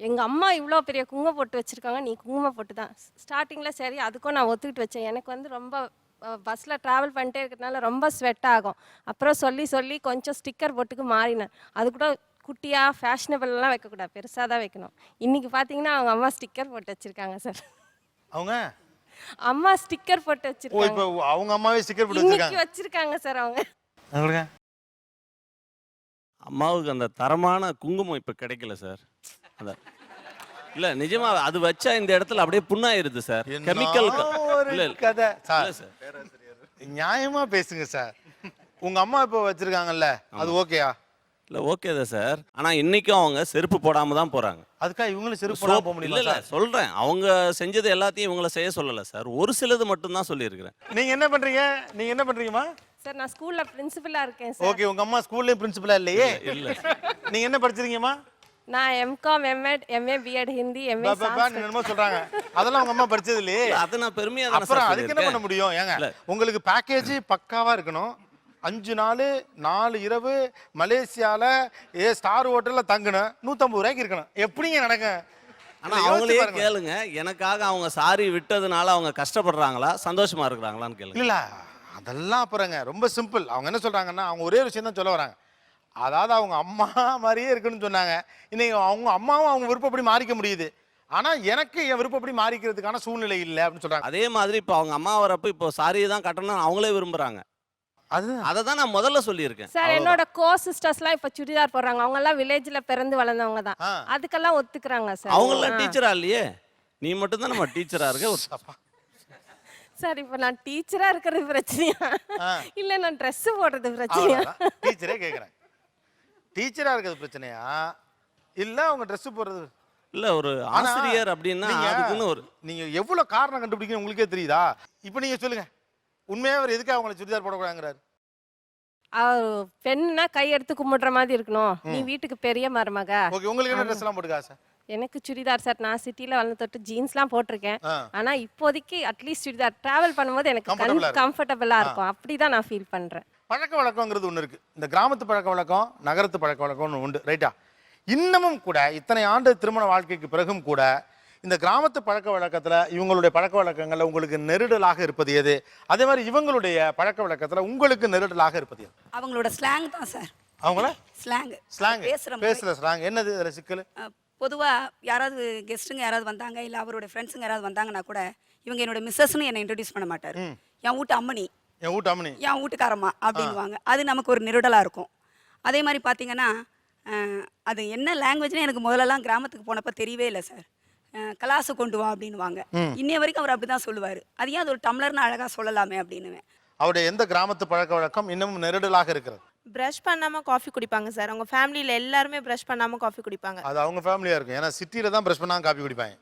எங்கள் அம்மா இவ்வளோ பெரிய குங்குமம் போட்டு வச்சுருக்காங்க, நீ குங்குமம் போட்டு தான். ஸ்டார்டிங்கில் சரி, அதுக்கும் நான் ஒத்துக்கிட்டு வச்சேன். எனக்கு வந்து ரொம்ப பஸ்ஸில் ட்ராவல் பண்ணிட்டே இருக்கிறதுனால ரொம்ப ஸ்வெட் ஆகும். அப்புறம் சொல்லி கொஞ்சம் ஸ்டிக்கர் போட்டுக்கு மாறினேன். அது கூட குட்டியாக ஃபேஷனபிள்லாம் வைக்கக்கூடாது, பெருசாக தான் வைக்கணும். இன்றைக்கி பார்த்தீங்கன்னா அவங்க அம்மா ஸ்டிக்கர் போட்டு வச்சுருக்காங்க சார்.
அவங்க
அம்மா ஸ்டிக்கர் போட்டு வச்சுருக்காங்க.
இப்போ அவங்க அம்மாவே ஸ்டிக்கர் போட்டு
இன்னைக்கு வச்சுருக்காங்க சார் அவங்க.
அம்மாவுக்கு அந்த தரமான குங்குமம் இப்போ கிடைக்கல சார். அந்த இல்லை நிஜமாக அது வச்சா இந்த இடத்துல அப்படியே புண்ணாயிருது சார். கெமிக்கல்
கதை சார். நியாயமா பேசுங்க சார். உங்க அம்மா இப்போ வச்சிருக்காங்கல்ல, அது ஓகேயா?
இல்லை ஓகே தான் சார். ஆனால் இன்றைக்கும் அவங்க செருப்பு போடாமல் தான் போகிறாங்க.
அதுக்காக இவங்களும் செருப்பு போடாம போக முடியுமா
இல்ல
சார்?
சொல்றேன், அவங்க செஞ்சது எல்லாத்தையும் இவங்கள செய்ய சொல்லல சார், ஒரு சிலது மட்டும் தான் சொல்லியிருக்கிறேன்.
நீங்க என்ன பண்றீங்கம்மா?
சார் நான் ஸ்கூல்ல பிரின்சிபலா இருக்கேன் சார்.
ஓகே, உங்க அம்மா ஸ்கூல்லயும் பிரின்சிபலா இல்லையே?
இல்ல.
நீங்க என்ன படிச்சிருக்கீங்கம்மா?
நான் MCom, MEd, MA, BEd, Hindi, MA
என்னமோ சொல்றாங்க. அதெல்லாம் உங்க அம்மா படிச்சது இல்லையே?
அதை நான் பெருமையா தானே
அப்புறம்
சார்
அதுக்கு என்ன பண்ண முடியும்? ஏங்க உங்களுக்கு பேக்கேஜ் பக்காவா இருக்கணும். 5 நாள் 4 இரவு மலேசியால ஸ்டார் ஹோட்டல்ல தங்கணும், 150 ரூபாய்க்கு இருக்கணும். எப்படிங்க நடக்கும்?
ஆனா அவங்களே கேளுங்க, எனக்காக அவங்க சாரி விட்டதுனால அவங்க கஷ்டப்படுறாங்களா சந்தோஷமா இருக்கிறாங்களான்னு கேளுங்க.
இல்ல அதெல்லாம் அப்புறங்க ரொம்ப சிம்பிள். அவங்க என்ன சொல்றாங்கன்னா, அவங்க ஒரே விஷயம் தான் சொல்ல வராங்க. அதாவது அவங்க அம்மா மாதிரியே இருக்குன்னு சொன்னாங்க. இன்னைக்கு அவங்க அம்மாவும் அவங்க விருப்பப்படி மாறிக்க முடியுது. ஆனா எனக்கு என் விருப்பப்படி மாறிக்கிறதுக்கான சூழ்நிலை இல்லை அப்படின்னு சொல்றாங்க.
அதே மாதிரி இப்போ அவங்க அம்மா வரப்போ இப்போ சாரியை தான் கட்டணும்னு அவங்களே விரும்புறாங்க. அதை தான் நான் முதல்ல சொல்லியிருக்கேன்
சார். என்னோட கோ சிஸ்டர்ஸ்லாம் இப்ப சுடிதார் போடுறாங்க. அவங்க எல்லாம் வில்லேஜ்ல பிறந்து வளர்ந்தவங்க தான். அதுக்கெல்லாம் ஒத்துக்குறாங்க சார்.
அவங்க எல்லாம் டீச்சரா இல்லையே, நீ மட்டும் தான் நம்ம டீச்சரா இருக்க.
சார் இப்ப நான் டீச்சரா இருக்கிறது பிரச்சனையா இல்ல நான் ட்ரெஸ் போடுறது பிரச்சனையா?
டீச்சரே கேக்குறேன், டீச்சரா இருக்கிறது பிரச்சனையா இல்ல அவங்க ட்ரெஸ் போடுறது?
இல்ல ஒரு ஆசிரியர் அப்படின்னா அதுக்குன்னு ஒரு
நீங்க எவ்வளவு காரணம் கண்டுபிடிக்கணும் உங்களுக்கே தெரியுதா? இப்போ நீங்க சொல்லுங்க, உண்மையா அவர் எதுக்கு அவங்களை சுடிதார் போடக்கூடாதுங்கிறாரு?
பெண்ணா கை எடுத்து கும்பிடுற மாதிரி இருக்கணும், நீ வீட்டுக்கு பெரிய மருமக.
ஓகே, உங்களுக்கு என்ன ட்ரெஸ் எல்லாம் போட்டுக்கா சார்?
எனக்கு சுடிதார் சார். நான் சிட்டில வளர்ந்து தொட்டு ஜீன்ஸ்லாம் போட்டிருக்கேன். ஆனா இப்போதைக்கு அட்லீஸ்ட் சுடிதார் டிராவல் பண்ணும்போது எனக்கு கம்ஃபர்டபுளா இருக்கும். அப்படிதான் நான் ஃபீல் பண்றேன்.
பழக்க வழக்கங்கிறது ஒன்று இருக்கு. இந்த கிராமத்து பழக்க வழக்கம், நகரத்து பழக்க வழக்கம்னு உண்டு, ரைட்டா? இன்னமும் கூட இத்தனை ஆண்டு திருமண வாழ்க்கைக்கு பிறகும் கூட இந்த கிராமத்து பழக்க வழக்கத்துல இவங்களுடைய பழக்க வழக்கங்கள்ல உங்களுக்கு நெருடலாக இருப்பது எது? அதே மாதிரி இவங்களுடைய பழக்க வழக்கத்துல உங்களுக்கு நெருடலாக இருப்பது எது?
அவங்களோட ஸ்லாங் தான் சார்.
அவங்கள
ஸ்லாங்
பேசுற ஸ்லாங் என்னது அதுல சிக்கல்?
பொதுவா யாராவது கெஸ்ட்டுங்க யாராவது வந்தாங்க இல்ல அவரோட ஃப்ரெண்ட்ஸுங்க யாராவது வந்தாங்கன்னா கூட இவங்க என்னோட மிஸ்ஸஸ்னு என்னை இன்ட்ரடியூஸ் பண்ண மாட்டாரு. என் வீட்டு அம்மனி, என் வீட்டுக்காரம்மா அப்படின்வாங்க. அது நமக்கு ஒரு நெருடலா இருக்கும். அதே மாதிரி பார்த்தீங்கன்னா அது என்ன லாங்குவேஜ்னு எனக்கு முதல்லலாம் கிராமத்துக்கு போனப்போ தெரியவே இல்லை சார். கலாசு கொண்டு வா அப்படின்வாங்க. இன்னைய வரைக்கும் அவர் அப்படிதான் சொல்லுவார். அது ஏன் அது ஒரு டம்ளர்னு அழகா சொல்லலாமே அப்படின்னுவேன்.
அவருடைய எந்த கிராமத்து பழக்க வழக்கம் இன்னமும் நெருடலாக இருக்கிறது?
ப்ரஷ் பண்ணாம காஃபி குடிப்பாங்க சார். அவங்க ஃபேமிலியில எல்லாருமே ப்ரஷ் பண்ணாம காஃபி குடிப்பாங்க.
அது அவங்க ஃபேமிலியா இருக்கும். ஏன்னா சிட்டில தான் ப்ரஷ் பண்ணாம காஃபி குடிப்பாங்க.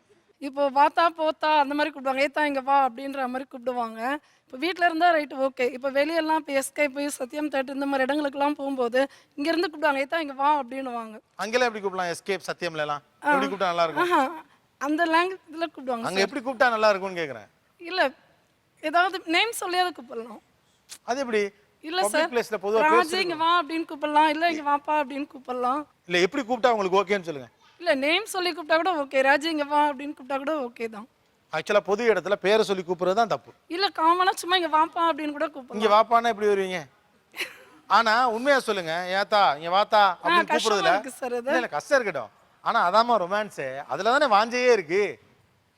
இப்போ வாத்தா போத்தா அந்த மாதிரி கூப்பிடுவாங்க, ஏத்தா இங்க வா அப்படின்ற மாதிரி கூப்பிடுவாங்க. இப்போ வீட்டில் இருந்தால் ரைட்டு ஓகே. இப்போ வெளியெல்லாம் இப்போ எஸ்கே போய் சத்தியம் தேட்டர் இந்த மாதிரி இடங்களுக்குலாம் போகும்போது இங்கேருந்து கூப்பிடுவாங்க, ஏத்தா இங்கே வா அப்படின்னுவாங்க.
அங்கெல்லாம் எப்படி கூப்பிடலாம்? எஸ்கேப் சத்தியம்லாம் எப்படி கூப்பிட்டா நல்லா இருக்கும்?
அந்த லாங்குவேஜில் கூப்பிடுவாங்க.
அங்கே எப்படி கூப்பிட்டா நல்லா இருக்கும்னு கேட்குறேன்.
இல்லை ஏதாவது நேம் சொல்லியாவது கூப்பிடலாம்.
அது எப்படி?
இல்லை சார், ராஜு இங்கே வா அப்படின்னு கூப்பிடலாம், இல்லை இங்கே வாப்பா அப்படின்னு கூப்பிடலாம்.
இல்லை எப்படி கூப்பிட்டா உங்களுக்கு ஓகேன்னு சொல்லுங்க.
இல்லை நேம் சொல்லி கூப்பிட்டா கூட ஓகே, ராஜு இங்கே வா அப்படின்னு கூப்பிட்டா கூட ஓகே தான்.
ஆக்சுவலாக பொது இடத்துல பேரை சொல்லி கூப்பிடுறது தான் தப்பு.
இல்லை காமனாக சும்மா இங்கே வாப்பா அப்படின்னு கூட கூப்பிடலாம்.
இங்கே வாப்பான்னா எப்படி வருவீங்க? ஆனா உண்மையா சொல்லுங்க, ஏத்தா இங்கே வாத்தா அப்படின்னு கூப்பிடுறதுல இல்லை கஷ்டம் இருக்கட்டும். ஆனால் அதாம்மா ரொமான்ஸு, அதில் தானே வாஞ்சையே இருக்கு.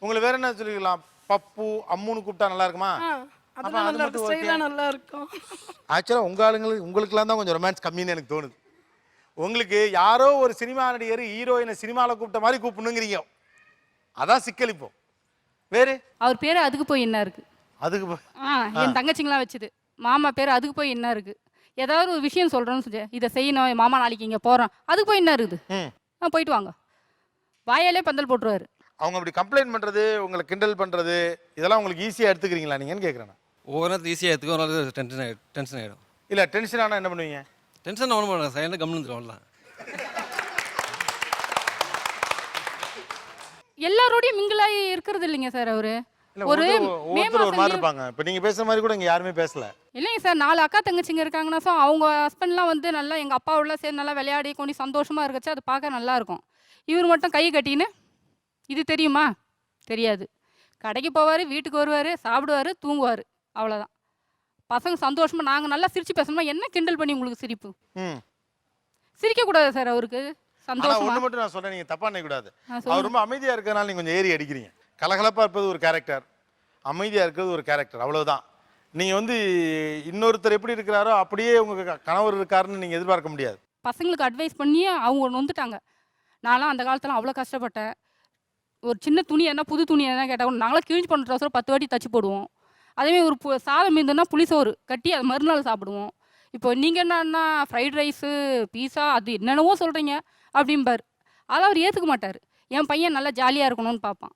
உங்களுக்கு வேற என்ன சொல்லிக்கலாம்? பப்பு அம்முன்னு கூப்பிட்டா நல்லா இருக்குமா?
நல்லா இருக்கும்.
ஆக்சுவலாக உங்களுக்குலாம் தான் கொஞ்சம் ரொமான்ஸ் கம்மின்னு எனக்கு தோணுது. உங்களுக்கு யாரோ ஒரு சினிமா நடிகர் ஹீரோயினை சினிமாவில் கூப்பிட்ட மாதிரி கூப்பிடணுங்கிறீங்க. அதான் சிக்கல். இப்போ வேறு
அவர் பேர் அதுக்கு போய் என்ன இருக்கு?
அதுக்கு
என் தங்கச்சிங்களாம் வச்சுது மாமா பேர் அதுக்கு போய் என்ன இருக்கு? ஏதாவது ஒரு விஷயம் சொல்கிறேன்னு சொல்லி இதை செய்யணும் மாமா நாளைக்கு இங்கே போகிறோம், அதுக்கு போய் என்ன இருக்குது? போயிட்டு வாங்க, வாயாலே பந்தல் போட்டுருவாரு.
அவங்க அப்படி கம்ப்ளைண்ட் பண்ணுறது, உங்களை கிண்டல் பண்ணுறது, இதெல்லாம் உங்களுக்கு ஈஸியாக எடுத்துக்கிறீங்களா நீங்கன்னு கேட்குறேன்.
ஒவ்வொரு நேரத்துக்கு ஈஸியாக எடுத்துக்க, ஒரு நாள் டென்ஷன் ஆகிடும்.
இல்லை டென்ஷன் ஆனால் என்ன பண்ணுவீங்க?
டென்ஷன் ஒன்றும் பண்ணுவேன், சைலண்டாக கம்முன்னு
எல்லாரோடையும் மிங்கிளாகி இருக்கிறது இல்லைங்க சார். அவரு ஒரு
மாதிரி இருப்பாங்க. இப்போ நீங்கள் பேசுகிற மாதிரி கூட இங்கே யாருமே பேசல.
இல்லைங்க சார், 4 அக்கா தங்கச்சிங்க இருக்காங்கன்னா ஸோ அவங்க ஹஸ்பண்ட்லாம் வந்து நல்லா எங்கள் அப்பாவோட சேர்ந்து நல்லா விளையாடி கொண்டு சந்தோஷமாக இருக்கச்சு அது பார்க்க நல்லா இருக்கும். இவர் மட்டும் கை கட்டின்னு இது தெரியுமா? தெரியாது. கடைக்கு போவார், வீட்டுக்கு வருவார், சாப்பிடுவார், தூங்குவார், அவ்வளோதான். பசங்க சந்தோஷமாக நாங்கள் நல்லா சிரித்து பேசணுமா? என்ன கிண்டல் பண்ணி உங்களுக்கு சிரிப்பு? சிரிக்கக்கூடாது சார் அவருக்கு. சந்தோஷம்
ஒன்று மட்டும் நான் சொல்கிறேன், நீங்கள் தப்பாக நினைக்கக்கூடாது. அவர் ரொம்ப அமைதியாக இருக்கிறனால நீங்கள் கொஞ்சம் ஏறி அடிக்கிறீங்க. கலகலப்பாக இருப்பது ஒரு கேரக்டர், அமைதியாக இருக்கிறது ஒரு கேரக்டர், அவ்வளோதான். நீங்கள் வந்து இன்னொருத்தர் எப்படி இருக்கிறாரோ அப்படியே உங்கள் கணவர் இருக்காருன்னு நீங்கள் எதிர்பார்க்க முடியாது.
பசங்களுக்கு அட்வைஸ் பண்ணி அவங்க நொந்துட்டாங்க. நான்லாம் அந்த காலத்தில் அவ்வளோ கஷ்டப்பட்டேன். ஒரு சின்ன துணி என்ன புது துணி என்ன கேட்டால் நாங்களாம் கிழிஞ்சு பண்ணுற ட்ரெஸ்ஸில் 10 வாட்டி தச்சு போடுவோம். அதேமாதிரி ஒரு சாதம் இருந்ததுன்னா புளிசோறு கட்டி அது மறுநாள் சாப்பிடுவோம். இப்போ நீங்கள் என்னன்னா ஃப்ரைட் ரைஸு பீஸா அது என்னென்னவோ சொல்கிறீங்க அப்படிம்பார். அதை அவர் ஏற்றுக்க மாட்டார். என் பையன் நல்லா ஜாலியாக இருக்கணும்னு பார்ப்பான்.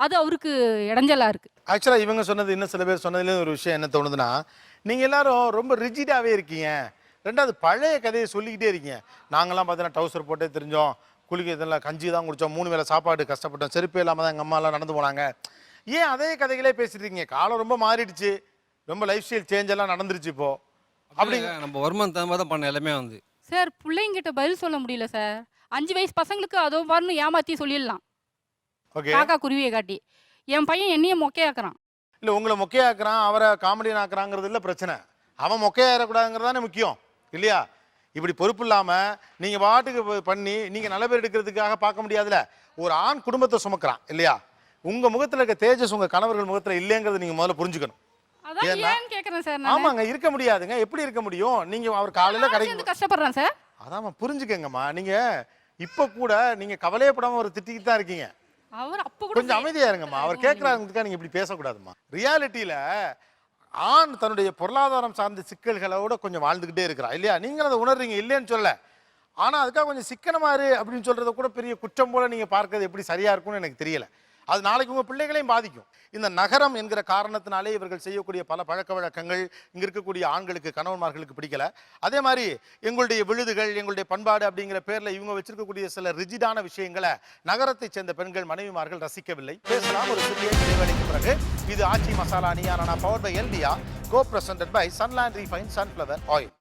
அது அவருக்கு இடைஞ்சலாக இருக்குது.
ஆக்சுவலாக இவங்க சொன்னது, இன்னும் சில பேர் சொன்னதுலேயும் ஒரு விஷயம் என்ன தோணுதுன்னா, நீங்கள் எல்லாரும் ரொம்ப ரிஜிடாகவே இருக்கீங்க. ரெண்டாவது பழைய கதையை சொல்லிக்கிட்டே இருக்கீங்க. நாங்களாம் பார்த்தீங்கன்னா டவுசர் போட்டே தெரிஞ்சோம், குளிக்க இதெல்லாம் கஞ்சி தான் குடித்தோம், 3 வேளை சாப்பாடு கஷ்டப்பட்டோம், செருப்பே இல்லாமல் தான் எங்கள் அம்மாலாம் நடந்து போனாங்க. ஏன் அதே கதைகளே பேசிட்டு இருக்கீங்க? காலம் ரொம்ப மாறிடுச்சு, ரொம்ப லைஃப் ஸ்டைல் சேஞ்ச் எல்லாம் நடந்துருச்சு இப்போ. அப்படி
நம்ம வருமானம் தகுந்த மாதிரி தான் பண்ண எல்லாமே வந்து
சார் பிள்ளைங்கிட்ட பதில் சொல்ல முடியல சார். 5 வயசு பசங்களுக்கு அதோ பாருன்னு ஏமாற்றி சொல்லிடலாம்,
ஓகே.
காக்கா குருவியை காட்டி. என் பையன் என்னையே மொக்கையாக்குறான்.
இல்லை, உங்களை மொக்கையாக்குறான், அவரை காமெடியன் ஆக்குறாங்கிறது இல்லை பிரச்சனை. அவன் மொக்கையாயிடக்கூடாதுங்கிறது தானே முக்கியம் இல்லையா? இப்படி பொறுப்பு இல்லாமல் நீங்கள் பாட்டுக்கு பண்ணி நீங்கள் நல்ல பேர் எடுக்கிறதுக்காக பார்க்க முடியாதுல்ல. ஒரு ஆண் குடும்பத்தை சுமக்கிறான் இல்லையா? உங்கள் முகத்தில் இருக்க தேஜஸ் உங்கள் கணவர்கள் முகத்தில் இல்லைங்கிறது நீங்கள் முதல்ல புரிஞ்சுக்கணும்.
அதான் ஏன்னு கேட்குறேன் சார்.
ஆமாங்க, இருக்க முடியாதுங்க. எப்படி இருக்க முடியும்? நீங்கள் அவர் காலையில் கடைக்கு
கஷ்டப்படுறேன் சார்.
அதாம்மா புரிஞ்சுக்கங்கம்மா. நீங்கள் இப்போ கூட நீங்கள் கவலையப்படாமல் ஒரு திட்டிக்கிட்டு தான் இருக்கீங்க.
அவர் அப்போ கூட
கொஞ்சம் அமைதியா இருங்கம்மா. அவர் கேட்கறாங்க, நீங்க இப்படி பேசக்கூடாதும்மா. ரியாலிட்டியில ஆண் தன்னுடைய பொருளாதாரம் சார்ந்த சிக்கல்களோட கொஞ்சம் வாழ்ந்துகிட்டே இருக்கிறான் இல்லையா? நீங்களும் அதை உணர்றீங்க, இல்லைன்னு சொல்ல. ஆனா அதுக்காக கொஞ்சம் சிக்கனமாரு அப்படின்னு சொல்றத கூட பெரிய குற்றம் போல நீங்க பார்க்கறது எப்படி சரியா இருக்கும்னு எனக்கு தெரியல. அது நாளைக்கு உங்க பிள்ளைகளையும் பாதிக்கும். இந்த நகரம் என்கிற காரணத்தினாலே இவர்கள் செய்யக்கூடிய பல பழக்க வழக்கங்கள் இங்க இருக்கக்கூடிய ஆண்களுக்கு, கணவன்மார்களுக்கு பிடிக்கல. அதே மாதிரி எங்களுடைய விழுதுகள், எங்களுடைய பண்பாடு அப்படிங்கிற பேர்ல இவங்க வச்சிருக்கக்கூடிய சில ரிஜிடான விஷயங்களை நகரத்தை சேர்ந்த பெண்கள், மனைவிமார்கள் ரசிக்கவில்லை. பேசலாம் ஒரு சிறிய இடைவேளைக்கு பிறகு. இது ஆச்சி மசாலா நியானா பவர் பை எல்டியா, co presented by Sunland refine sunflower oil.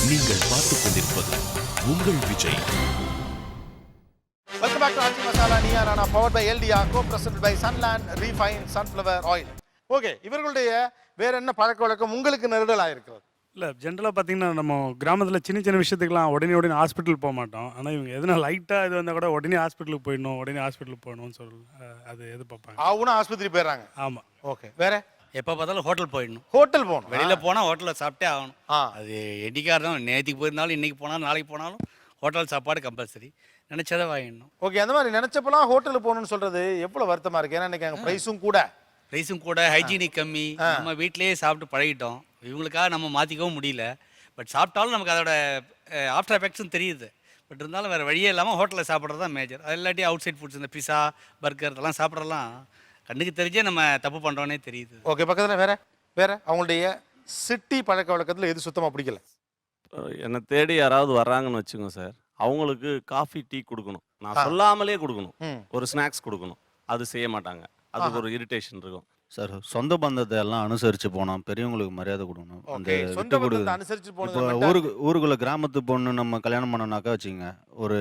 நீங்கள் பார்த்துக் கொண்டிருப்பது உங்கள் Vijay.
Welcome back to Aachi masala Neeya Naana power by எல்டியா, co presented by Sunland refine sunflower oil. Okay, இவர்களுடைய வேற என்ன பழக்க வழக்கம் உங்களுக்கு நெருடலாக இருக்கிறது?
இல்லை, ஜென்ரலாக பார்த்தீங்கன்னா நம்ம கிராமத்தில் சின்ன சின்ன விஷயத்துக்குலாம் உடனே ஹாஸ்பிட்டல் போக மாட்டோம். ஆனால் இவங்க எதுனா லைட்டாக இது வந்தால் கூட உடனே ஹாஸ்பிட்டலுக்கு போயிடணும்னு அது எதிர்பார்ப்பாங்க.
அவனும் ஆஸ்பத்திரி போயிடுறாங்க.
ஆமாம்.
ஓகே, வேற
எப்போ பார்த்தாலும் ஹோட்டல் போயிடணும்.
ஹோட்டல் போகணும்.
வெளியில் போனால் ஹோட்டலில் சாப்பிட்டே ஆகணும். அது என்னைக்காக இருந்தாலும், நேற்றுக்கு போயிருந்தாலும் இன்றைக்கி போனாலும் நாளைக்கு போனாலும் ஹோட்டல் சாப்பாடு கம்பல்சரி. நினச்சதை வாங்கிடணும்.
ஓகே, அந்த மாதிரி நினச்சப்பெல்லாம் ஹோட்டலுக்கு போகணும்னு சொல்கிறது எவ்வளோ வருத்தமாக இருக்குது. ஏன்னா இன்றைக்கி அங்கே ப்ரைஸும் கூட ஹைஜீனிக்
கம்மி. நம்ம வீட்டிலேயே சாப்பிட்டு பழகிட்டோம். இவங்களுக்காக நம்ம மாற்றிக்கவும் முடியல. பட் சாப்பிட்டாலும் நமக்கு அதோட ஆஃப்டர் எஃபெக்ட்ஸும் தெரியுது. பட் இருந்தாலும் வேறு வழியே இல்லாமல் ஹோட்டலில் சாப்பிட்றது தான் மேஜர். அது இல்லாட்டி அவுட் சைட் ஃபுட்ஸ், இந்த பிஸா, பர்கர் இதெல்லாம் சாப்பிட்றலாம் கண்ணுக்கு தெரிஞ்சே நம்ம தப்பு பண்ணுறோன்னே தெரியுது.
ஓகே, பக்கத்தில் வேற அவங்களுடைய சிட்டி பழக்க வழக்கத்தில் எது சுத்தமாக பிடிக்கல?
என்னை தேடி யாராவது வர்றாங்கன்னு வச்சுக்கோங்க சார், அவங்களுக்கு காஃபி, டீ கொடுக்கணும். நான் சொல்லாமலே கொடுக்கணும். ஒரு ஸ்நாக்ஸ் கொடுக்கணும். அது செய்ய மாட்டாங்க. அதுக்கு ஒரு இரிட்டேஷன் இருக்கும்
சார். சொந்த பந்தத்தை எல்லாம் அனுசரித்து போனோம், பெரியவங்களுக்கு மரியாதை கொடுக்கணும். அந்த விட்டு கொடுக்கு. இப்போ ஊருக்குள்ள கிராமத்து பொண்ணு நம்ம கல்யாணம் பண்ணோம்னாக்கா வச்சுங்க, ஒரு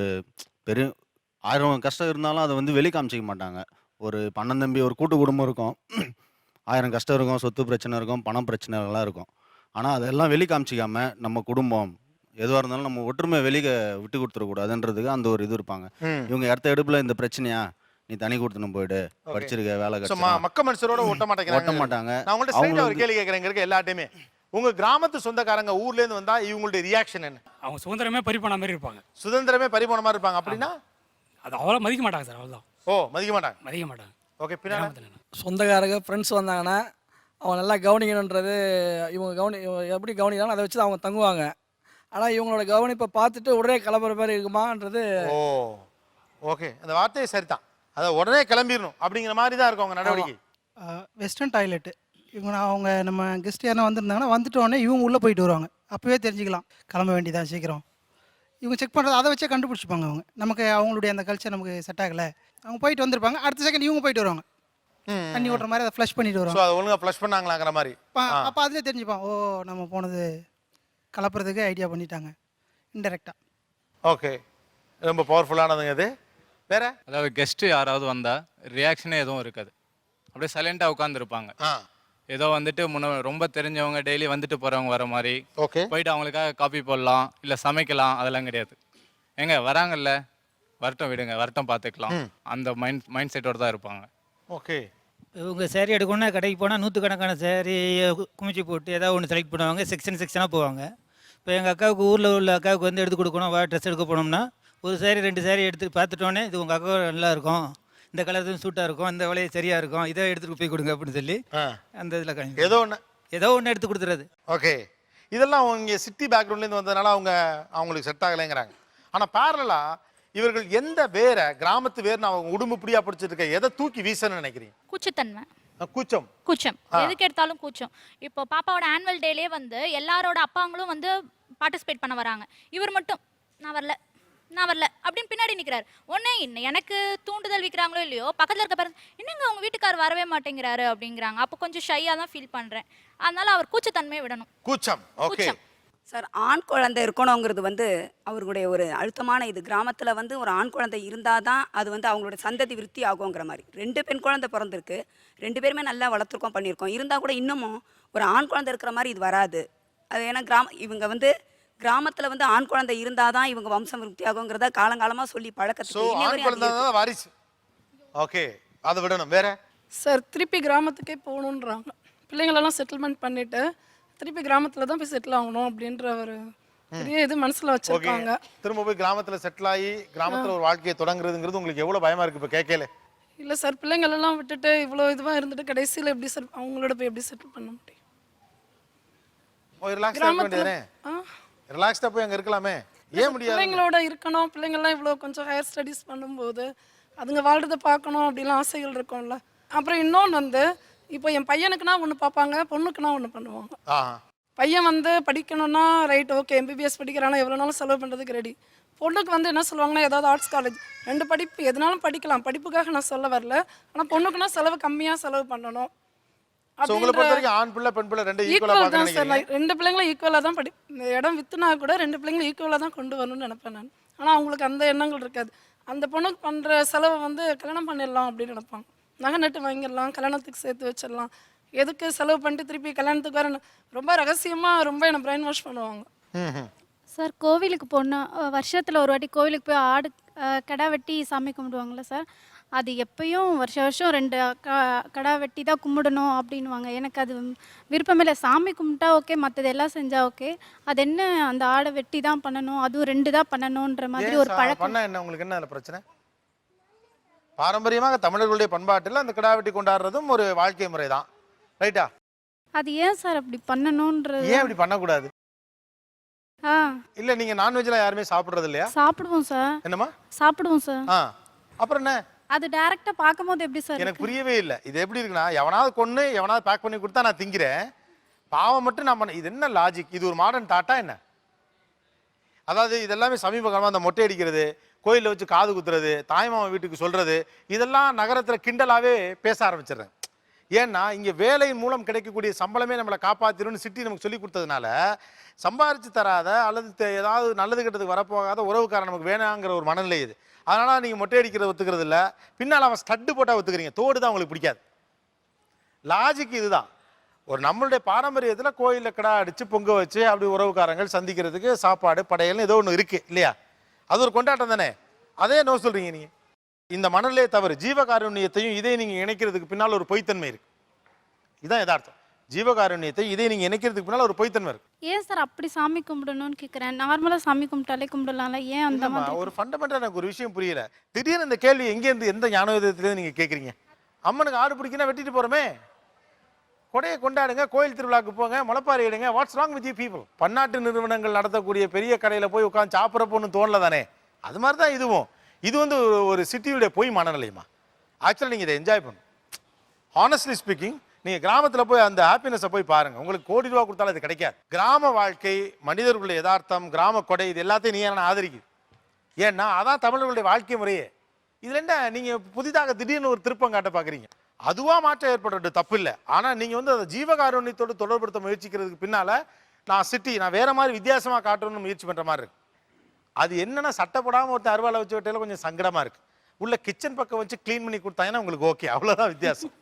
பெரிய 1000 கஷ்டம் இருந்தாலும் அதை வந்து வெளி காமிச்சிக்க மாட்டாங்க. ஒரு பணம் தம்பி, ஒரு கூட்டு குடும்பம் இருக்கும், 1000 கஷ்டம் இருக்கும், சொத்து பிரச்சனை இருக்கும், பணம் பிரச்சனைகள்லாம் இருக்கும். ஆனால் அதெல்லாம் வெளி காமிச்சிக்காம நம்ம குடும்பம் எதுவாக இருந்தாலும் நம்ம ஒற்றுமை வெளியே விட்டு கொடுத்துடக்கூடாதுன்றதுக்கு அந்த ஒரு இது இருப்பாங்க. இவங்க இடத்த எடுப்பில் இந்த பிரச்சனையா, நீ தனி கொடுத்துன்னு போயிடு, படிச்சிருக்க வேலை
மக்க மனுஷரோட ஓட்ட மாட்டாங்க. நான் உங்கள்கிட்ட ஒரு கேள்வி கேட்குறேன், இருக்க எல்லாட்டையுமே. உங்க கிராமத்து சொந்தக்காரங்க ஊர்ல இருந்து வந்தா இவங்களுடைய ரியாக்ஷன் என்ன?
அவங்க சுதந்திரமே பறிபோன மாதிரி இருப்பாங்க.
சுதந்திரமே பறிபோன மாதிரி இருப்பாங்க அப்படின்னா
அது அவ்வளோ மதிக்க மாட்டாங்க சார். அவ்வளோதான்.
மதிக்க மாட்டாங்க. ஓகே, பின்னாடி
சொந்தக்காரங்க ஃப்ரெண்ட்ஸ் வந்தாங்கன்னா அவங்க நல்லா கவனிக்கணுன்றது, இவங்க எப்படி கவனிக்கிறாங்க அதை வச்சு அவங்க தங்குவாங்க. ஆனால் இவங்களோட கவனிப்பை பார்த்துட்டு உடனே கிளம்புற மாதிரி இருக்குமான்றது.
ஓகே, அந்த வார்த்தையே சரிதான். அதை உடனே கிளம்பிடணும் அப்படிங்கிற மாதிரி தான் இருக்கும் அவங்க நடவடிக்கை.
வெஸ்டர்ன் டாய்லெட்டு இவங்க அவங்க நம்ம கெஸ்ட் யாரும் வந்திருந்தாங்கன்னா வந்துட்டு உடனே இவங்க உள்ளே போயிட்டு வருவாங்க. அப்போவே தெரிஞ்சுக்கலாம் கிளம்ப வேண்டியதான் சீக்கிரம். இவங்க செக் பண்ணுறது அதை வச்சே கண்டுபிடிச்சிப்பாங்க. நமக்கு அவங்களுடைய அந்த கல்ச்சர் நமக்கு செட் ஆகலை, அவங்க போயிட்டு வந்திருப்பாங்க, அடுத்த செகண்ட் இவங்க போயிட்டு வருவாங்க. தண்ணி ஓட்டுற மாதிரி அதை ஃப்ளஷ் பண்ணிட்டு வருவாங்க.
அதை ஒழுங்காக ஃப்ளஷ் பண்ணாங்களாங்கிற மாதிரி.
அப்போ அதிலே தெரிஞ்சுப்பான், நம்ம போனது கலப்புறதுக்கு ஐடியா பண்ணிட்டாங்க இன்டெரக்டாக.
ஓகே, ரொம்ப பவர்ஃபுல்லானதுங்க இது. வேற
அதாவது கெஸ்ட்டு யாராவது வந்தால் ரியாக்ஷனே எதுவும் இருக்காது. அப்படியே சைலண்டாக உட்காந்துருப்பாங்க. ஏதோ வந்துட்டு ரொம்ப தெரிஞ்சவங்க டெய்லி வந்துட்டு போகிறவங்க வர மாதிரி போயிட்டு அவங்களுக்காக காப்பி போடலாம், இல்லை சமைக்கலாம், அதெல்லாம் கிடையாது. எங்க வராங்கல்ல, வரட்டும் விடுங்க, வரட்டும் பார்த்துக்கலாம், அந்த மைண்ட் செட்டோடு தான் இருப்பாங்க.
ஓகே,
இவங்க சேரீ எடுக்கணும்னா கடைக்கு போனால் 100கணக்கான சேரீ குமிச்சு போட்டு ஏதாவது ஒன்று செலக்ட் பண்ணுவாங்க, செக்ஷனாக போவாங்க. இப்போ எங்கள் அக்காவுக்கு ஊரில் உள்ள அக்காவுக்கு வந்து எடுத்து கொடுக்கணும், ட்ரெஸ் எடுக்க போனோம்னா ஒரு சேரீ 2 சேரீ எடுத்து பார்த்துட்டோன்னே இது உங்கள் அக்கா நல்லா இருக்கும், இந்த கலர் சூட்டாக இருக்கும், இந்த விலையை சரியாக இருக்கும், இதை எடுத்துகிட்டு போய் கொடுங்க அப்படின்னு சொல்லி அந்த இதில்
ஏதோ ஒன்று
எடுத்து கொடுத்துறது.
ஓகே, இதெல்லாம் அவங்க சிட்டி பேக்ரவுண்ட்லேருந்து வந்ததுனால அவங்களுக்கு செட் ஆகலைங்கிறாங்க. ஆனால் பேரலா இவர்கள் எந்த வேற கிராமத்து வேர்னு அவங்க உடும்புப்படியா படிச்சுட்டு இருக்க எதை தூக்கி வீசன்னு நினைக்கிறீங்க?
கூச்சத்தன்மை.
கூச்சம்
எதுக்கு எடுத்தாலும் கூச்சம். இப்போ பாப்பாவோட ஆனுவல் டேலே வந்து எல்லாரோட அப்பாங்களும் வந்து பார்ட்டிசிபேட் பண்ண வராங்க. இவர் மட்டும் நான் வரல அப்படின்னு பின்னாடி நிற்கிறாரு. ஒன்னே எனக்கு தூண்டுதல் விற்கிறாங்களோ இல்லையோ, பக்கத்தில் இருக்க பேரண்ட்ஸ் என்னங்க உங்க வீட்டுக்கார் வரவே மாட்டேங்கிறாரு அப்படிங்கிறாங்க. அப்போ கொஞ்சம் ஷையாக தான் ஃபீல் பண்ணுறேன். அதனால அவர் கூச்சத்தன்மையை விடணும்.
கூச்சம். ஓகே
சார், ஆண் குழந்தை இருக்கணுங்கிறது வந்து அவர்களுடைய ஒரு அழுத்தமான இது. கிராமத்தில் வந்து ஒரு ஆண் குழந்தை இருந்தால் தான் அது வந்து அவங்களோட சந்ததி விருத்தி ஆகுங்கிற மாதிரி. 2 பெண் குழந்தை பிறந்திருக்கு, 2 பேருமே நல்லா வளர்த்துருக்கோம், பண்ணியிருக்கோம். இருந்தால் கூட இன்னமும் ஒரு ஆண் குழந்தை இருக்கிற மாதிரி இது வராது. அது ஏன்னா இவங்க வந்து கிராமத்தில் வந்து ஆண் குழந்தை இருந்தால் தான் இவங்க வம்சம் விருத்தி ஆகுங்கிறத காலங்காலமாக சொல்லி பழக்கத்துக்கு
வாரிசு. ஓகே, அதை விடணும். வேற
சார், திருப்பி கிராமத்துக்கே போகணுன்றாங்க. பிள்ளைங்களெல்லாம் செட்டில்மெண்ட் பண்ணிட்டு திருப்பி கிராமத்துல தான் போய் செட்டில் ஆகணும் அப்படின்ற ஒரு பெரிய இது மனசுல வச்சிருக்காங்க.
திரும்ப போய் கிராமத்துல செட்டில் ஆகி கிராமத்துல ஒரு வாழ்க்கையை தொடங்குறதுங்கிறது உங்களுக்கு எவ்வளவு பயமா இருக்கு இப்ப கேட்கல?
இல்ல சார், பிள்ளைங்களெல்லாம் விட்டுட்டு இவ்வளோ இதுவா இருந்துட்டு கடைசியில் எப்படி சார் அவங்களோட போய் எப்படி செட்டில் பண்ண முடியும்?
ரிலாக்ஸ்டா போய் அங்க இருக்கலாமே, ஏன் முடியாது?
பிள்ளைங்களோட இருக்கணும், பிள்ளைங்கள்லாம் இவ்வளோ கொஞ்சம் ஹையர் ஸ்டடீஸ் பண்ணும்போது அதுங்க வாழ்றதை பார்க்கணும் அப்படிலாம் ஆசைகள் இருக்கும்ல. அப்புறம் இன்னொன்று வந்து இப்போ என் பையனுக்குனா ஒன்று பார்ப்பாங்க, பொண்ணுக்குனா ஒன்று பண்ணுவாங்க. பையன் வந்து படிக்கணும்னா ரைட் ஓகே, எம்பிபிஎஸ் படிக்கிறானா எவ்வளோ நாளும் செலவு பண்ணுறதுக்கு ரெடி. பொண்ணுக்கு வந்து என்ன சொல்லுவாங்கன்னா ஏதாவது ஆர்ட்ஸ் காலேஜ் 2 படிப்பு எதுனாலும் படிக்கலாம், படிப்புக்காக நான் சொல்ல வரல. ஆனால் பொண்ணுக்குனா செலவு கம்மியாக செலவு பண்ணணும்.
உங்களை பொறுத்த வரைக்கும் ஆண் பிள்ளை பெண் பிள்ளை 2 ஈக்குவலா
தான் சார். 2 பிள்ளைங்களும் ஈக்குவலாக தான் இந்த இடம் வித்துனா கூட 2 பிள்ளைங்களும் ஈக்குவலாக தான் கொண்டு வரணும்னு நினைப்பேன் நான். ஆனால் அவங்களுக்கு அந்த எண்ணங்கள் இருக்காது. அந்த பொண்ணுக்கு பண்ணுற செலவை வந்து கல்யாணம் பண்ணிடலாம் அப்படின்னு நினைப்பாங்க. நகை நட்டு வாங்கிடலாம், கல்யாணத்துக்கு சேர்த்து வச்சிடலாம், எதுக்கு செலவு பண்ணிட்டு திருப்பி கல்யாணத்துக்கு வர ரொம்ப ரகசியமாக ரொம்ப என்னை பிரெயின் வாஷ் பண்ணுவாங்க.
சார், கோவிலுக்கு போனால் வருஷத்தில் ஒரு வாட்டி கோவிலுக்கு போய் ஆடு கடா வெட்டி சாமி கும்பிடுவாங்களே சார், அது எப்பயும் வருஷம் 2 கடா வெட்டி தான் கும்பிடணும் அப்படின்வாங்க. எனக்கு அது விருப்பமில்லை. சாமி கும்பிட்டா ஓகே, மற்றது எல்லாம் செஞ்சால் ஓகே, அது என்ன அந்த ஆடை வெட்டி தான் பண்ணணும், அதுவும் 2 தான் பண்ணணுன்ற மாதிரி ஒரு பழக்கம்.
என்ன உங்களுக்கு என்ன பிரச்சனை? பாரம்பரியமாக தமிழர்களுடைய பண்பாட்டில் அந்த கிடா வெட்டி கொண்டாடுறதும் ஒரு வாழ்க்கை முறை தான், ரைட்டா?
அது ஏன் சார் அப்படி பண்ணணும்ன்றது?
ஏன் அப்படி பண்ணக்கூடாது? இல்ல நீங்க நான்வெஜ்ல யாருமே சாப்பிடுறது இல்லையா?
சாப்பிடுவோம் சார்.
என்னமா
சாப்பிடுவோம் சார்.
அப்புறம் என்ன?
அது டைரக்டா பார்க்கும்போது எப்படி சார்?
எனக்கு புரியவே இல்லை. இது எப்படி இருக்குன்னா, எவனாவது கொன்னு எவனாவது பேக் பண்ணி கொடுத்தா நான் திங்கிறேன், பாவம் மட்டும் நான் பண்ண. இது என்ன லாஜிக்? இது ஒரு மாடர்ன் தாட்டா என்ன? அதாவது இதெல்லாமே சமீப காலமாக அந்த மொட்டை அடிக்கிறது, கோயிலில் வச்சு காது குத்துறது, தாய்மாமா வீட்டுக்கு சொல்றது, இதெல்லாம் நகரத்தில் கிண்டலாவே பேச ஆரம்பிச்சிடுறேன். ஏன்னா இங்கே வேலையின் மூலம் கிடைக்கக்கூடிய சம்பளமே நம்மளை காப்பாற்றிடும்னு சிட்டி நமக்கு சொல்லி கொடுத்ததுனால சம்பாரிச்சு தராத அல்லது ஏதாவது நல்லது கெட்டதுக்கு வரப்போகாத உறவுக்காரன் நமக்கு வேணாங்கிற ஒரு மனநிலை இது. அதனால நீங்கள் மொட்டை அடிக்கிறத ஒத்துக்கிறது இல்லை, பின்னால் அவன் ஸ்டட்டு போட்டால் ஒத்துக்கிறீங்க, தோடு தான் உங்களுக்கு பிடிக்காது. லாஜிக் இதுதான். ஒரு நம்மளுடைய பாரம்பரியத்தில் கோயிலில் கடை அடித்து பொங்க வச்சு அப்படி உறவுக்காரங்கள் சந்திக்கிறதுக்கு சாப்பாடு படையல்னு ஏதோ ஒன்று இருக்குது இல்லையா? அது ஒரு கொண்டாட்டம் தானே. அதே நோ சொல்கிறீங்க நீங்கள். இந்த மனநிலையே தவறு. ஜீவகாருண்யத்தையும் இதை நீங்கள் இணைக்கிறதுக்கு பின்னால் ஒரு பொய்த்தன்மை இருக்கு. இதுதான் யதார்த்தம். ஜீவகாருண்யத்தை இதை நீங்கள் இணைக்கிறதுக்கு பின்னால் ஒரு பொய்த்தன்மை இருக்கு.
ஏன் சார் அப்படி சாமி கும்பிடணும்னு கேட்குறேன். நார்மலாக சாமி கும்பிட்டாலே கும்பிடலாம்ல, ஏன் அந்த மாதிரி?
ஒரு ஃபண்டமெண்டல் எனக்கு ஒரு விஷயம் புரியல. திடீர்னு இந்த கேள்வி எங்கேருந்து எந்த ஞான விதத்துலேருந்து நீங்கள் கேட்குறீங்க? அம்மனுக்கு ஆடு பிடிக்கினா வெட்டிட்டு போகிறோமே, கொடையை கொண்டாடுங்க, கோயில் திருவிழாக்கு போங்க, முளைப்பாரி எடுங்க. What's wrong with you people? பன்னாட்டு நிறுவனங்கள் நடத்தக்கூடிய பெரிய கடையில் போய் உட்காந்து சாப்பிட்றப்போன்னு தோணல தானே? அது மாதிரி தான் இதுவும். இது வந்து ஒரு சிட்டியுடைய பொய் மனநிலையுமா? ஆக்சுவலாக நீங்கள் இதை என்ஜாய் பண்ணணும். ஹானஸ்ட்லி ஸ்பீக்கிங், நீங்கள் கிராமத்தில் போய் அந்த ஹாப்பினஸை போய் பாருங்கள். உங்களுக்கு கோடி ரூபா கொடுத்தாலும் அது கிடைக்காது. கிராம வாழ்க்கை, மனிதர்களுடைய யதார்த்தம், கிராம கொடை, இது எல்லாத்தையும் நீ என்ன ஆதரிக்குது? ஏன்னா அதான் தமிழர்களுடைய வாழ்க்கை முறையே. இதுல என்ன நீங்கள் புதிதாக திடீர்னு ஒரு திருப்பம் காட்ட பார்க்குறீங்க? அதுவாக மாற்றம் ஏற்படுறது தப்பு இல்லை. ஆனால் நீங்கள் வந்து அதை ஜீவகாருண்யத்தோடு தொடர்படுத்த முயற்சிக்கிறதுக்கு பின்னால் நான் வேற மாதிரி வித்தியாசமாக காட்டணும்னு முயற்சி பண்ணுற மாதிரி இருக்கு. அது என்னன்னா சட்டப்படாமல் ஒருத்தர் அருவாலை வச்சு விட்டால கொஞ்சம் சங்கடமாக இருக்கு. உள்ள கிச்சன் பக்கம் வச்சு க்ளீன் பண்ணி கொடுத்தாங்கன்னா உங்களுக்கு ஓகே, அவ்வளோதான் வித்தியாசம்.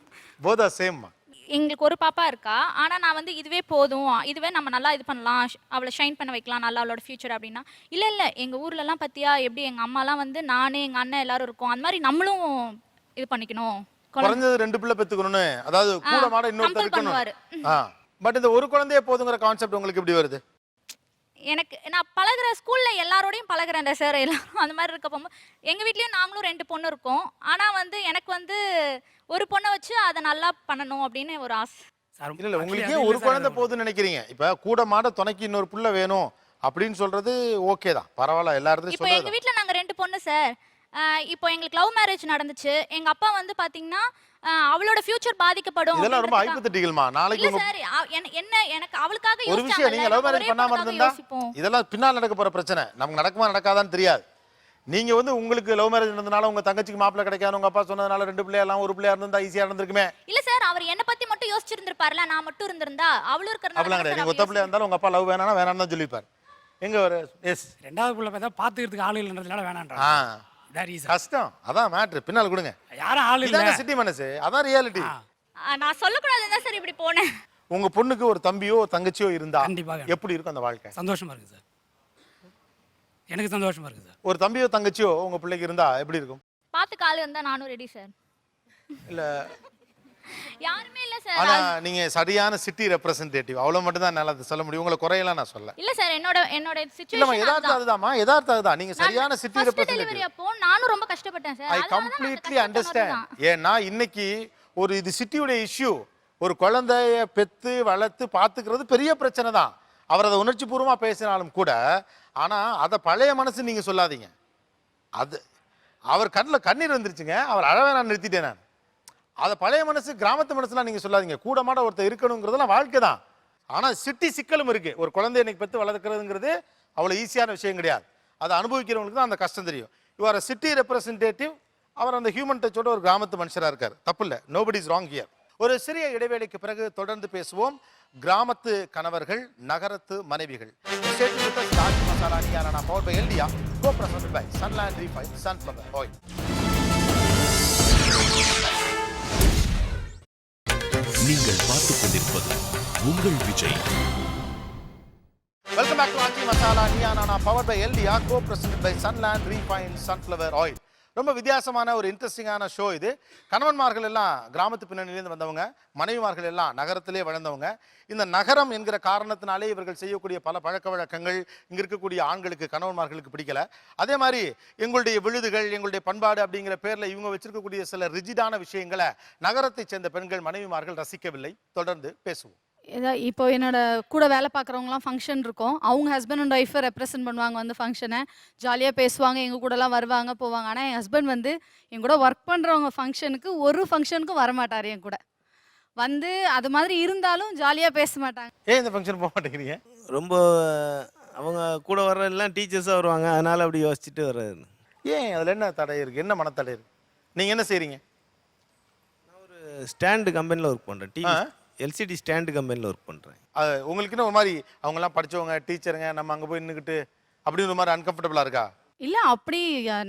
போதா சேம்மா.
எங்களுக்கு ஒரு பாப்பா இருக்கா, ஆனால் நான் வந்து இதுவே போதும், இதுவே நம்ம நல்லா இது பண்ணலாம், அவளை ஷைன் பண்ண வைக்கலாம், நல்லா அவளோட ஃபியூச்சர் அப்படின்னா, இல்லை எங்கள் ஊர்லலாம் பற்றியா எப்படி எங்கள் அம்மாலாம் வந்து நானே எங்கள் அண்ணன் எல்லாரும் இருக்கோம், அந்த மாதிரி நம்மளும் இது பண்ணிக்கணும்.
குறைஞ்சது 2 பிள்ளை பெற்றுக்கணும்னு, அதாவது கூட மாட இன்னொருத்தர் இருக்கணும். பட் இந்த ஒரு குழந்தையே போதுங்கிற கான்செப்ட் உங்களுக்கு எப்படி வருது?
எனக்கு நான் பழகிற ஸ்கூலில் எல்லாரோடையும் பழகிறேன் சார், எல்லாரும் அந்த மாதிரி இருக்க போகும்போது எங்கள் வீட்லேயும் நாங்களும் 2 பொண்ணு இருக்கோம். ஆனால் வந்து எனக்கு வந்து ஒரு பொண்ணை வச்சு அதை நல்லா பண்ணணும் அப்படின்னு ஒரு ஆசை.
சார்
இல்ல உங்களுக்கு ஏன் ஒரு குழந்தை போதுன்னு நினைக்கிறீங்க? இப்ப கூட மாட துணைக்கு இன்னொரு புள்ள வேணும் அப்படின்னு சொல்றது ஓகே தான், பரவாயில்ல, எல்லா இடத்துலயும்
இப்போ எங்க
சொல்றது.
வீட்ல நாங்க 2 பொண்ணு சார். இப்போ எங்களுக்கு லவ் மேரேஜ் நடந்துச்சு. எங்க அப்பா வந்து பாத்தீங்கன்னா அவளோட ஃபியூச்சர் பாதிக்கப்படும்.
இதெல்லாம் ரொம்ப ஹைபோதெட்டிக்கல்மா. நாளைக்கு
இல்ல சார் என்ன எனக்கு அவளுக்காக
ஒரு விஷயம், நீங்க லவ் மேரேஜ் பண்ணாம இருந்தா இதெல்லாம் பின்னால் நடக்க போற பிரச்சனை, நமக்கு நடக்குமா நடக்காதான்னு தெரியாது. நீங்க வந்து உங்களுக்கு லவ் மேரேஜ் நடந்தனால உங்க தங்கச்சிக்கு மாப்பிள்ளை கிடைக்காது, உங்க அப்பா சொன்னதுனால 2 பிள்ளையா எல்லாம் ஒரு பிள்ளையா இருந்தா ஈஸியா இருந்திருக்குமே.
இல்ல சார், அவர் என்ன பத்தி மட்டும் யோசிச்சிருந்திருப்பார்ல, நான் மட்டும் இருந்திருந்தா அவளும்
அப்படிலாம் கிடையாது.
இருக்கறனால.
நீங்க ஒத்த பிள்ளையா இருந்தாலும் உங்க அப்பா லவ் வேணாம்னா வேணாம்னு தான் சொல்லிப்பாரு. எங்க ஒரு எஸ்
ரெண்டாவது புள்ள பார்த்தா பாத்துக்கிறதுக்கு ஆள் இல்லைன்றதுனால வேணான்றாங்க. இதான் reason.
கஷ்டம், அதான் மேட்ரு. பின்னால் கொடுங்க.
யாரும் ஆள் இல்ல.
இதாங்க சிட்டி மனசு, அதான் ரியாலிட்டி.
நான் சொல்லக்கூடாதுன்னு தான் சார் இப்படி போனேன்.
உங்க பொண்ணுக்கு ஒரு தம்பியோ தங்கச்சியோ இருந்தா
கண்டிப்பாக.
எப்படி இருக்கும் அந்த வாழ்க்கை?
சந்தோஷமா இருக்கு சார். எனக்கு சந்தோஷமா இருக்கு சார்.
ஒரு தம்பியோ தங்கச்சியோ உங்க பிள்ளைக்கு இருந்தா எப்படி இருக்கும்?
பாத்துக்க ஆளு இருந்தா நானும் ரெடி சார்.
இல்ல
யாருமே இல்ல சார்.
ஆனா நீங்க சரியான சிட்டி ரெப்ரசன்டேட்டிவ், அவ்வளவு மட்டும் தான் என்னால சொல்ல முடியும். உங்களை குறையெல்லாம் நான் சொல்ல
இல்ல சார், என்னோட
இல்லம்மா,
சிச்சுவேஷன்
யதார்த்தம் அதுதான்மா, யதார்த்தம் அதுதான். நீங்க சரியான சிட்டி
டெலிவரி
ரெப்ரசன்டேட்டிவ்.
அப்போ நானும் ரொம்ப கஷ்டப்பட்டேன் சார்.
I completely understand. ஏன்னா இன்னைக்கு ஒரு இது சிட்டியோட இஷ்யூ. ஒரு குழந்தைய பெத்து வளர்த்து பாத்துக்கிறது பெரிய பிரச்சனை தான். அவர் அதை உணர்ச்சி பூர்வமா பேசினாலும் கூட, ஆனா அதை பழைய மனசு நீங்க சொல்லாதீங்க. அது அவர் கண்ணில் கண்ணீர் வந்துருச்சுங்க, அவர் அழவே நான் நிறுத்திட்டேன் நான். அதை பழைய மனசு கிராமத்து மனசுலாம் நீங்க சொல்லாதீங்க. கூட மாட ஒருத்தர் இருக்கணுங்கிறதுலாம் வாழ்க்கை தான். ஆனா சிட்டி சிக்கலும் இருக்கு. ஒரு குழந்தை இன்னைக்கு பெற்று வளர்க்குறதுங்கிறது அவ்வளவு ஈஸியான விஷயம் கிடையாது. அதை அனுபவிக்கிறவங்களுக்கு தான் அந்த கஷ்டம் தெரியும். இவர் சிட்டி ரெப்ரசன்டேட்டிவ், அவர் அந்த ஹியூமன் டச்சோட ஒரு கிராமத்து மனுஷரா இருக்கார். தப்பு இல்லை, நோபடி இஸ் ராங் ஹியர். ஒரு சிறிய இடைவேளைக்கு பிறகு தொடர்ந்து பேசுவோம். கிராமத்து கணவர்கள், நகரத்து மனைவிகள். மசாலா நியானா பவர் பை எல்டியா, co-presented by Sunland Refined Sunflower Oil.
நீங்கள் பார்த்துக் கொண்டிருப்பது உங்கள் Vijay.
Welcome back to Aachi masala Neeya Naana power by எல்டியா, co-presented by Sunland Refined Sunflower Oil. ரொம்ப வித்தியாசமான ஒரு இன்ட்ரெஸ்டிங்கான ஷோ இது. கணவன்மார்கள் எல்லாம் கிராமத்து பின்னணியிலேருந்து வந்தவங்க, மனைவிமார்கள் எல்லாம் நகரத்திலே வளர்ந்தவங்க. இந்த நகரம் என்கிற காரணத்தினாலே இவர்கள் செய்யக்கூடிய பல பழக்க வழக்கங்கள் இங்கே இருக்கக்கூடிய ஆண்களுக்கு, கணவன்மார்களுக்கு பிடிக்கல. அதே மாதிரி எங்களுடைய விழுதுகள், எங்களுடைய பண்பாடு அப்படிங்கிற பேரில் இவங்க வச்சிருக்கக்கூடிய சில ரிஜிடான விஷயங்களை நகரத்தை சேர்ந்த பெண்கள், மனைவிமார்கள் ரசிக்கவில்லை. தொடர்ந்து பேசுவோம்.
இப்போ என்னோட கூட வேலை பார்க்குறவங்களாம் ஃபங்க்ஷன் இருக்கும். அவங்க ஹஸ்பண்ட் அண்ட் ஒய்ஃபை ரெப்ரசென்ட் பண்ணுவாங்க வந்து ஃபங்க்ஷனை. ஜாலியாக பேசுவாங்க, எங்கள் கூடலாம் வருவாங்க போவாங்க. ஆனால் என் ஹஸ்பண்ட் வந்து என் கூட ஒர்க் பண்ணுறவங்க ஃபங்க்ஷனுக்கு ஒரு ஃபங்க்ஷனுக்கும் வரமாட்டார். என் கூட வந்து அது மாதிரி இருந்தாலும் ஜாலியாக பேச மாட்டாங்க.
ஏன் இந்த ஃபங்க்ஷன் போக மாட்டேங்கிறீங்க?
ரொம்ப அவங்க கூட வர்ற எல்லாம் டீச்சர்ஸாக வருவாங்க, அதனால் அப்படி யோசிச்சுட்டு வர்றது.
ஏன் அதில் என்ன தடை இருக்குது? என்ன மனத்தடை இருக்குது? நீங்கள் என்ன செய்கிறீங்க?
நான் ஒரு ஸ்டாண்டு கம்பெனியில் ஒர்க் பண்ணுறேன். டிவி எல்சிடி ஸ்டாண்டு கம்பெனியில் ஒர்க் பண்ணுறேன்.
அது உங்களுக்குன்னு ஒரு மாதிரி அவங்கெல்லாம் படித்தவங்க, டீச்சருங்க, நம்ம அங்கே போய் நின்றுக்கிட்டு அப்படின்னு ஒரு மாதிரி அன்கம்ஃபர்டபுளாக இருக்கா?
இல்லை, அப்படி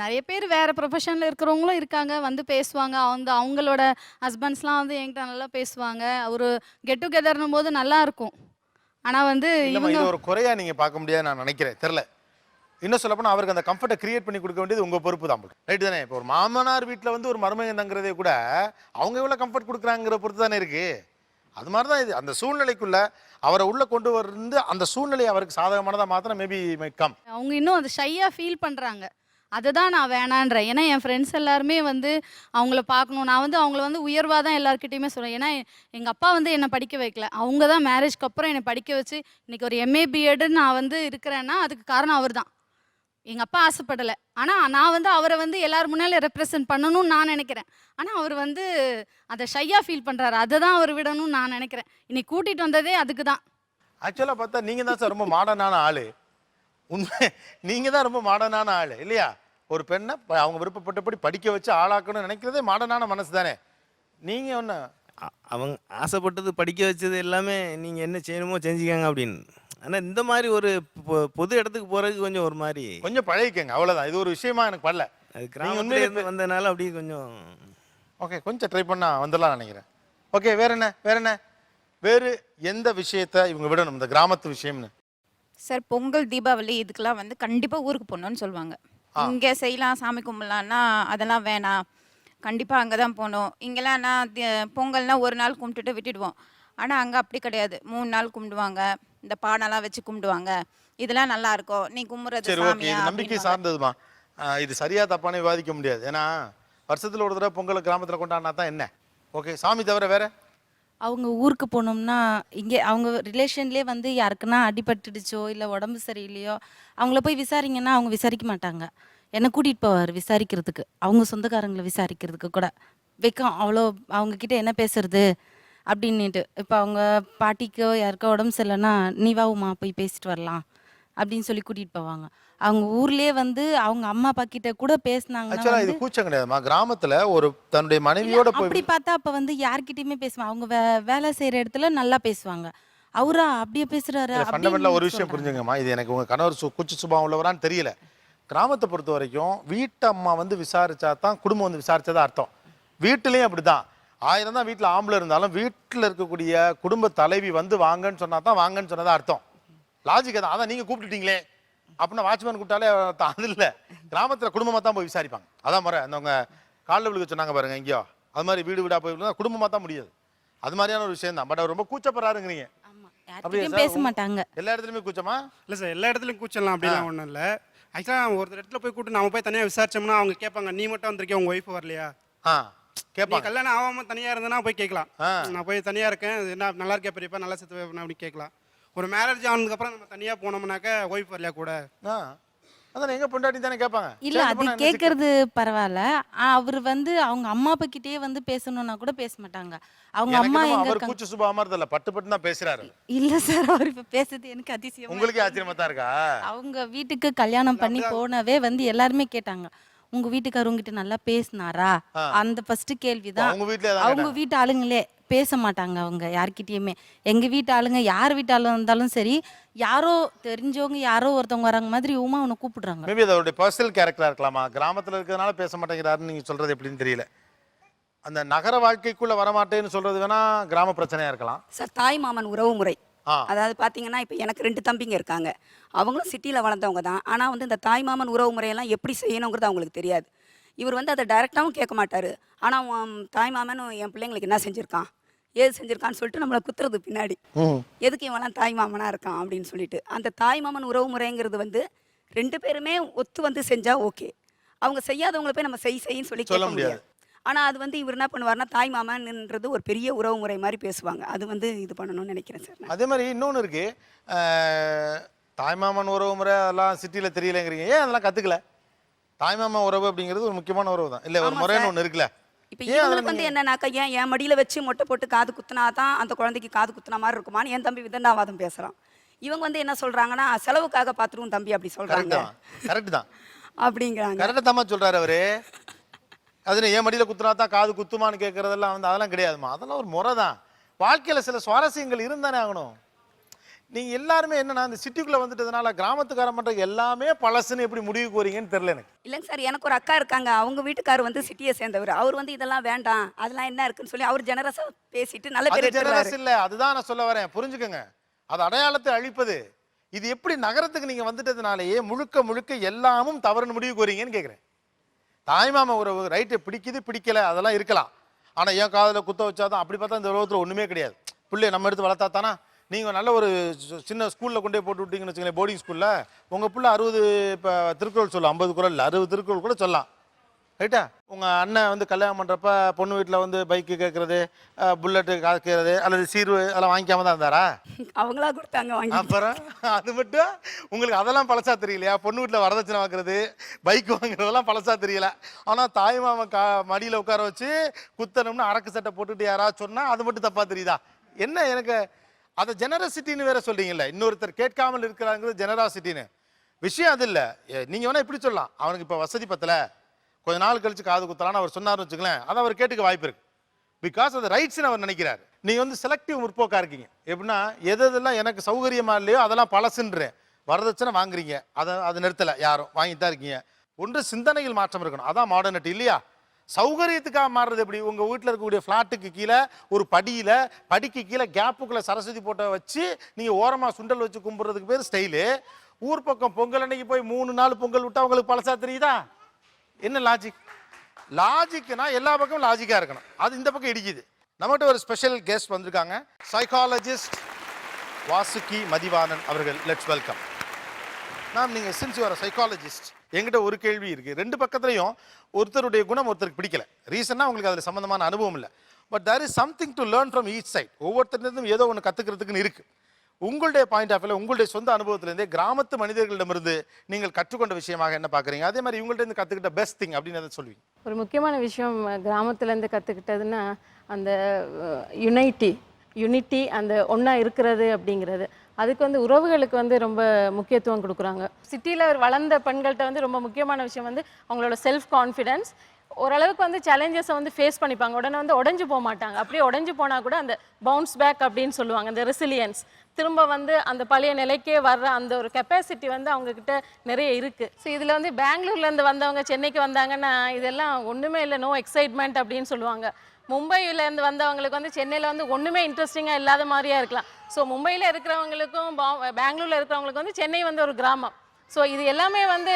நிறைய பேர் வேறு ப்ரொஃபஷனில் இருக்கிறவங்களும் இருக்காங்க, வந்து பேசுவாங்க. அவங்களோட ஹஸ்பண்ட்ஸ்லாம் வந்து என்கிட்ட நல்லா பேசுவாங்க. ஒரு கெட் டுகெதர்னும் போது நல்லா இருக்கும். ஆனால் வந்து
இது ஒரு குறையா நீங்கள் பார்க்க முடியாது நான் நினைக்கிறேன். தெரில, இன்னும் சொல்லப்போனால் அவருக்கு அந்த கம்ஃபர்ட்டை கிரியேட் பண்ணி கொடுக்க வேண்டியது உங்கள் பொறுப்பு தான். ரைட்டு தானே? இப்போ ஒரு மாமனார் வீட்டில் வந்து ஒரு மருமகன் தங்குறதே கூட அவங்க எவ்வளோ கம்ஃபர்ட் கொடுக்குறாங்கிற பொறுத்து தானே இருக்குது. அது மாதிரி தான் இது. அந்த சூழ்நிலைக்குள்ள அவரை உள்ள கொண்டு வந்து அந்த சூழ்நிலை அவருக்கு சாதகமானதாக மாத்திரம் மேபி மை கம்.
அவங்க இன்னும் அது ஷையாக ஃபீல் பண்ணுறாங்க. அதை தான் நான் வேணான்றேன். ஏன்னா என் ஃப்ரெண்ட்ஸ் எல்லாருமே வந்து அவங்கள பார்க்கணும். நான் வந்து அவங்கள வந்து உயர்வாக தான் எல்லாருக்கிட்டையுமே சொல்கிறேன். ஏன்னா எங்கள் அப்பா வந்து என்னை படிக்க வைக்கல. அவங்க தான் மேரேஜ்க்கு அப்புறம் என்னை படிக்க வச்சு இன்றைக்கி ஒரு MA BEdன்னு நான் வந்து இருக்கிறேன்னா அதுக்கு காரணம் அவர் தான். எங்கள் அப்பா ஆசைப்படலை. ஆனால் நான் வந்து அவரை வந்து எல்லார் முன்னாலே ரெப்ரசன்ட் பண்ணணும்னு நான் நினைக்கிறேன். ஆனால் அவர் வந்து அதை ஷையாக ஃபீல் பண்ணுறாரு. அதை தான் அவர் விடணும்னு நான் நினைக்கிறேன். இன்னைக்கு கூட்டிகிட்டு வந்ததே அதுக்கு தான்.
ஆக்சுவலாக பார்த்தா நீங்கள் தான் சார் ரொம்ப மாடர்னான ஆள். உண்மை, நீங்கள் தான் ரொம்ப மாடர்னான ஆள் இல்லையா? ஒரு பெண்ணை அவங்க விருப்பப்பட்டபடி படிக்க வச்சு ஆளாக்கணும்னு நினைக்கிறதே மாடர்னான மனசு தானே. நீங்கள் ஒன்று
அவங்க ஆசைப்பட்டது படிக்க வச்சது எல்லாமே நீங்கள் என்ன செய்யணுமோ செஞ்சுக்காங்க அப்படின்னு. ஆனால் இந்த மாதிரி ஒரு பொது இடத்துக்கு போகிறதுக்கு கொஞ்சம் ஒரு மாதிரி
கொஞ்சம் பழகிக்கங்க, அவ்வளோதான். இது ஒரு விஷயமா எனக்கு பண்ணல.
அது கிராமத்துல வந்ததுனால அப்படியே கொஞ்சம்
ஓகே, கொஞ்சம் ட்ரை பண்ணால் வந்துடலாம் நினைக்கிறேன். ஓகே, வேற என்ன வேறு எந்த விஷயத்த இவங்க விடணும் இந்த கிராமத்து விஷயம்னு?
சார், பொங்கல், தீபாவளி இதுக்கெல்லாம் வந்து கண்டிப்பாக ஊருக்கு போகணுன்னு சொல்லுவாங்க. இங்கே செய்யலாம், சாமி கும்பிடலான்னா அதெல்லாம் வேணாம், கண்டிப்பாக அங்கே தான் போகணும். இங்கெல்லாம் பொங்கல்னால் ஒரு நாள் கும்பிட்டுட்டு விட்டுடுவோம். ஆனால் அங்கே அப்படி கிடையாது, 3 நாள் கும்பிடுவாங்க. இந்த பானைலாம் வச்சு கும்பிடுவாங்க. இதெல்லாம் நல்லா இருக்கும். நீ கும்பிட்றது
சரி, ஓகே, இது நம்பிக்கை சார்ந்ததுமா. இது சரியா தப்பானே விவாதிக்க முடியாது. ஏன்னா வருஷத்தில் ஒரு தடவை பொங்கல் கிராமத்தில் கொண்டாடினா தான் என்ன. ஓகே, சாமி தவிர வேற
அவங்க ஊருக்கு போனோம்னா இங்கே அவங்க ரிலேஷன்லேயே வந்து யாருக்குன்னா அடிபட்டுடுச்சோ இல்லை உடம்பு சரியில்லையோ அவங்கள போய் விசாரிங்கன்னா அவங்க விசாரிக்க மாட்டாங்க. என்னை கூட்டிகிட்டு போவார் விசாரிக்கிறதுக்கு, அவங்க சொந்தக்காரங்களை விசாரிக்கிறதுக்கு கூட. வெக்கம் அவ்வளோ, அவங்கக்கிட்ட என்ன பேசுறது அப்படின்னுட்டு. இப்போ அவங்க பாட்டிக்கோ யாருக்கோ உடம்பு சரியில்லைன்னா நீ வாவுமா போய் பேசிட்டு வரலாம் அப்படின்னு சொல்லி கூட்டிகிட்டு போவாங்க. அவங்க ஊர்லேயே வந்து அவங்க அம்மா அப்பா கிட்ட கூட பேசினாங்கன்னா
ஆக்சுவலா இது கூச்சம் கிடையாதுமா. கிராமத்துல ஒரு தன்னுடைய மனைவியோட போய்
அப்படி பார்த்தா அப்போ வந்து யார்கிட்டயுமே பேசுவாங்க. அவங்க வேலை செய்கிற இடத்துல நல்லா பேசுவாங்க. அவரா அப்படியே பேசுறாரு
ஃபண்டமெண்டலா ஒரு விஷயம் புரிஞ்சுங்கம்மா. இது எனக்கு உங்க கணவர் கூச்ச சுபாவம் உள்ளவரான்னு தெரியல. கிராமத்தை பொறுத்த வரைக்கும் வீட்டு அம்மா வந்து விசாரிச்சா தான் குடும்பம் வந்து விசாரிச்சதா அர்த்தம். வீட்டுலயும் அப்படிதான். 1000 தான் வீட்டில் ஆம்பளை இருந்தாலும் வீட்டில் இருக்கக்கூடிய குடும்ப தலைவி வந்து வாங்கன்னு சொன்னா தான் வாங்கன்னு சொன்னதா அர்த்தம். லாஜிக் தான். அதான் நீங்க கூப்பிட்டுட்டீங்களே அப்படின்னா வாட்ச்மேன் கூப்பிட்டாலே அது இல்லை. கிராமத்தில் குடும்பமாக தான் போய் விசாரிப்பாங்க. அதான் முறை. அந்த அவங்க காலில் விழுக்க சொன்னாங்க பாருங்க எங்கேயோ, அது மாதிரி வீடு வீடாக போய் குடும்பமாக தான் முடியாது. அது மாதிரியான ஒரு விஷயம் தான். பட் அவர் ரொம்ப கூச்சப்படுறாருங்கிறீங்க.
பேச மாட்டாங்க.
எல்லா இடத்துலையுமே கூச்சமா?
இல்லை சார், எல்லா இடத்துலையும் கூச்சலாம் அப்படிலாம் ஒன்றும் இல்லை. ஆக்சுவலாக ஒரு இடத்துல போய் கூப்பிட்டு நம்ம போய் தனியாக விசாரிச்சோம்னா அவங்க கேட்பாங்க, நீ மட்டும் வந்திருக்கேன் உங்கள் ஒய்ஃப் வரலையா?
கேட்பாங்க.
கல்யாணம் ஆகாமல் தனியாக இருந்தேன்னா போய் கேட்கலாம். நான் போய் தனியாக இருக்கேன், என்ன நல்லா இருக்கேன் பெரியப்பா, நல்லா செத்து அப்படி கேட்கலாம். ஒரு மேரேஜ் ஆனதுக்கப்புறம் நம்ம தனியாக போனோம்னாக்கா ஒய்ஃப் வரலையா கூட,
அதான் எங்க பொண்டாட்டி தானே கேட்பாங்க.
இல்ல அது கேட்கறது பரவாயில்ல. அவர் வந்து அவங்க அம்மா அப்பா கிட்டே வந்து பேசணும்னா கூட பேச மாட்டாங்க. அவங்க அம்மா எங்க
அவர் கூச்ச சுபாவமா இருந்தல பட்டு பட்டு தான் பேசுறாரு.
இல்ல சார், அவர் இப்ப பேசுறது எனக்கு அதிசயம்.
உங்களுக்கு ஆச்சரியமா தான் இருக்கா?
அவங்க வீட்டுக்கு கல்யாணம் பண்ணி போனவே வந்து எல்லாருமே கேட்டாங்க, உங்க வீட்டுக்காரர் உங்ககிட்ட நல்லா பேசினாரா? அந்த ஃபர்ஸ்ட் கேள்விதான். அவங்க வீட்டு ஆளுங்களே பேச மாட்டாங்க அவங்க யார்கிட்டயுமே. எங்க வீட்டு ஆளுங்க யார் வீட்டு ஆளு இருந்தாலும் சரி, யாரோ தெரிஞ்சவங்க யாரோ ஒருத்தவங்க வராங்க மாதிரி உமா அவனை கூப்பிடுறாங்க.
மேபி அதோட பர்சனல் கேரக்டரா இருக்கலாமா? கிராமத்துல இருக்கிறதுனால பேச மாட்டேங்கிறாருன்னு நீங்க சொல்றது எப்படின்னு தெரியல. அந்த நகர வாழ்க்கைக்குள்ள வரமாட்டேன்னு சொல்றது வேணா கிராம பிரச்சனையா இருக்கலாம்
சார். தாய் மாமன் உறவு முறை, அதாவது பார்த்தீங்கன்னா இப்போ எனக்கு 2 தம்பிங்க இருக்காங்க. அவங்களும் சிட்டியில் வளர்ந்தவங்க தான். ஆனால் வந்து இந்த தாய் மாமன் உறவு முறையெல்லாம் எப்படி செய்யணுங்கிறது அவங்களுக்கு தெரியாது. இவர் வந்து அதை டைரெக்டாகவும் கேட்க மாட்டார். ஆனால் தாய் மாமனும் என் பிள்ளைங்களுக்கு என்ன செஞ்சுருக்கான், ஏது செஞ்சுருக்கான்னு சொல்லிட்டு நம்மளை குத்துறது பின்னாடி, எதுக்கு இவெல்லாம் தாய் மாமனாக இருக்கான் அப்படின்னு சொல்லிட்டு. அந்த தாய் மாமன் உறவு முறைங்கிறது வந்து 2 பேருமே ஒத்து வந்து செஞ்சால் ஓகே. அவங்க செய்யாதவங்களை போய் நம்ம செய்யின்னு சொல்லி கேட்க முடியாது. ஆனால் அது வந்து இவர் என்ன பண்ணுவார்னா தாய் மாமன்ன்றது ஒரு பெரிய உறவு முறை மாதிரி பேசுவாங்க. அது வந்து இது பண்ணணும்னு நினைக்கிறேன் சார்.
அதே மாதிரி இன்னொன்று இருக்கு, தாய்மாமன் உறவு முறை அதெல்லாம் சிட்டியில் தெரியலங்கிறீங்க. ஏன் அதெல்லாம் கற்றுக்கல? தாய்மாமா உறவு அப்படிங்கிறது ஒரு முக்கியமான உறவு தான் இல்லை? ஒரு முறைன்னு ஒன்று இருக்குல்ல.
இப்போ இவங்களுக்கு வந்து என்னன்னாக்கா, என் மடியில் வச்சு மொட்டை போட்டு காது குத்துனா தான் அந்த குழந்தைக்கு காது குத்துன மாதிரி இருக்குமான்னு என் தம்பி விதண்டாவாதம் பேசுகிறான். இவங்க வந்து என்ன சொல்கிறாங்கன்னா, செலவுக்காக பார்த்துருவோம் தம்பி அப்படி சொல்கிறாங்க.
கரெக்ட் தான்
அப்படிங்கிறாங்க.
கரெக்டாக தாம்மா சொல்கிறாரு அவரு. அது என் மடியில் குத்துனா தான் காது குத்துமான்னு கேட்குறதெல்லாம் வந்து அதெல்லாம் கிடையாதுமா. அதெல்லாம் ஒரு முறை தான். வாழ்க்கையில் சில சுவாரஸ்யங்கள் இருந்தானே ஆகணும். நீங்கள் எல்லாருமே என்னன்னா இந்த சிட்டிக்குள்ளே வந்துட்டதுனால கிராமத்துக்காரன் பண்ணுற எல்லாமே பழசுன்னு எப்படி முடிவுக்கு வரீங்கன்னு தெரியல எனக்கு.
இல்லைங்க சார், எனக்கு ஒரு அக்கா இருக்காங்க. அவங்க வீட்டுக்காரர் வந்து சிட்டியை சேர்ந்தவர். அவர் வந்து இதெல்லாம் வேண்டாம், அதெல்லாம் என்ன இருக்குன்னு சொல்லி அவர் ஜெனரஸாக பேசிட்டு நல்ல பேர்
ஜெனரஸ் இல்லை. அதுதான் நான் சொல்ல வரேன், புரிஞ்சுக்கோங்க. அது அடையாளத்தை அழிப்பது. இது எப்படி நகரத்துக்கு நீங்கள் வந்துட்டதுனாலேயே முழுக்க முழுக்க எல்லாமும் தவறுன்னு முடிவுக்கு வரீங்கன்னு கேட்குறேன். தாய்மாம உறவு ரைட்டு, பிடிக்குது பிடிக்கல அதெல்லாம் இருக்கலாம். ஆனால் ஏன் காதில் குத்த வச்சாதான் அப்படி பார்த்தா இந்த உலகத்தில் ஒன்றுமே கிடையாது. பிள்ளைய நம்ம எடுத்து வளர்த்தா தானா? நீங்கள் நல்ல ஒரு சின்ன ஸ்கூலில் கொண்டே போட்டு விட்டீங்கன்னு வச்சுக்கோங்களேன், போர்டிங் ஸ்கூலில் உங்கள் பிள்ளை 60 இப்போ திருக்குறள் சொல்லும், 50 குறள் 60 திருக்குறள் கூட சொல்லலாம். ரைட்டா? உங்கள் அண்ணன் வந்து கல்யாணம் பண்ணுறப்ப பொண்ணு வீட்டில் வந்து பைக்கு கேட்குறது, புல்லட்டு காக்கிறது அல்லது சீர்வு அதெல்லாம் வாங்கிக்காம தான் இருந்தாரா?
அவங்களா கொடுத்தாங்க வாங்கி.
அப்புறம் அது மட்டும் உங்களுக்கு அதெல்லாம் பழசா தெரியலையா? பொண்ணு வீட்டில் வரதட்சணை வாங்குறது, பைக் வாங்குறதெல்லாம் பழசா தெரியல. ஆனால் தாய் மாமன் மடியில் உட்கார வச்சு குத்தணும்னு அரக்கு சட்டை போட்டுட்டு யாராவது சொன்னால் அது மட்டும் தப்பாக தெரியுதா? என்ன எனக்கு அதை ஜெனரசிட்டின்னு வேற சொல்றீங்கல்ல. இன்னொருத்தர் கேட்காமல் இருக்கிறாங்கிறது ஜெனராசிட்டின்னு விஷயம். அது இல்லை. நீங்கள் வேணா இப்படி சொல்லலாம், அவனுக்கு இப்போ வசதி பத்தலை, கொஞ்ச நாள் கழிச்சு காது குத்தலான்னு அவர் சொன்னார்னு வச்சுங்களேன், அதை அவர் கேட்டுக்க வாய்ப்பு இருக்கு. பிகாஸ் அது ரைட்ஸ்ன்னு அவர் நினைக்கிறார். நீங்கள் வந்து செலக்டிவ் முற்போக்கா இருக்கீங்க. எப்படின்னா எதெல்லாம் எனக்கு சௌகரியமா இல்லையோ அதெல்லாம் பழசுன்றேன். வரதட்சணை வாங்குறீங்க, அது நிறுத்தலை, யாரும் வாங்கித்தான் இருக்கீங்க. ஒன்று சிந்தனையில் மாற்றம் இருக்கணும். அதான் மாடர்னிட்டி இல்லையா? சௌகரியத்துக்காக மாறுறது எப்படி? உங்கள் வீட்டில் இருக்கக்கூடிய ஃப்ளாட்டுக்கு கீழே ஒரு படிக்கு கீழே கேப்புக்குள்ளே சரஸ்வதி போட்டோ வச்சு நீங்கள் ஓரமாக சுண்டல் வச்சு கும்பிட்றதுக்கு பேர் ஸ்டைலு. ஊர் பக்கம் பொங்கல் அன்னைக்கு போய் 3 நாள் பொங்கல் விட்டா உங்களுக்கு பழசா தெரியுதா? என்ன லாஜிக்? லாஜிக்னா எல்லா பக்கமும் லாஜிக்காக இருக்கணும். அது இந்த பக்கம் இடிக்குது. நம்மகிட்ட ஒரு ஸ்பெஷல் கெஸ்ட் வந்திருக்காங்க, சைக்காலஜிஸ்ட் வாசுகி மதிவாணன் அவர்கள். Let's welcome ma'am. நீங்கள் சின்ஸ் யூ ஆர் சைக்காலஜிஸ்ட், என்கிட்ட ஒரு கேள்வி இருக்குது. 2 பக்கத்துலையும் ஒருத்தருடைய குணம் ஒருத்தருக்கு பிடிக்கல. ரீசன்னா உங்களுக்கு அதில் சம்மந்தமான அனுபவம் இல்லை. But there is something to learn from each side. ஒவ்வொருத்தருந்தும் ஏதோ ஒன்று கற்றுக்கிறதுக்குன்னு இருக்குது. உங்களுடைய பாயிண்ட் ஆஃப் வியூவில் உங்களுடைய சொந்த அனுபவத்திலேருந்தே கிராமத்து மனிதர்களிடமிருந்து நீங்கள் கற்றுக்கொண்ட விஷயமாக என்ன பார்க்குறீங்க? அதே மாதிரி இவங்கள்ட்ட கற்றுக்கிட்ட பெஸ்ட் திங் அப்படின்னு எதை சொல்லுவீங்க?
ஒரு முக்கியமான விஷயம் கிராமத்துலேருந்து கற்றுக்கிட்டதுன்னா அந்த யூனிட்டி அந்த ஒன்றா இருக்கிறது அப்படிங்கிறது. அதுக்கு வந்து உறவுகளுக்கு வந்து ரொம்ப முக்கியத்துவம் கொடுக்குறாங்க. சிட்டியில் வளர்ந்த பெண்கள்கிட்ட வந்து ரொம்ப முக்கியமான விஷயம் வந்து அவங்களோட செல்ஃப் கான்ஃபிடென்ஸ். ஓரளவுக்கு வந்து சேலஞ்சஸை வந்து ஃபேஸ் பண்ணிப்பாங்க. உடனே வந்து உடஞ்சி போக மாட்டாங்க. அப்படியே உடஞ்சி போனால் கூட அந்த பவுன்ஸ் பேக் அப்படின்னு சொல்லுவாங்க, அந்த ரெசிலியன்ஸ், திரும்ப வந்து அந்த பழைய நிலைக்கே வர்ற அந்த ஒரு கெப்பாசிட்டி வந்து அவங்கக்கிட்ட நிறைய இருக்குது. ஸோ இதில் வந்து பெங்களூர்லேருந்து வந்தவங்க சென்னைக்கு வந்தாங்கன்னா இதெல்லாம் ஒன்றுமே இல்லை, நோ எக்ஸைட்மெண்ட் அப்படின்னு சொல்லுவாங்க. மும்பையிலேருந்து வந்தவங்களுக்கு வந்து சென்னையில் வந்து ஒன்றுமே இன்ட்ரெஸ்டிங்காக இல்லாத மாதிரியா இருக்கலாம். ஸோ மும்பையில் இருக்கிறவங்களுக்கும் பெங்களூரில் இருக்கிறவங்களுக்கும் வந்து சென்னை வந்து ஒரு கிராமம். ஸோ இது எல்லாமே வந்து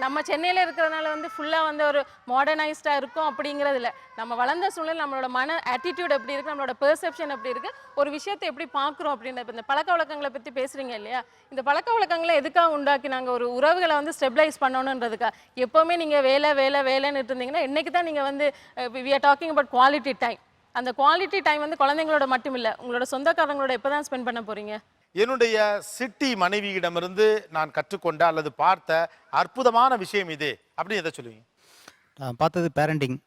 நம்ம சென்னையில் இருக்கிறதுனால வந்து ஃபுல்லாக வந்து ஒரு மாடர்னைஸ்டாக இருக்கும் அப்படிங்கிறது இல்லை. நம்ம வளர்ந்த சூழ்நிலை, நம்மளோட மன ஆட்டிடியூட் எப்படி இருக்குது, நம்மளோட பெர்செப்ஷன் எப்படி இருக்குது, ஒரு விஷயத்தை எப்படி பார்க்குறோம் அப்படின்ற இப்போ இந்த பழக்க வழக்கங்களை பற்றி பேசுகிறீங்க இல்லையா, இந்த பழக்க வழக்கங்களை எதுக்காக உண்டாக்கி நாங்கள் ஒரு உறவுகளை வந்து ஸ்டெபிளைஸ் பண்ணணுன்றதுக்காக. எப்போவுமே நீங்கள் வேலைன்னு இருந்தீங்கன்னா இன்றைக்கி தான் நீங்கள் வந்து we are talking about quality time. அந்த குவாலிட்டி டைம் வந்து குழந்தைங்களோட மட்டும் இல்லை, உங்களோட சொந்தக்காரங்களோட எப்போ தான் ஸ்பெண்ட் பண்ண போகிறீங்க?
என்னுடைய சிட்டி மனைவியிடமிருந்து நான் கற்றுக்கொண்ட அல்லது பார்த்த அற்புதமான விஷயம் இது அப்படின்னு எதை சொல்லுவீங்க?
நான் பார்த்தது பேரண்டிங்.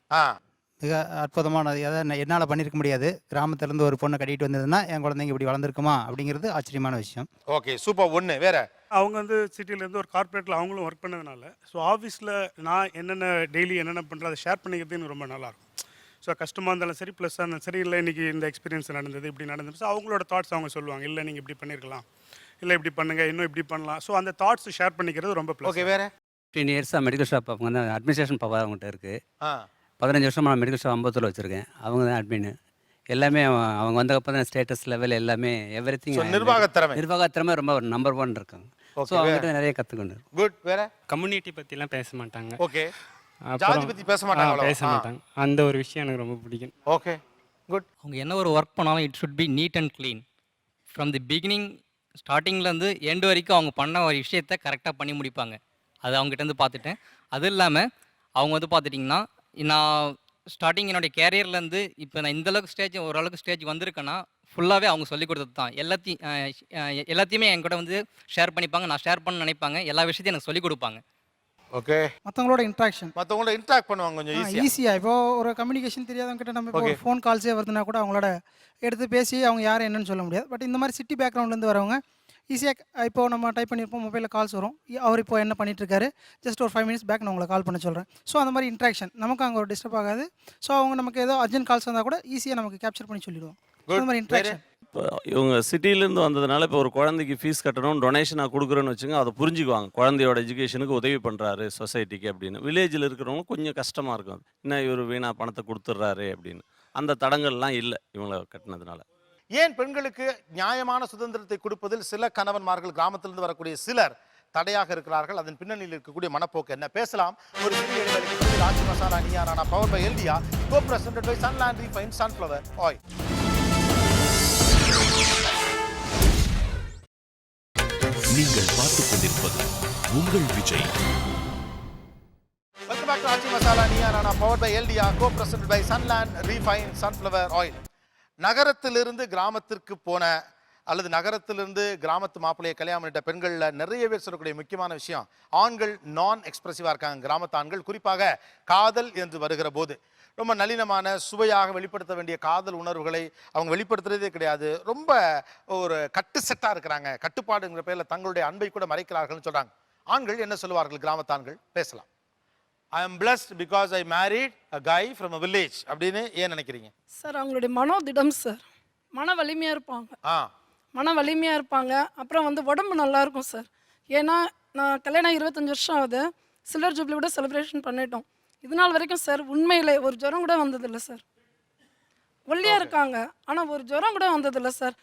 மிக அற்புதமானது. அதாவது என்னால் பண்ணியிருக்க முடியாது. கிராமத்துலேருந்து ஒரு பொண்ணை கட்டிட்டு வந்ததுன்னா என் குழந்தைங்க இப்படி வளர்ந்துருக்குமா அப்படிங்கிறது ஆச்சரியமான விஷயம்.
Okay, super. ஒன்று வேற,
அவங்க வந்து சிட்டிலேருந்து ஒரு கார்ப்பரேட்டில் அவங்களும் ஒர்க் பண்ணதுனால ஸோ ஆஃபீஸில் நான் என்னென்ன டெய்லி என்னென்ன பண்ணுறேன் அதை ஷேர் பண்ணிக்கிறது எனக்கு ரொம்ப நல்லாயிருக்கும். ஸோ கஷ்டமாக இருந்தாலும் சரி, ப்ளஸ்ஸாக இருந்தாலும் சரி, இல்லை இன்றைக்கி இந்த எக்ஸ்பீரியன்ஸ் நடந்தது, இப்படி நடந்தது. ஸோ அவங்களோட தாட்ஸ் அவங்க சொல்லுவாங்க, இல்லை நீங்கள் இப்படி பண்ணியிருக்கலாம், இல்லை இப்படி பண்ணுங்கள், இன்னும் இப்படி பண்ணலாம். ஸோ அந்த தாட்ஸ் ஷேர் பண்ணிக்கிறது ரொம்ப ப்ளஸ்.
ஓகே, வேறு
15 இயர்ஸாக மெடிக்கல் ஷாப் அவங்க வந்து அட்மினிஸ்ட்ரேஷன் பவர் அவங்ககிட்ட இருக்குது. 15 வருஷமாக நான் மெடிக்கல் ஷாப் அம்பத்தூரில் வச்சுருக்கேன். அவங்க தான் அட்மின். எல்லாமே அவங்க வந்தப்போ தான் ஸ்டேட்டஸ் லெவல் எல்லாமே எவ்ரி திங் நிர்வாகத்திறமை ரொம்ப நம்பர் 1 இருக்காங்க. ஸோ அவங்ககிட்ட நிறைய கற்றுக்கொண்டு.
குட். வேறு
கம்யூனிட்டி பற்றிலாம் பேச மாட்டாங்க.
ஓகே. ஜாதி பற்றி பேச
மாட்டாங்க. அந்த ஒரு விஷயம் எனக்கு ரொம்ப பிடிக்கும்.
Okay, good.
அவங்க என்ன ஒரு ஒர்க் பண்ணாலும் it should be neat and clean. From the beginning ஸ்டார்டிங்லேருந்து எண்டு வரைக்கும் அவங்க பண்ண ஒரு விஷயத்தை கரெக்டாக பண்ணி முடிப்பாங்க. அது அவங்ககிட்டருந்து பார்த்துட்டேன். அது இல்லாமல் அவங்க வந்து பார்த்துட்டிங்கன்னா, நான் ஸ்டார்டிங் என்னுடைய கேரியர்லேருந்து இப்போ நான் இந்தளவுக்கு ஓரளவுக்கு ஸ்டேஜ் வந்திருக்கேன்னா ஃபுல்லாகவே அவங்க சொல்லிக் கொடுத்தது தான். எல்லாத்தையுமே என் கூட வந்து ஷேர் பண்ணிப்பாங்க. நான் ஷேர் பண்ண நினைப்பாங்க. எல்லா விஷயத்தையும் எனக்கு சொல்லிக் கொடுப்பாங்க.
ஓகே.
மற்றவங்களோட
இன்ட்ராக்ட் பண்ணுவாங்க கொஞ்சம்
ஈஸியாக. இப்போ ஒரு கம்யூனிகேஷன் தெரியாதவங்க கிட்ட நம்ம இப்போ ஒரு ஃபோன் கால்ஸே வருதுன்னா கூட அவங்களோட எடுத்து பேசி அவங்க யார் என்னன்னு சொல்ல முடியாது. பட் இந்த மாதிரி சிட்டி பேக்ரவுண்ட்லேருந்து வரவங்க ஈஸியாக இப்போ நம்ம டைப் பண்ணியிருப்போம், மொபைலில் கால்ஸ் வரும், அவர் இப்போ என்ன பண்ணிட்டு இருக்காரு, ஜஸ்ட் ஒரு 5 மினிட்ஸ் பேக் நான் உங்களை கால் பண்ண சொல்கிறேன். ஸோ அந்த மாதிரி இன்ட்ராக்ஷன் நமக்கு அங்கே ஒரு டிஸ்டர்ப் ஆகாது. ஸோ அவங்க நமக்கு ஏதோ அர்ஜென்ட் கால்ஸ் வந்தால் கூட ஈஸியாக நமக்கு கேப்சர் பண்ணி சொல்லிடுவோம். அந்த மாதிரி இன்ட்ராக்ஷன்.
இப்போ இவங்க சிட்டிலேருந்து வந்ததுனால இப்போ ஒரு குழந்தைக்கு ஃபீஸ் கட்டணும், டொனேஷனாக கொடுக்குறேன்னு வச்சுங்க, அதை புரிஞ்சுக்குவாங்க. குழந்தையோட எஜுகேஷனுக்கு உதவி பண்ணுறாரு சொசைட்டிக்கு அப்படின்னு. வில்லேஜில் இருக்கிறவங்க கொஞ்சம் கஷ்டமாக இருக்கும், இன்னும் இவர் வீணாக பணத்தை கொடுத்துட்றாரு அப்படின்னு. அந்த தடங்கள்லாம் இல்லை இவங்களை கட்டினதுனால.
ஏன் பெண்களுக்கு நியாயமான சுதந்திரத்தை கொடுப்பதில் சில கணவன்மார்கள், கிராமத்திலிருந்து வரக்கூடிய சிலர் தடையாக இருக்கிறார்கள்? அதன் பின்னணியில் இருக்கக்கூடிய மனப்போக்கு என்ன? பேசலாம். ஒரு சிறிய இடைவெளிக்கு ராஜி மசாலா நீயா நானா பவர் பை எல்டியா, co presented by Sunland refined sunflower oil.
நீங்கள் பார்த்துக் கொண்டிருப்பது உங்கள் Vijay.
Welcome back to Aachi masala Neeya Naana power by எல்டியா, co presented by Sunland refined sunflower oil. நகரத்திலிருந்து கிராமத்திற்கு போன அல்லது நகரத்திலிருந்து கிராமத்து மாப்பிள்ளையை கல்யாணம் பண்ணிட்ட பெண்களில் நிறைய பேர் சொல்லக்கூடிய முக்கியமான விஷயம், ஆண்கள் நான் எக்ஸ்பிரசிவாக இருக்காங்க. கிராமத்து ஆண்கள் குறிப்பாக காதல் என்று வருகிற போது ரொம்ப நளினமான சுவையாக வெளிப்படுத்த வேண்டிய காதல் உணர்வுகளை அவங்க வெளிப்படுத்துறதே கிடையாது. ரொம்ப ஒரு கட்டு செட்டாக இருக்கிறாங்க. கட்டுப்பாடுங்கிற பேரில் தங்களுடைய அன்பை கூட மறைக்கிறார்கள்னு சொல்கிறாங்க. ஆண்கள் என்ன சொல்லுவார்கள்? கிராமத்து ஆண்கள் பேசலாம். I am blessed because I married a guy from a village அப்படின்னு ஏன் நினைக்கிறீங்க?
சார் அவங்களுடைய மனோதிடம் சார், மன வலிமையாக இருப்பாங்க. மன வலிமையாக இருப்பாங்க. அப்புறம் வந்து உடம்பு நல்லா இருக்கும் சார். ஏன்னா நான் கல்யாணம் 25 வருஷம் ஆகுது. சில்வர் ஜூப்ளி கூட செலிப்ரேஷன் பண்ணிட்டோம். இது நாள் வரைக்கும் சார் உண்மையிலே ஒரு ஜுரம் கூட வந்ததில்லை சார். ஒல்லியாக இருக்காங்க, ஆனால் ஒரு ஜுரம் கூட வந்ததில்லை சார்.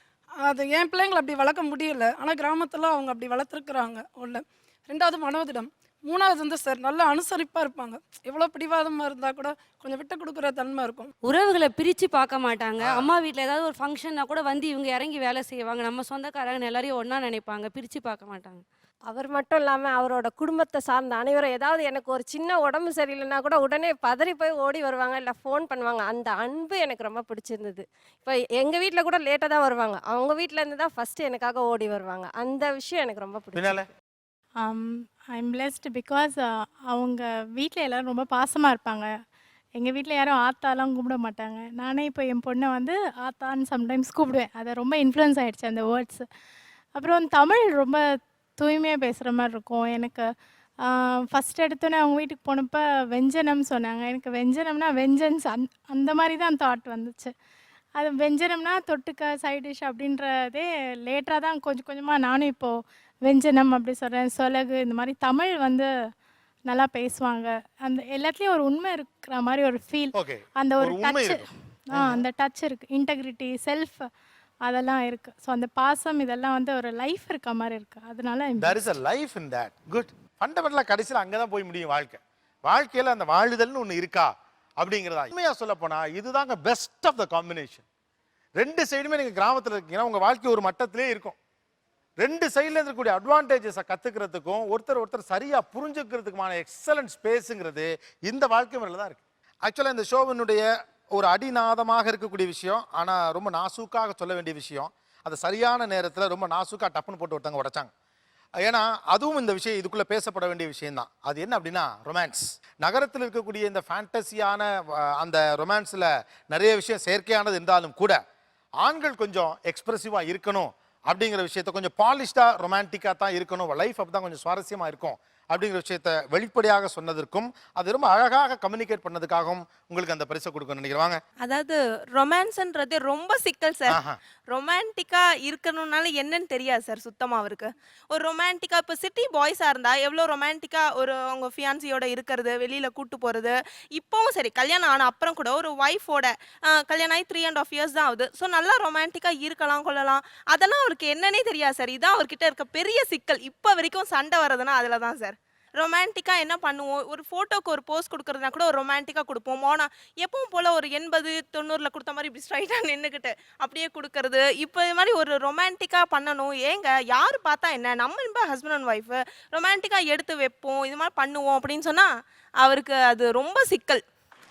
அது என் பிள்ளைங்களை அப்படி வளர்க்க முடியல, ஆனால் கிராமத்தில் அவங்க அப்படி வளர்த்துருக்குறாங்க. ஒன்று. 2வது மனோதிடம். 3வது வந்து சார் நல்ல அனுசரிப்பாக இருப்பாங்க. எவ்வளோ பிடிவாதமாக இருந்தால் கூட கொஞ்சம் விட்டு கொடுக்குற தன்மை இருக்கும்.
உறவுகளை பிரித்து பார்க்க மாட்டாங்க. அம்மா வீட்டில் ஏதாவது ஒரு ஃபங்க்ஷன்னா கூட வந்து இவங்க இறங்கி வேலை செய்வாங்க. நம்ம சொந்தக்காரங்க எல்லாரையும் ஒன்றா நினைப்பாங்க, பிரித்து பார்க்க மாட்டாங்க.
அவர் மட்டும் இல்லாமல் அவரோட குடும்பத்தை சார்ந்த அனைவரும் ஏதாவது எனக்கு ஒரு சின்ன உடம்பு சரியில்லைன்னா கூட உடனே பதறி போய் ஓடி வருவாங்க, இல்லை ஃபோன் பண்ணுவாங்க. அந்த அன்பு எனக்கு ரொம்ப பிடிச்சிருந்தது. இப்போ எங்கள் வீட்டில் கூட லேட்டாக தான் வருவாங்க, அவங்க வீட்டில் இருந்து தான் ஃபஸ்ட்டு எனக்காக ஓடி வருவாங்க. அந்த விஷயம் எனக்கு ரொம்ப பிடிக்கும்.
ஐம் பிளெஸ்ட் பிகாஸ் அவங்க வீட்டில் எல்லோரும் ரொம்ப பாசமாக இருப்பாங்க. எங்கள் வீட்டில் யாரும் ஆத்தாலாம் கூப்பிட மாட்டாங்க. நானே இப்போ என் பொண்ணை வந்து ஆத்தான்னு சம்டைம்ஸ் கூப்பிடுவேன். அதை ரொம்ப இன்ஃப்ளூயன்ஸ் ஆகிடுச்சு அந்த வேர்ட்ஸ். அப்புறம் தமிழ் ரொம்ப தூய்மையாக பேசுகிற மாதிரி இருக்கும். எனக்கு ஃபஸ்ட் எடுத்தோன்னே அவங்க வீட்டுக்கு போனப்போ வெஞ்சனம் சொன்னாங்க. எனக்கு வெஞ்சனம்னா வெஞ்சன்ஸ் அந்த மாதிரி தான் தாட் வந்துச்சு. அது வெஞ்சனம்னா தொட்டுக்க சைட் டிஷ் அப்படின்றதே லேட்டராக தான் கொஞ்சம் கொஞ்சமாக நானும் இப்போது வெஞ்சனம் அப்படி சொல்கிறேன். சொலகு இந்த மாதிரி தமிழ் வந்து நல்லா பேசுவாங்க. அந்த எல்லாத்துலேயும் ஒரு உண்மை இருக்கிற மாதிரி ஒரு ஃபீல், அந்த ஒரு டச், அந்த டச் இருக்குது. இன்டெகிரிட்டி, செல்ஃப் அதெல்லாம் இருக்குது. ஸோ அந்த பாசம் இதெல்லாம் வந்து ஒரு லைஃப் இருக்க மாதிரி இருக்குது. அதனால
there is a life in that. good. ஃபண்டமெண்டலாக கடைசியில் அங்கே தான் போய் முடியும் வாழ்க்கையில் அந்த வாழுதல்னு ஒன்று இருக்கா அப்படிங்கிறதா. உண்மையாக சொல்ல போனால் இதுதாங்க பெஸ்ட் ஆஃப் த காம்பினேஷன். 2 சைடுமே நீங்கள் கிராமத்தில் இருக்கீங்கன்னா உங்கள் வாழ்க்கை ஒரு மட்டத்திலே இருக்கும். 2 சைடில் இருக்கக்கூடிய அட்வான்டேஜஸை கற்றுக்கிறதுக்கும் ஒருத்தர் சரியாக புரிஞ்சுக்கிறதுக்குமான எக்ஸலன்ட் ஸ்பேஸுங்கிறது இந்த வாழ்க்கை முறையில் தான் இருக்குது. ஆக்சுவலாக இந்த ஷோவினுடைய ஒரு அடிநாதமாக இருக்கக்கூடிய விஷயம், ஆனால் ரொம்ப நாசூக்காக சொல்ல வேண்டிய விஷயம், அது சரியான நேரத்தில் ரொம்ப நாசூக்காக டப்புன்னு போட்டு ஒருத்தவங்க உடைச்சாங்க. ஏன்னா அதுவும் இந்த விஷயம் இதுக்குள்ளே பேசப்பட வேண்டிய விஷயம்தான். அது என்ன அப்படின்னா ரொமான்ஸ். நகரத்தில் இருக்கக்கூடிய இந்த ஃபேண்டசியான அந்த ரொமான்ஸில் நிறைய விஷயம் செயற்கையானது இருந்தாலும் கூட ஆண்கள் கொஞ்சம் எக்ஸ்பிரசிவாக இருக்கணும் அப்படிங்கிற விஷயத்த, கொஞ்சம் பாலிஷ்டாக ரொமான்டிக்காக தான் இருக்கணும், லைஃப் அப்படி தான் கொஞ்சம் சுவாரஸ்யமாக இருக்கும் அப்படிங்கிற விஷயத்த வெளிப்படையாக சொன்னதற்கும் அது ரொம்ப அழகாக கம்யூனிகேட் பண்ணதுக்காகவும் உங்களுக்கு அந்த பரிசை கொடுக்கணும்னு நினைக்கிறவாங்க.
அதாவது ரொமான்ஸ்ன்றது ரொம்ப சிக்கல் சார். ரொமான்டிக்கா இருக்கணும்னால என்னன்னு தெரியாது சார் சுத்தமாக அவருக்கு. ஒரு ரொமான்டிக்கா இப்போ சிட்டி பாய்ஸாக இருந்தால் எவ்வளோ ரொமான்டிக்கா ஒரு அவங்க ஃபியான்சியோட இருக்கிறது, வெளியில் கூட்டு போகிறது. இப்போவும் சரி, கல்யாணம் ஆன அப்புறம் கூட ஒரு ஒய்ஃபோட கல்யாணம் ஆகி 3.5 years தான் ஆகுது. ஸோ நல்லா ரொமான்டிக்காக இருக்கலாம் கொள்ளலாம். அதெல்லாம் அவருக்கு என்னன்னே தெரியாது சார். இதுதான் அவர்கிட்ட இருக்க பெரிய சிக்கல். இப்போ வரைக்கும் சண்டை வர்றதுன்னா அதில் தான் சார். ரொமான்டிக்காக என்ன பண்ணுவோம், ஒரு ஃபோட்டோக்கு ஒரு போஸ் கொடுக்குறதுனா கூட ஒரு ரொமான்டிக்காக கொடுப்போம். எப்பவும் போல் ஒரு 80-90 கொடுத்த மாதிரி இப்படி ஸ்ட்ரைட்டாக நின்றுக்கிட்டு அப்படியே கொடுக்கறது. இப்போ இது மாதிரி ஒரு ரொமான்டிக்காக பண்ணணும். ஏங்க யார் பார்த்தா என்ன, நம்ம இப்போ ஹஸ்பண்ட் அண்ட் ஒய்ஃபு ரொமான்டிக்காக எடுத்து வைப்போம், இது மாதிரி பண்ணுவோம் அப்படின்னு சொன்னால் அவருக்கு அது ரொம்ப சிக்கல்.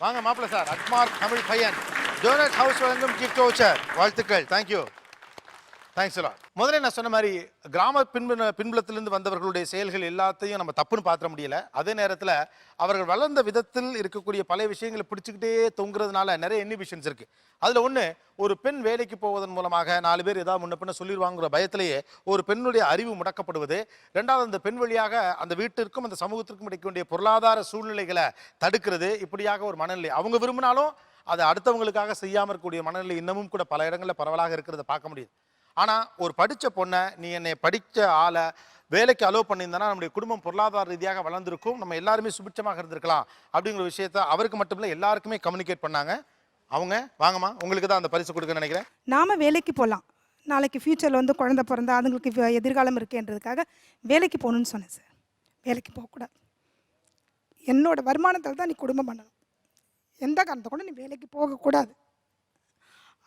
வாங்க மாப்பிள்ள சார், அக்மார் தமிழ் பையன் டோனட் ஹவுஸ் வழங்கும் கிஃப்ட் வவுச்சர். வாழ்த்துக்கள். தேங்க்யூ. தேங்க்ஸ் எல்லாம். முதல்ல நான் சொன்ன மாதிரி கிராம பின்புலத்திலிருந்து வந்தவர்களுடைய செயல்கள் எல்லாத்தையும் நம்ம தப்புன்னு பார்த்துட முடியல. அதே நேரத்தில் அவர்கள் வளர்ந்த விதத்தில் இருக்கக்கூடிய பல விஷயங்களை பிடிச்சிக்கிட்டே தொங்குறதுனால நிறைய இன்ஹிபிஷன்ஸ் இருக்குது. அதில் ஒன்று, ஒரு பெண் வேலைக்கு போவதன் மூலமாக 4 பேர் ஏதாவது முன்ன பின்ன சொல்லிடுவாங்கிற பயத்திலேயே ஒரு பெண்ணுடைய அறிவு முடக்கப்படுவது. 2வது, அந்த பெண் வழியாக அந்த வீட்டிற்கும் அந்த சமூகத்திற்கும் கிடைக்க வேண்டிய பொருளாதார சூழ்நிலைகளை தடுக்கிறது. இப்படியாக ஒரு மனநிலை. அவங்க விரும்பினாலும் அதை அடுத்தவங்களுக்காக செய்யாமல் இருக்கக்கூடிய மனநிலை இன்னமும் கூட பல இடங்களில் பரவலாக இருக்கிறத பார்க்க முடியுது. ஆனால் ஒரு படித்த பொண்ணை, நீ என்னை படித்த ஆளை வேலைக்கு அலோவ் பண்ணியிருந்தனா நம்முடைய குடும்பம் பொருளாதார ரீதியாக வளர்ந்துருக்கும், நம்ம எல்லாருமே சுபிட்சமாக இருந்திருக்கலாம் அப்படிங்கிற விஷயத்த அவருக்கு மட்டும் இல்லை எல்லாருக்குமே கம்யூனிகேட் பண்ணாங்க. அவங்க வாங்கம்மா, உங்களுக்கு தான் அந்த பரிசு கொடுக்க நினைக்கிறேன்.
நாம் வேலைக்கு போகலாம், நாளைக்கு ஃப்யூச்சரில் வந்து குழந்தை பிறந்தா அதுங்களுக்கு எதிர்காலம் இருக்குன்றதுக்காக வேலைக்கு போகணுன்னு சொன்னேன் சார். வேலைக்கு போகக்கூடாது, என்னோட வருமானத்தில் தான் நீ குடும்பம் பண்ணணும், எந்த காரணத்தை கூட நீ வேலைக்கு போகக்கூடாது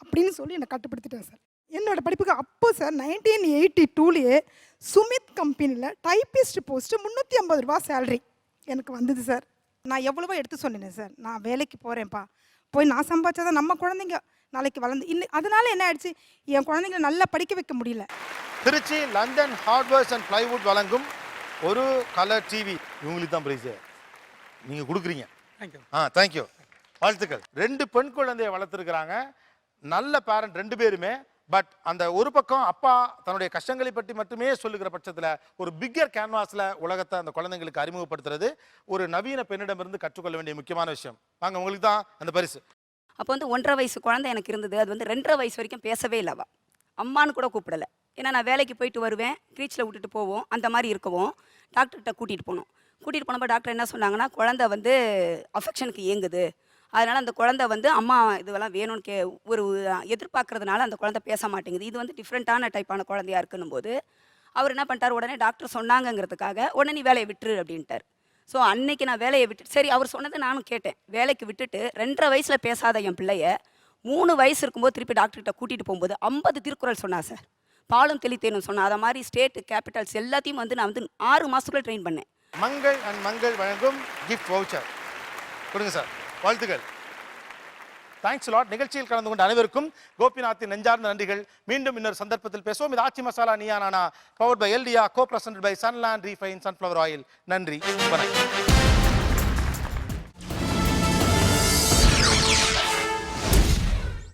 அப்படின்னு சொல்லி என்னை கட்டுப்படுத்திட்டேன் சார். என்னோடய படிப்புக்கு அப்போ சார் 1982லேயே சுமித் கம்பெனியில் டைப்பிஸ்ட் போஸ்ட்டு 350 ரூபா சேலரி எனக்கு வந்தது சார். நான் எவ்வளவோ எடுத்து சொன்னேன் சார், நான் வேலைக்கு போகிறேன்ப்பா, போய் நான் சம்பாதிச்சாதான் நம்ம குழந்தைங்க நாளைக்கு வளர்ந்து அதனால என்ன ஆயிடுச்சு, என் குழந்தைங்களை நல்லா படிக்க வைக்க முடியல.
Trichy London hardwares and plywood வழங்கும் ஒரு கலர் டிவி, இவங்களுக்கு தான் பிரைஸ் நீங்கள் கொடுக்குறீங்க. தேங்க்யூ. வாழ்த்துக்கள். 2 பெண் குழந்தையை வளர்த்துருக்குறாங்க, நல்ல பேரண்ட் 2 பேருமே. பட் அந்த ஒரு பக்கம் அப்பா தன்னுடைய கஷ்டங்களை பற்றி மட்டுமே சொல்லுகிற பட்சத்தில் ஒரு பிக்கர் கேன்வாஸில் உலகத்தை அந்த குழந்தைங்களுக்கு அறிமுகப்படுத்துறது ஒரு நவீன பெண்ணிடமிருந்து கற்றுக்கொள்ள வேண்டிய முக்கியமான விஷயம். வாங்க, உங்களுக்கு தான் அந்த பரிசு.
அப்போ வந்து 1.5 வயசு குழந்தை எனக்கு இருந்தது. அது வந்து 2.5 வயசு வரைக்கும் பேசவே இல்லவா, அம்மானு கூட கூப்பிடலை. ஏன்னா நான் வேலைக்கு போயிட்டு வருவேன், க்ரீச்சில் விட்டுட்டு போவோம், அந்த மாதிரி இருக்கவும் டாக்டர்கிட்ட கூட்டிகிட்டு போனப்போ டாக்டர் என்ன சொன்னாங்கன்னா, குழந்தை வந்து அஃபெக்ஷனுக்கு இயங்குது, அதனால் அந்த குழந்தை வந்து அம்மா இதுவெல்லாம் வேணும்னு ஒரு எதிர்பார்க்கறதுனால அந்த குழந்தை பேச மாட்டேங்குது, இது வந்து டிஃப்ரெண்ட்டான டைப்பான குழந்தையா இருக்குன்னும் போது அவர் என்ன பண்ணிட்டார், உடனே டாக்டர் சொன்னாங்கங்கிறதுக்காக உடனே நீ வேலையை விட்டுரு அப்படின்ட்டார். ஸோ அன்னைக்கு நான் வேலையை விட்டுட்டு, சரி அவர் சொன்னதை நானும் கேட்டேன், வேலைக்கு விட்டுட்டு 2.5 வயசில் பேசாத என் பிள்ளைய 3 வயசு இருக்கும்போது திருப்பி டாக்டர்கிட்ட கூட்டிகிட்டு போகும்போது 50 திருக்குறள் சொன்னா சார். பாலும் தெளித்தேன்னு சொன்னேன். அதை மாதிரி ஸ்டேட் கேபிட்டல்ஸ் எல்லாத்தையும் வந்து நான் வந்து 6 மாதத்துக்குள்ளே ட்ரெயின் பண்ணேன்.
மங்கள் அண்ட் மங்கள் வழங்கும் கிஃப்ட் வவுச்சர் கொடுங்க சார். வாழ்த்துக்கள். Thanks lot. நிகழ்ச்சியில் கலந்து கொண்ட அனைவருக்கும் கோபிநாத்தின் நெஞ்சார்ந்த நன்றிகள். மீண்டும் இன்னொரு சந்தர்ப்பத்தில் பேசுவோம். இது ஆச்சி மசாலா நீயா நானா, பவர்ட் பை எல்டியா, co presented by Sunland refine sunflower oil. நன்றி, வணக்கம்.